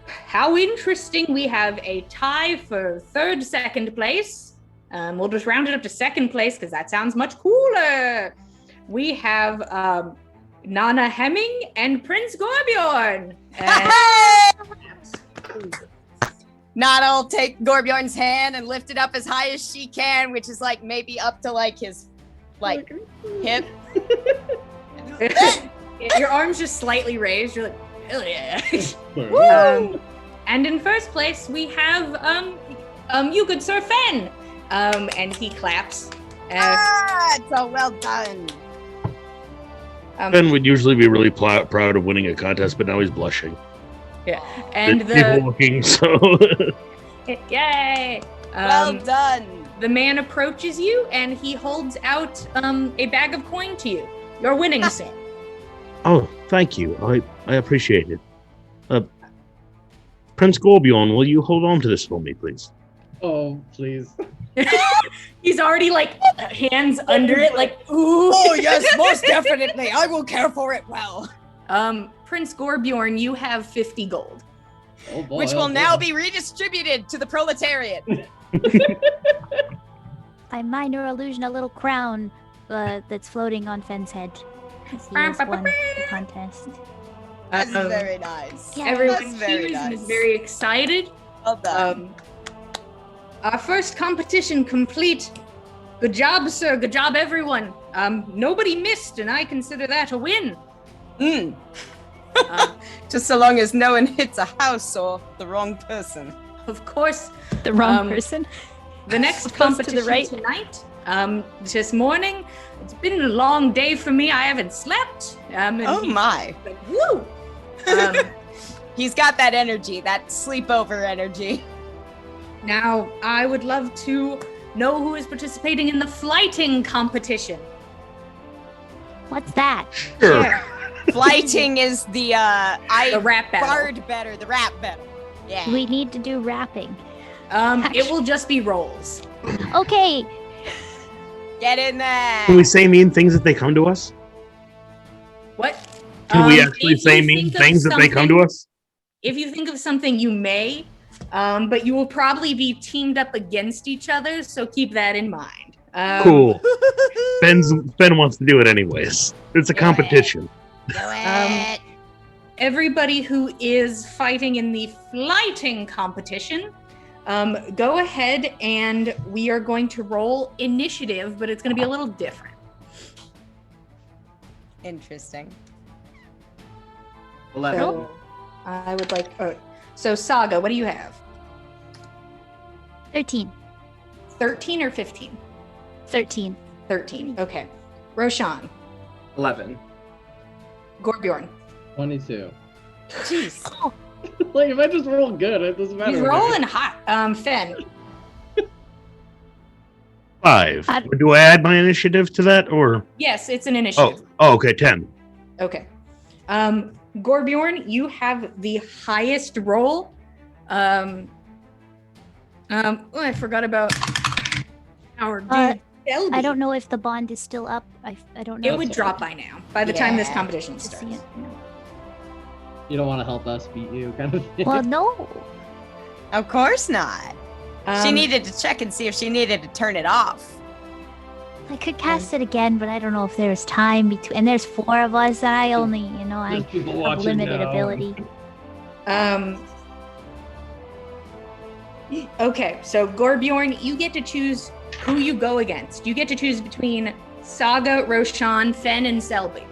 how interesting, we have a tie for 3rd, 2nd place. We'll just round it up to 2nd place because that sounds much cooler. We have Nana Hemming and Prince Gorbjorn. Nana'll take Gorbjorn's hand and lift it up as high as she can, which is like maybe up to like his hip. Your arm's just slightly raised. You're like, hell yeah. And in 1st place, we have you good Sir Fen. And he claps. It's all well done. Ben would usually be really proud of winning a contest, but now he's blushing. Yeah, and People looking, so yay! Well done. The man approaches you, and he holds out a bag of coin to you. You're winning, sir. Oh, thank you. I appreciate it. Prince Gorbjorn, will you hold on to this for me, please? Oh, please. He's already like hands under it, like ooh. Oh yes, most definitely. I will care for it well. Prince Gorbjorn, you have 50 gold. Oh boy, Which oh will now boy. be redistributed to the proletariat. By minor illusion, a little crown that's floating on Fenn's head. As he has won the contest. That's Um, very nice. Yeah. Everyone That's very cheers and is nice. very excited. Well done. Our first competition complete. Good job, sir. Good job, everyone. Nobody missed, and I consider that a win. Just so long as no one hits a house or the wrong person. Of course, The wrong Um, person. the next Opposed to the competition right. tonight, this morning, it's been a long day for me. I haven't slept. And Oh my. Woo! Um, He's got that energy, that sleepover energy. now, I would love to know who is participating in the flighting competition. What's that? Sure. Flighting is the The rap battle. bard better, the rap battle. Yeah. We need to do rapping. It will just be rolls. Okay. Get in there. Can we say mean things if they come to us? What? Can we If actually you say mean think of things if they come to something- us? If you think of something, you may, but you will probably be teamed up against each other, so keep that in mind. Cool. Ben wants to do it anyways. It's a Do it. competition. Do it. Everybody who is fighting in the flighting competition, go ahead and we are going to roll initiative, but it's going to be a little different. Interesting. 11. So I would like. So Saga, what do you have? 13. 13 or 15? 13. 13. Okay. Roshan, 11. Gorbjorn. 22. Jeez. Like, if I just roll good, it doesn't matter. He's rolling hot. Fen. 5. I- Do I add my initiative to that, or? Yes, it's an initiative. Okay, 10. Okay. Gorbjorn, you have the highest roll. I forgot about our dude. Selby. I don't know if the bond is still up. I don't know. It if would drop by now, by the time this Yeah. competition to see starts. it. You don't want to help us beat you, kind of thing. Well, no. Of course not. She Um, needed to check and see if she needed to turn it off. I could cast it again, but I don't know if there's time between. And there's 4 of us, and I only, I There's people have watching limited now. ability. Okay, so Gorbjorn, you get to choose who you go against. You get to choose between Saga, Roshan, Fen, and Selby.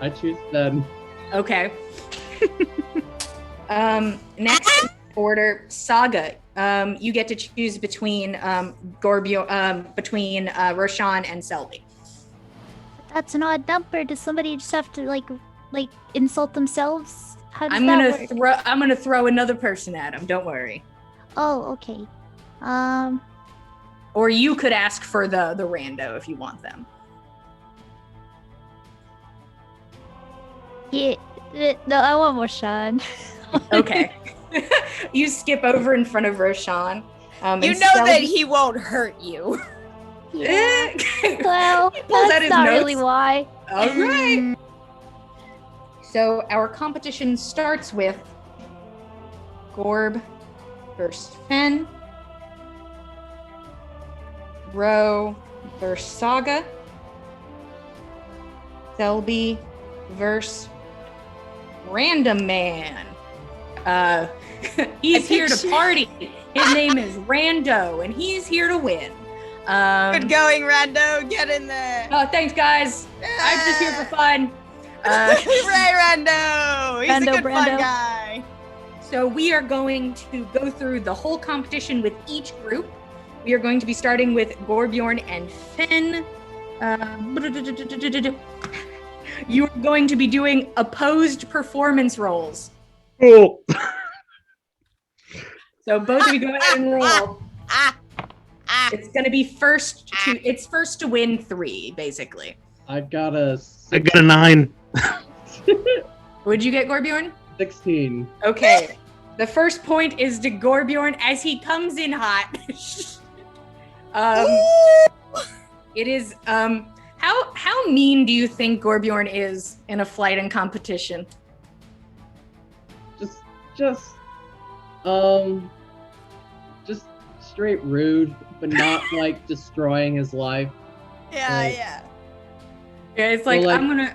I choose Ben. Okay. Next in order, Saga. You get to choose between Roshan and Selby. That's an odd number. Does somebody just have to like insult themselves? How does I'm that gonna work? I'm gonna throw another person at him. Don't worry. Oh, okay. Or you could ask for the rando if you want them. Yeah. No, I want more Sean. Okay. You skip over in front of Roshan. You and know that Selby- he won't hurt you. Yeah. Well, He pulls out that's his not notes. really why. All right. So our competition starts with Gorb versus Fen, Ro versus Saga, Selby versus Random Man. He's here to party. His name is Rando, and he's here to win. Good going, Rando. Get in there. Oh, thanks, guys. I'm just here for fun. Hooray, Rando. He's Rando, a good fun Brando. guy. So we are going to go through the whole competition with each group. We are going to be starting with Gorbjorn and Fen. You're going to be doing opposed performance rolls. Cool. So both of you go ahead and roll. Ah. It's going to be first to win 3, basically. I got a I got a 9. What'd you get, Gorbjorn? 16. Okay. The first point is to Gorbjorn as he comes in hot. It is how mean do you think Gorbjorn is in a flight and competition? Just straight rude, but not like destroying his life. Yeah, Like- yeah. Yeah, it's like, Well, like- I'm gonna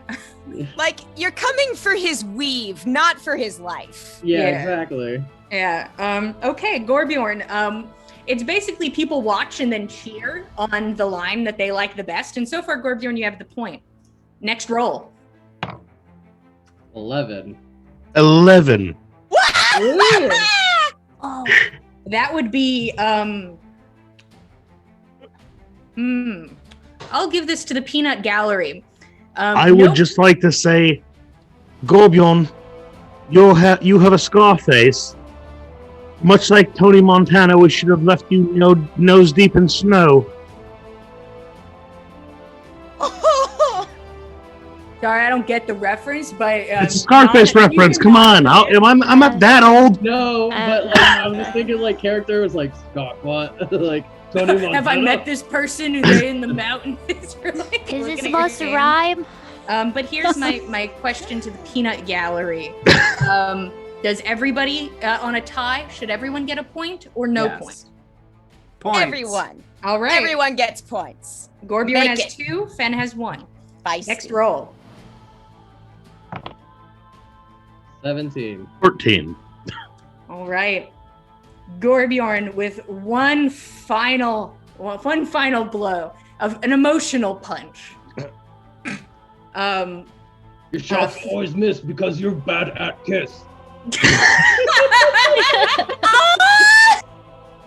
Like, you're coming for his weave, not for his life. Yeah, Yeah. exactly. Yeah. Okay, Gorbjorn. It's basically people watch and then cheer on the line that they like the best. And so far, Gorbjorn, you have the point. Next roll. 11. 11. Ooh. Oh, That would be I'll give this to the Peanut Gallery. I would just like to say, Gorbjorn, you have a scar face. Much like Tony Montana, we should have left you nose deep in snow. Sorry, I don't get the reference, but It's a Scarface Nana, you reference. can- Come on, I'm not that old. No, but like I was just thinking like character was like Scott what? Like Tony Montana. Have I met this person who's in the mountains? Like, is looking it at supposed your to name? rhyme? But here's my question to the Peanut Gallery. Does everybody on a tie, should everyone get a point or no Yes. point? Points. Everyone. All right. Everyone gets points. Gorbjorn Make has it. 2, Fen has 1. Feisty. Next roll. 17. 14. All right. Gorbjorn with one final blow of an emotional punch. Your shots always miss because you're bad at kiss.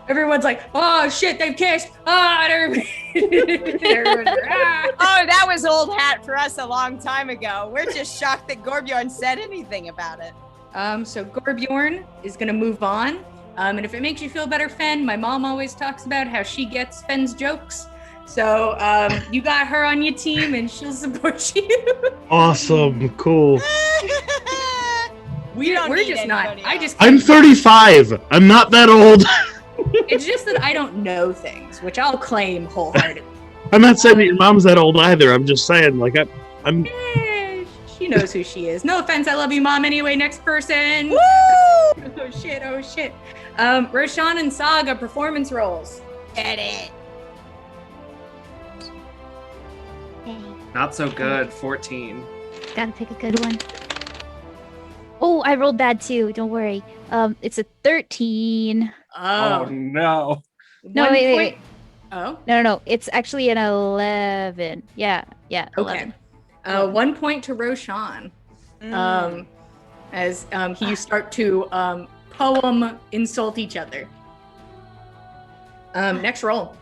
Everyone's like, oh shit, they've kissed. Oh, everyone's Oh, that was old hat for us a long time ago. We're just shocked that Gorbjorn said anything about it. So Gorbjorn is gonna move on. And if it makes you feel better, Fen, my mom always talks about how she gets Fen's jokes. So you got her on your team and she'll support you. Awesome. Cool. You don't We're need just not. anybody I else. just. I'm 35. I'm not that old. It's just that I don't know things, which I'll claim wholeheartedly. I'm not saying that your mom's that old either. I'm just saying, like, I'm She knows who she is. No offense, I love you, Mom. Anyway, next person. Woo! Oh shit. Roshan and Saga performance roles. Get it. Okay, Not so good. 14. gotta pick a good one. Oh, I rolled bad too. Don't worry. It's a 13. Oh, no. No, One wait. point- Oh, No. It's actually an 11. Yeah, 11. okay. 1 point to Roshan. As you start to poem insult each other. Next roll.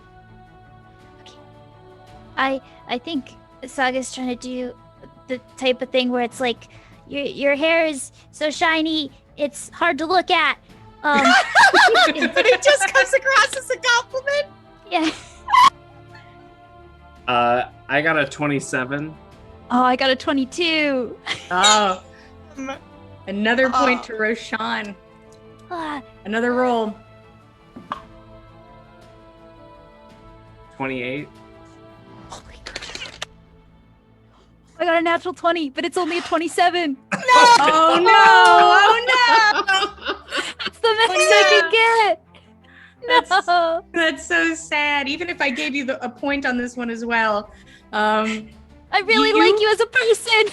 I think Saga's trying to do the type of thing where it's like your hair is so shiny, it's hard to look at. But it just comes across as a compliment. Yeah. I got a 27. Oh, I got a 22. Oh, another point Oh. to Roshan. Ah, Another roll. 28. oh my God. I got a natural 20, but it's only a 27. Oh no! It's the max I can get. That's- No. That's so sad. Even if I gave you a point on this one as well. I really You- like you as a person.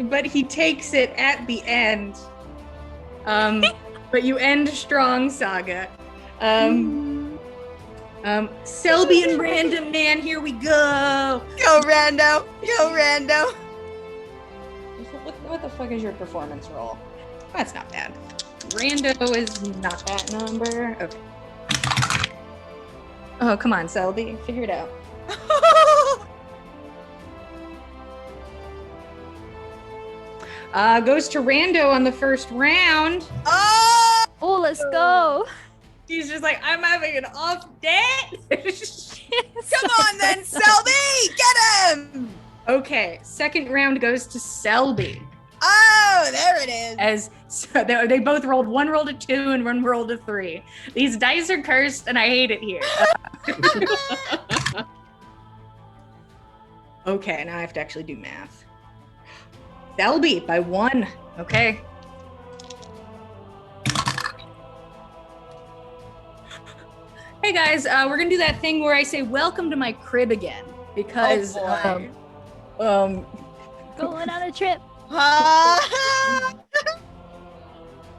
But he takes it at the end. But you end strong, Saga. Selby and Random Man, here we go. Go, Rando. Go, Rando. What the fuck is your performance roll? That's not bad. Rando is not that number. Okay. Oh, come on, Selby. Figure it out. Goes to Rando on the first round. Oh! Oh, let's go. He's just like, I'm having an off day. Come on then, Selby! Get him! Okay, second round goes to Selby. Oh! Oh, there it is. So they both rolled, one rolled a 2 and one rolled a 3. These dice are cursed and I hate it here. Okay, now I have to actually do math. Selby by 1. Okay. Hey guys, we're gonna do that thing where I say welcome to my crib again because Oh, Going on a trip.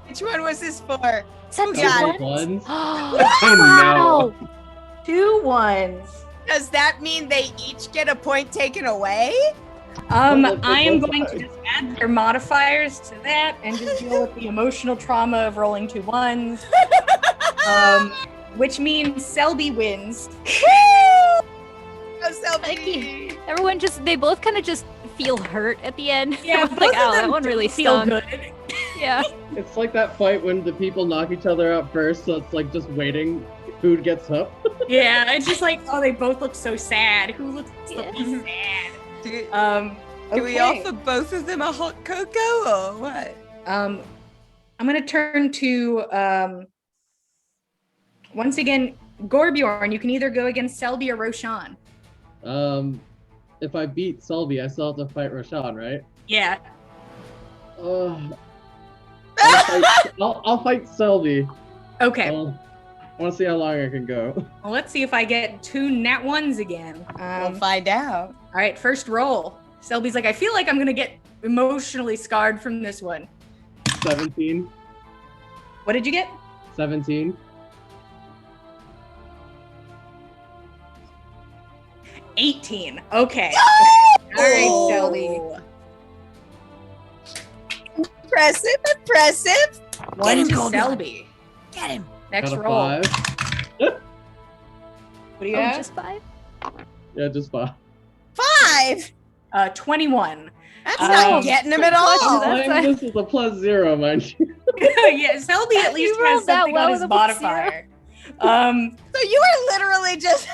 Which one was this for? Send Yeah. two ones? Ones. Oh, no. 2 1s. Does that mean they each get a point taken away? I Well, am both going are. to just add their modifiers to that and just deal with the emotional trauma of rolling 2 1s. Which means Selby wins. Oh, Thank you. Selby. Everyone they both kind of just feel hurt at the end. Yeah, Everyone's like, both of oh, that them one really feel stung. good. Yeah. It's like that fight when the people knock each other out first, so it's like just waiting who gets up. Yeah, it's just like, oh, they both look so sad. Who looks so Yeah. sad? Do we Okay. offer both of them a hot cocoa or what? I'm gonna turn to once again, Gorbjorn. You can either go against Selby or Roshan. If I beat Selby, I still have to fight Roshan, right? Yeah. I'll fight Selby. Okay. I want to see how long I can go. Well, let's see if I get 2 nat 1s again. We'll find out. All right, first roll. Selby's like, I feel like I'm gonna get emotionally scarred from this one. 17. What did you get? 17. 18. Okay. All right, Selby. Impressive. One him, to Gorbjorn. Selby. Get him. Next Got a roll. 5. What do you Oh, have? just 5? Yeah, just 5. 5. 21. That's Um, not getting him at all. That's This is a +0, mind you. Yeah, Selby at least You has rolled that something well on his with a plus 0. modifier. So you are literally just.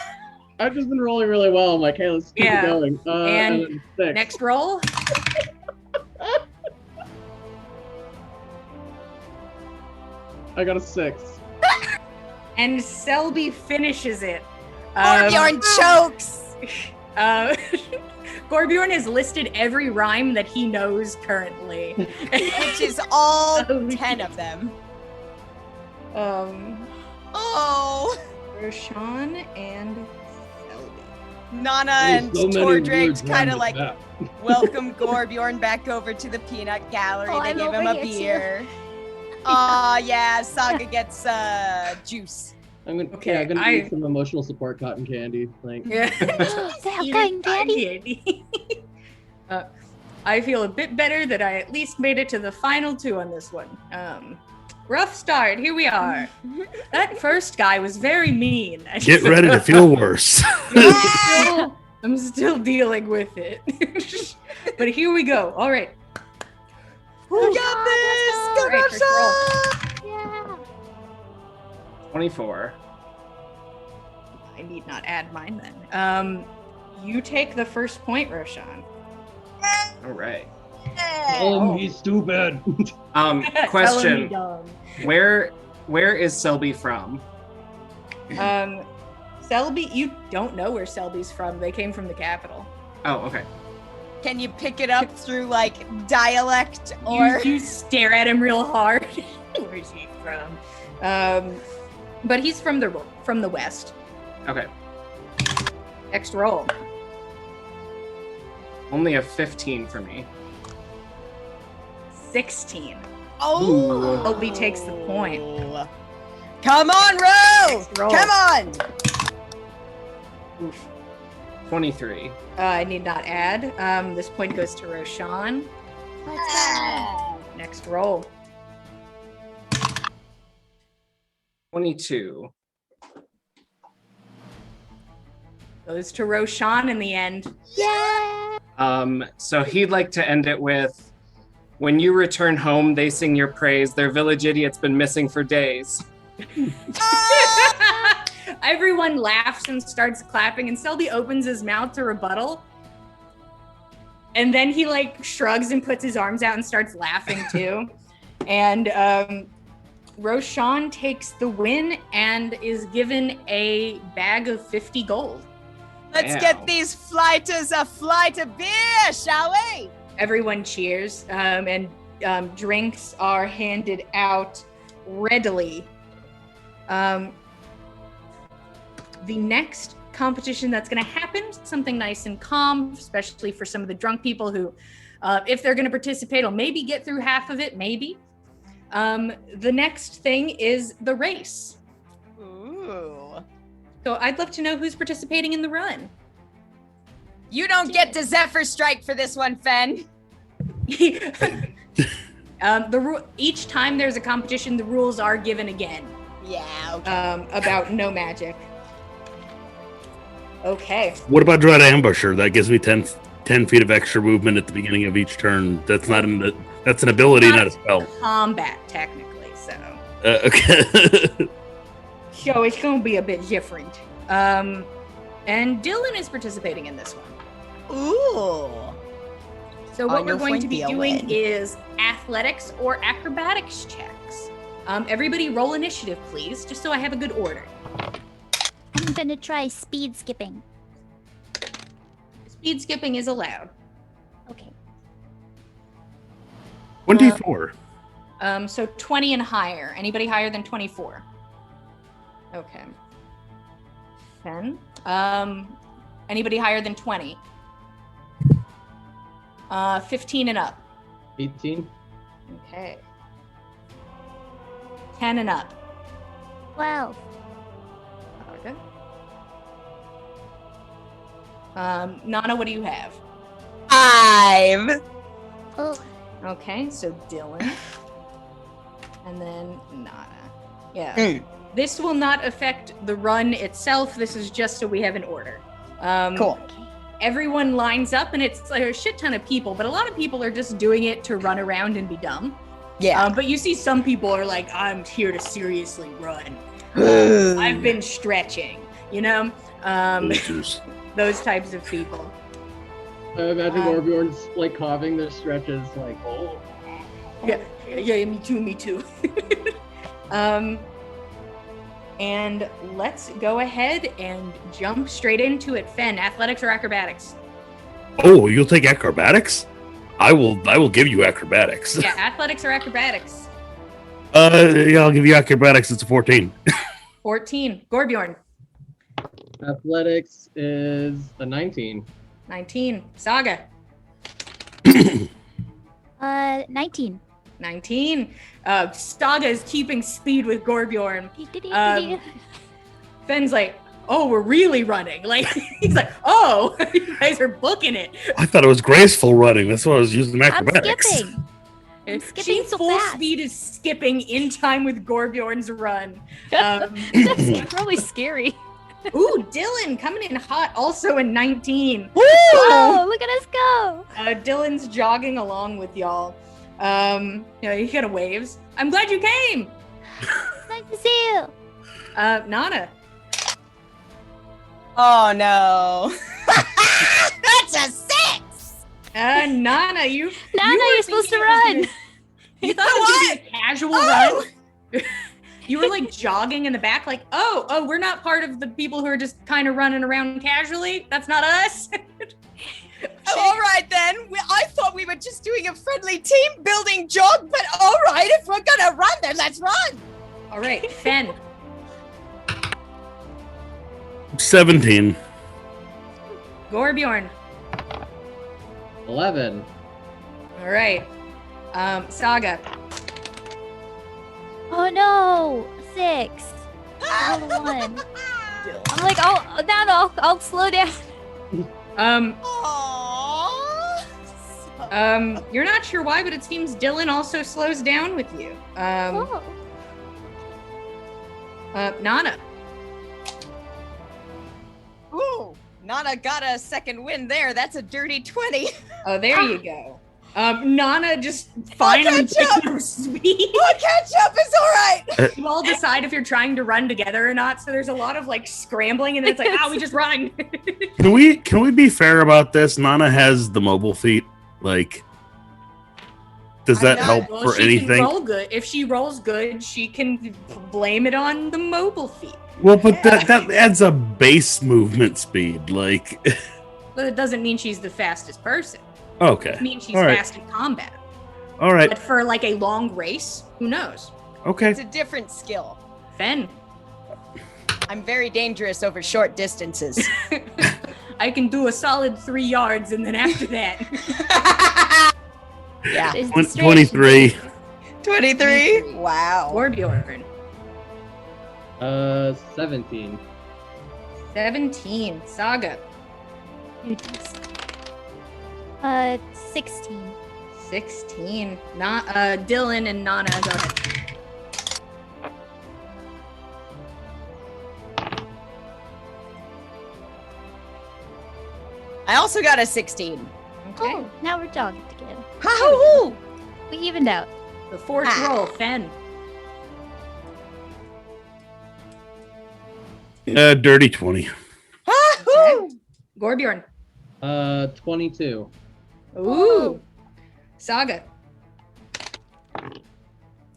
I've just been rolling really well. I'm like, hey, let's keep Yeah. it going. And then 6. next roll. I got a 6. And Selby finishes it. Gorbjorn chokes. Gorbjorn has listed every rhyme that he knows currently. Which is all 10 of them. Oh. Roshan and Selby. Nana There's and so many Tordrig words kind of around like the map. welcome Gorbjorn back over to the peanut gallery. Oh, They I'm give him over a here, beer. Oh yeah, Saga gets juice. I'm gonna, Okay, yeah, I'm gonna I- eat some emotional support cotton candy. Like, Yeah. They have cotton candy? I feel a bit better that I at least made it to the final 2 on this one. Rough start. Here we are. That first guy was very mean. Get ready to feel worse. I'm still dealing with it. But here we go. All right. We got this. Go, All right, first roll. Yeah. 24. I need not add mine then. You take the first point, Roshan. All right. tell him he's stupid. Tell him you're Question. dumb. Where is Selby from? Selby, you don't know where Selby's from. They came from the capital. Oh, okay. Can you pick it up through like dialect or? You stare at him real hard. Where's he from? But he's from the west. Okay. Next roll. Only a 15 for me. 16. Oh, Selby takes the point. Come on, Ro! Next roll. Come on! 23. I need not add. This point goes to Roshan. Next roll. 22. Goes to Roshan in the end. Yeah. So he'd like to end it with, when you return home, they sing your praise. Their village idiot's been missing for days. Everyone laughs and starts clapping, and Selby opens his mouth to rebuttal. And then he like shrugs and puts his arms out and starts laughing too. And Roshan takes the win and is given a bag of 50 gold. Let's Wow. get these flighters a flight of beer, shall we? Everyone cheers, and drinks are handed out readily. The next competition that's going to happen, something nice and calm, especially for some of the drunk people who, if they're going to participate, will maybe get through half of it, maybe. The next thing is the race. Ooh. So I'd love to know who's participating in the run. You don't get to Zephyr Strike for this one, Fen. Each time there's a competition, the rules are given again. Yeah, okay. About no magic. Okay. What about Dread Ambusher? That gives me 10 feet of extra movement at the beginning of each turn. That's not that's an ability, not a spell. Combat, technically, so. Okay. So it's going to be a bit different. And Dylan is participating in this one. Ooh. So what I we're know going to be Fuente doing win. is athletics or acrobatics checks. Everybody roll initiative, please, just so I have a good order. I'm gonna try speed skipping. Speed skipping is allowed. Okay. 24. So 20 and higher. Anybody higher than 24? Okay. 10. Anybody higher than 20? 15 and up. 18. Okay. 10 and up. 12. Okay. Nana, what do you have? 5. Oh, Okay, so Dylan. And then Nana. Yeah. Mm. This will not affect the run itself. This is just so we have an order. Cool. okay. Everyone lines up, and it's like a shit ton of people, but a lot of people are just doing it to run around and be dumb. Yeah. But you see some people are like, I'm here to seriously run. I've been stretching, you know? Losers. Those types of people. I imagine Gorbjorn's like coughing their stretches, like, oh. Yeah, me too. And let's go ahead and jump straight into it. Fen, athletics or acrobatics? Oh, you'll take acrobatics? I will give you acrobatics. Yeah, athletics or acrobatics? Yeah, I'll give you acrobatics. It's a 14. 14. Gorbjorn, Athletics is a 19. 19. Saga, 19. 19. Saga is keeping speed with Gorbjorn. Fen's like, oh, we're really running. Like, he's like, oh, you guys are booking it. I thought it was graceful running. That's why I was using I'm acrobatics. skipping. I'm skipping She so full fast. speed is skipping in time with Gorbjorn's run. That's really scary. Ooh, Dylan coming in hot, also in 19. Oh, look at us go. Dylan's jogging along with y'all. He kind of waves. I'm glad you came. Nice to see you. Nana. Oh no. That's a 6. Nana, you. Nana, you were you're supposed to thinking it was run. gonna- You thought it was gonna be a casual run. You were like jogging in the back, like, oh, we're not part of the people who are just kind of running around casually. That's not us. Oh, all right then. I thought we were just doing a friendly team building jog, but all right, if we're gonna run, then let's run. All right, Fen. 17. Gorbjorn. 11. All right. Saga. Oh no, 6. I rolled a 1. I'm like, I'll slow down. Aww. You're not sure why, but it seems Dylan also slows down with you. Oh, Nana. Ooh, Nana got a second win there. That's a dirty 20. Oh, there you go. Nana just finally catch up. picks up speed. Oh, catch up is all right. You all decide if you're trying to run together or not. So there's a lot of like scrambling, and then it's like, we just run. Can we be fair about this? Nana has the mobile feet. Like, does that help Well, for she anything? Can roll good. If she rolls good, she can blame it on the mobile feet. Well, but that adds a base movement speed. Like, But it doesn't mean she's the fastest person. okay, It means she's all right, fast in combat. all right, But for like a long race, who knows? okay. It's a different skill. Fen, I'm very dangerous over short distances. I can do a solid 3 yards, and then after that, Yeah. There's the 23. 23? Wow. Gorbjorn, 17. 17, Saga, strategies. 16. 16. Not Dylan and Nana, go ahead. I also got a 16. Okay. Oh, now we're jogging together. Hoo-hoo! We evened out. The fourth roll, Fen. Dirty 20. Hoo-hoo! Gorbjorn. 22. Ooh. Saga.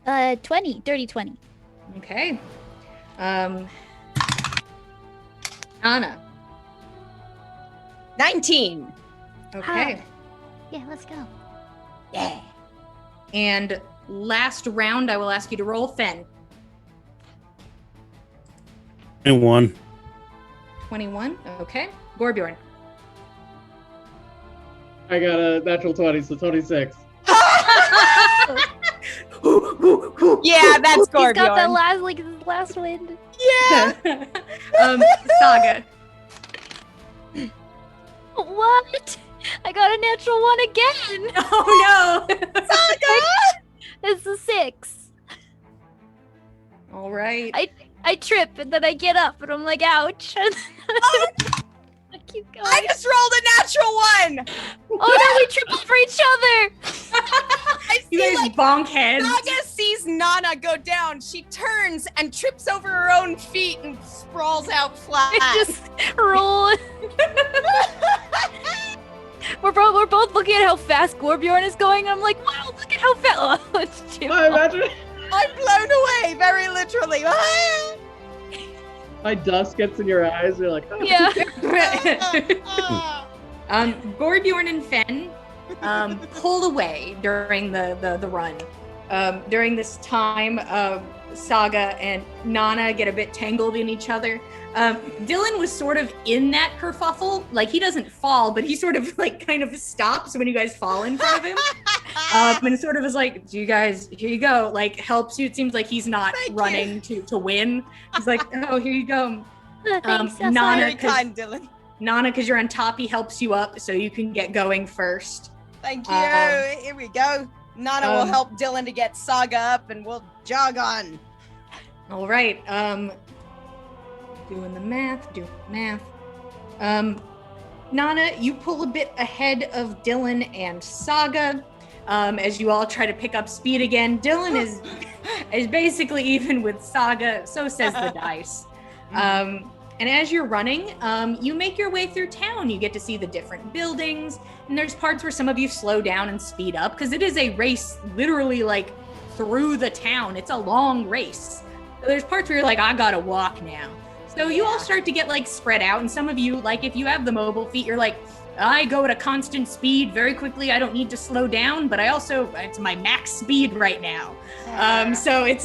20. Dirty 20. Okay. Anna. 19. Okay. Yeah, let's go. Yeah. And last round, I will ask you to roll Fen. And 1. 21. Okay. Gorbjorn. I got a natural 20, so 26. Yeah, that's He's got that Gorbjorn. last wind. Yeah. Saga. What? I got a natural 1 again. Oh no. It's a 6. All right. I trip and then I get up and I'm like, ouch. And I keep going. I just rolled a natural 1. Oh no, we trip over each other. I You see, guys like, bonk heads. Saga sees Nana go down. She turns and trips over her own feet and sprawls out flat. I just roll. We're both looking at how fast Gorbjorn is going. And I'm like, wow, look at how fast. Oh, it's Jim. I imagine I'm blown away, very literally. my dust gets in your eyes. You're like, oh. Yeah. Gorbjorn and Fen pull away during the run. During this time, Saga and Nana get a bit tangled in each other. Dylan was sort of in that kerfuffle. Like, he doesn't fall, but he sort of like kind of stops when you guys fall in front of him. And sort of is like, do you guys, here you go, like helps you. It seems like he's not running to win. He's like, oh, here you go. Thanks, Nana, Very kind, Dylan. Nana, because you're on top, he helps you up so you can get going first. Thank you. Here we go. Nana will help Dylan to get Saga up and we'll jog on. All right. Doing the math. Nana, you pull a bit ahead of Dylan and Saga as you all try to pick up speed again. Dylan is basically even with Saga, so says the dice. And as you're running, you make your way through town. You get to see the different buildings, and there's parts where some of you slow down and speed up because it is a race literally like through the town. It's a long race. So there's parts where you're like, I gotta walk now. So you all start to get like spread out, and some of you, like if you have the mobile feet, you're like, I go at a constant speed very quickly. I don't need to slow down, but it's my max speed right now. So it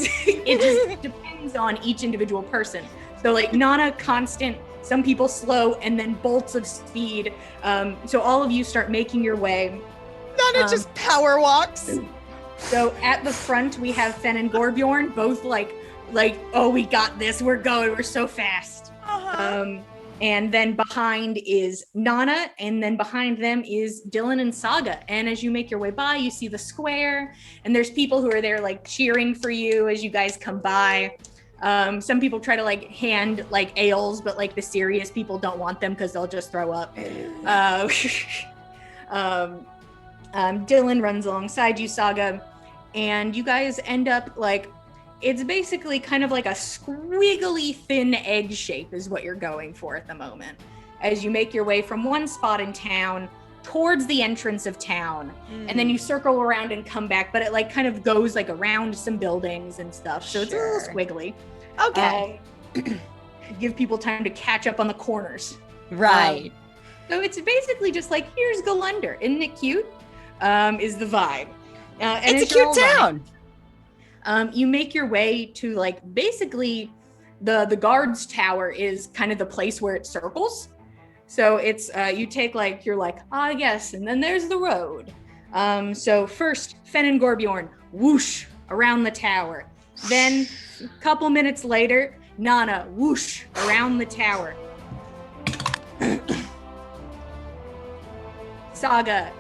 just depends on each individual person. So like Nana, constant, some people slow, and then bolts of speed. So all of you start making your way. Nana just power walks. So at the front, we have Fen and Gorbjorn, both like, oh, we got this. We're going. We're so fast. And then behind is Nana, and then behind them is Dylan and Saga. And as you make your way by, you see the square, and there's people who are there like cheering for you as you guys come by. Some people try to like hand like ales, but like the serious people don't want them because they'll just throw up. Dylan runs alongside you, Saga, and you guys end up like, it's basically kind of like a squiggly thin egg shape is what you're going for at the moment. As you make your way from one spot in town towards the entrance of town, and then you circle around and come back, but it like kind of goes like around some buildings and stuff, so it's a little squiggly. Okay. Give people time to catch up on the corners. Right. So it's basically just like, here's Golunder. Isn't it cute? Is the vibe. And It's a cute town. You make your way to like, basically the guards tower is kind of the place where it circles. So it's, you take like, you're like, ah, yes, and then there's the road. So first, Fen and Gorbjorn, whoosh, around the tower. Then a couple minutes later, Nana, whoosh, around the tower. Saga,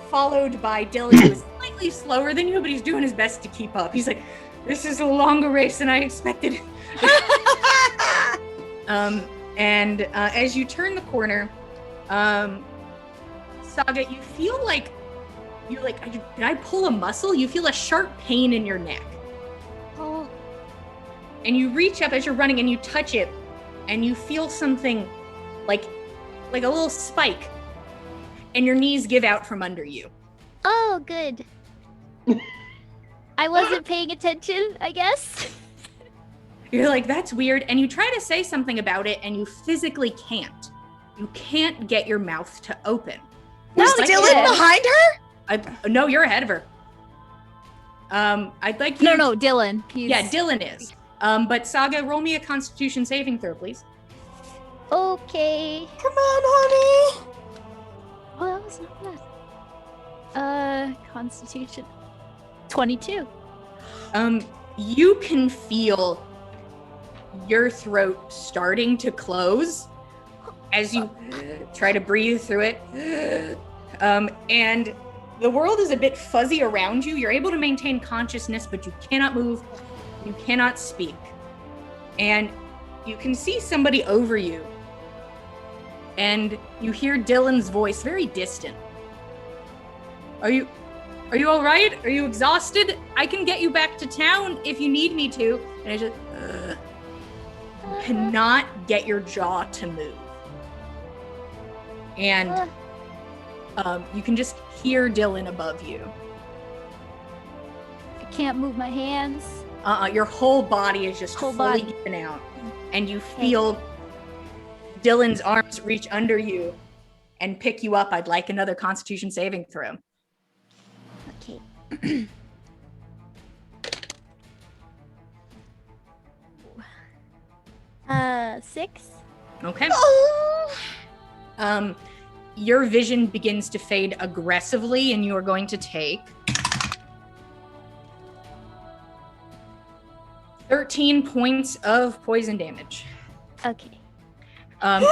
followed by Dylan, who is slightly slower than you, but he's doing his best to keep up. He's like, this is a longer race than I expected. And as you turn the corner, Saga, you feel like, you're like, did I pull a muscle? You feel a sharp pain in your neck. Oh, And you reach up as you're running and you touch it, and you feel something like a little spike, and your knees give out from under you. oh, good. I wasn't paying attention, I guess. You're like, that's weird. And you try to say something about it, and you physically can't. You can't get your mouth to open. Was Like, Dylan yeah. behind her? No, you're ahead of her. I'd like you. No, Dylan. He's... Yeah, Dylan is. But Saga, roll me a Constitution saving throw, please. Okay. Come on, honey. Oh, that was not bad. Constitution. 22. You can feel your throat starting to close as you try to breathe through it. And the world is a bit fuzzy around you. You're able to maintain consciousness, but you cannot move. You cannot speak. And you can see somebody over you. And you hear Dylan's voice, very distant. Are you all right? Are you exhausted? I can get you back to town if you need me to. And I just you cannot get your jaw to move. And you can just hear Dylan above you. I can't move my hands. Your whole body is just Whole fully body. given out. And you feel Dylan's arms reach under you and pick you up. I'd like another Constitution saving throw. Okay. 6. Okay. Your vision begins to fade aggressively, and you are going to take 13 points of poison damage. Okay. I'm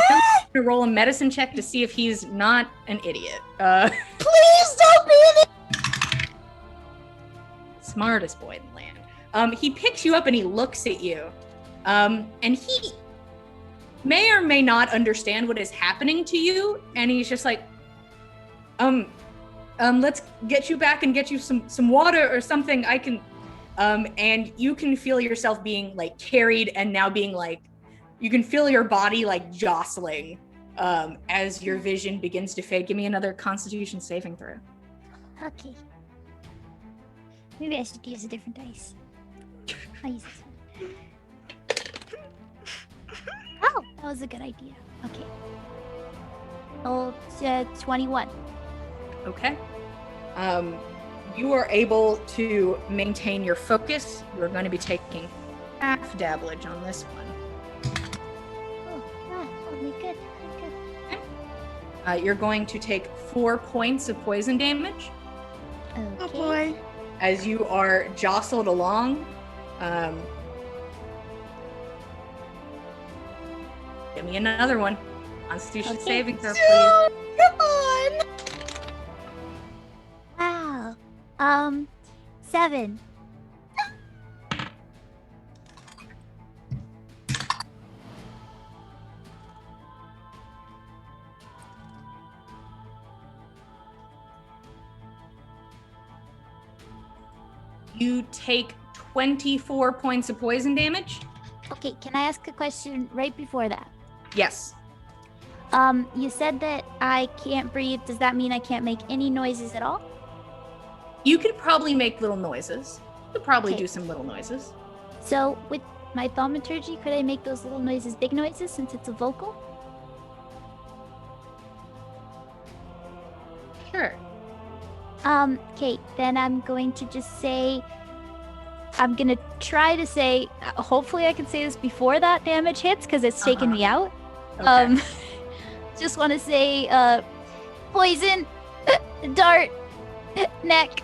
gonna roll a medicine check to see if he's not an idiot. Please don't be an idiot. Smartest boy in the land. He picks you up and he looks at you. And he may or may not understand what is happening to you, and he's just like, let's get you back and get you some water or something. I can, and you can feel yourself being like carried, and now being like, you can feel your body like jostling as your vision begins to fade. Give me another Constitution saving throw. Okay. Maybe I should use a different dice. I'll use this one. Oh, that was a good idea. Okay. Oh, 21. Okay. You are able to maintain your focus. You're going to be taking half dabblage on this one. Oh, only good. You're going to take 4 points of poison damage Okay. Oh boy. as you are jostled along. Give me another one. Constitution Okay. saving throw, please. Come on. Wow. 7. You take 24 points of poison damage. Okay, can I ask a question right before that? Yes. You said that I can't breathe. Does that mean I can't make any noises at all? You could probably make little noises. You could probably Okay. do some little noises. So with my thaumaturgy, could I make those little noises big noises since it's a vocal? Sure. Okay, then I'm going to just say, I'm gonna try to say, hopefully I can say this before that damage hits because it's taken me out. Okay. Just want to say, poison, dart, neck.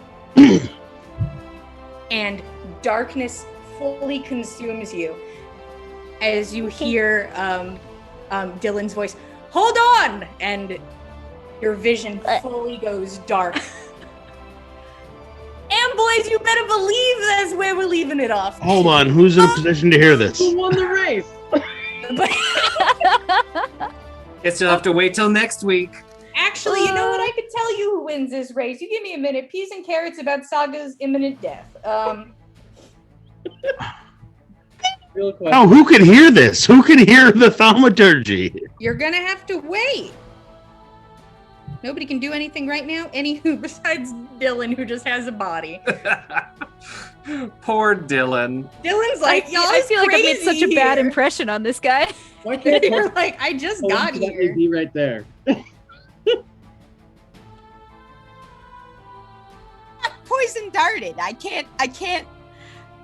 And darkness fully consumes you as you hear Dylan's voice, "Hold on!" And your vision fully goes dark. And boys, you better believe that's where we're leaving it off. Hold on, who's in a position to hear this? Who won the race? Guess you'll have to wait till next week. Actually, you know what? I could tell you who wins this race. You give me a minute. Peas and carrots about Saga's imminent death. Real question. Oh, who can hear this? Who can hear the thaumaturgy? You're gonna have to wait. Nobody can do anything right now. Anywho, besides Dylan, who just has a body. Poor Dylan. Dylan's like, y'all I feel like I made such a bad here. impression on this guy. Why can't You're like, I just got let me here. be right there? Poison darted. I can't.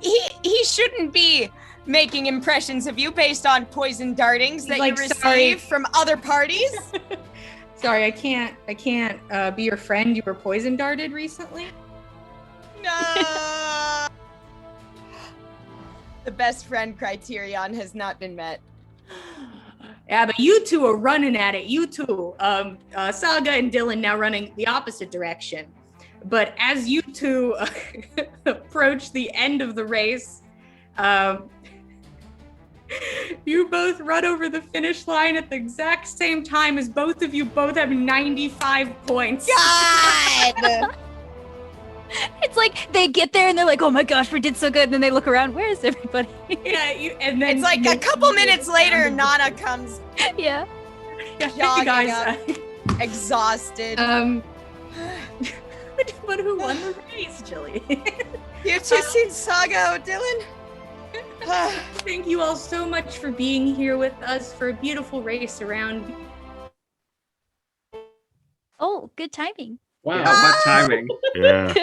He shouldn't be making impressions of you based on poison dartings that Like, you receive sorry. from other parties. Sorry, I can't be your friend. You were poison darted recently. No. The best friend criterion has not been met. Yeah, but you two are running at it. You two, Saga and Dylan now running the opposite direction. But as you two approach the end of the race, you both run over the finish line at the exact same time as both of you both have 95 points. God. It's like they get there and they're like, "Oh my gosh, we did so good." And then they look around, "Where is everybody?" Yeah, and then It's like a couple minutes later, Nana comes Yeah. Yeah, thank you jogging guys. exhausted. But who won the race, Jilly? You've just seen Saga, Dylan. Thank you all so much for being here with us for a beautiful race around. Oh, good timing. Wow. Yeah, what timing? Yeah.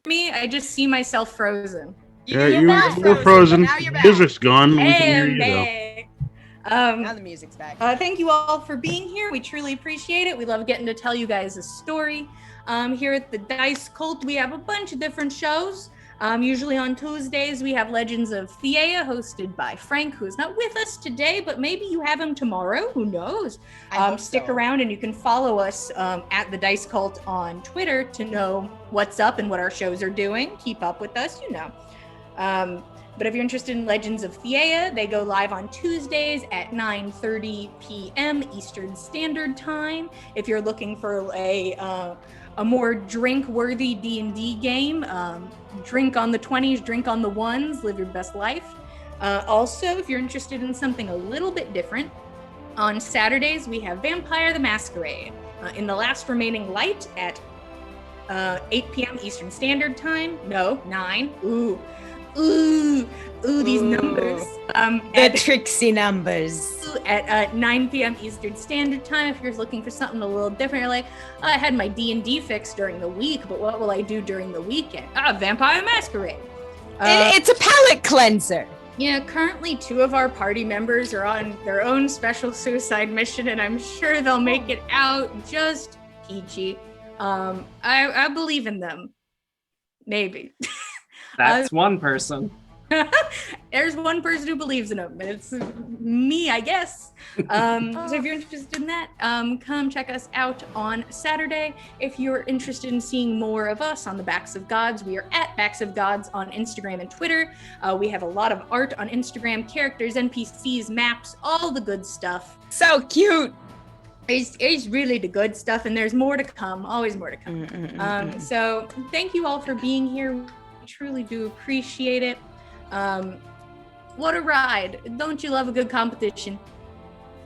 Me, I just see myself frozen. Yeah, You're you back, were frozen. Now you're back. Music's gone. We can Hey, hear I'm you though. back. Now the music's back. Thank you all for being here. We truly appreciate it. We love getting to tell you guys a story. Here at the Dice Cult, we have a bunch of different shows. Usually on Tuesdays, we have Legends of Theia, hosted by Frank, who's not with us today, but maybe you have him tomorrow. Who knows? I hope Stick so. around, and you can follow us at the Dice Cult on Twitter to know what's up and what our shows are doing. Keep up with us, you know. But if you're interested in Legends of Theia, they go live on Tuesdays at 9:30 p.m. Eastern Standard Time. If you're looking for a more drink-worthy D&D game, drink on the 20s, drink on the ones, live your best life. Also, if you're interested in something a little bit different, on Saturdays we have Vampire the Masquerade in the last remaining light at 8 p.m. Eastern Standard Time. No, 9. Ooh, these numbers. The tricksy numbers. At 9 p.m. Eastern Standard Time. If you're looking for something a little different, you're like, I had my D&D fix during the week, but what will I do during the weekend? Vampire Masquerade. It's a palate cleanser. Yeah, currently 2 of our party members are on their own special suicide mission, and I'm sure they'll make it out just peachy. I believe in them. Maybe. That's one person. There's one person who believes in them, and it's me, I guess. So if you're interested in that, come check us out on Saturday. If you're interested in seeing more of us on the Backs of Gods, we are at Backs of Gods on Instagram and Twitter. We have a lot of art on Instagram, characters, NPCs, maps, all the good stuff. So cute. It's really the good stuff, and there's more to come, always more to come. So thank you all for being here truly do appreciate it. What a ride. Don't you love a good competition?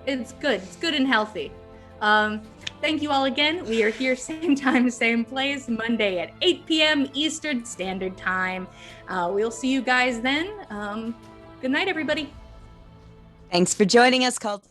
It's good. It's good and healthy. Thank you all again. We are here same time, same place, Monday at 8 p.m. Eastern Standard Time. We'll see you guys then. Good night, everybody. Thanks for joining us, Cult.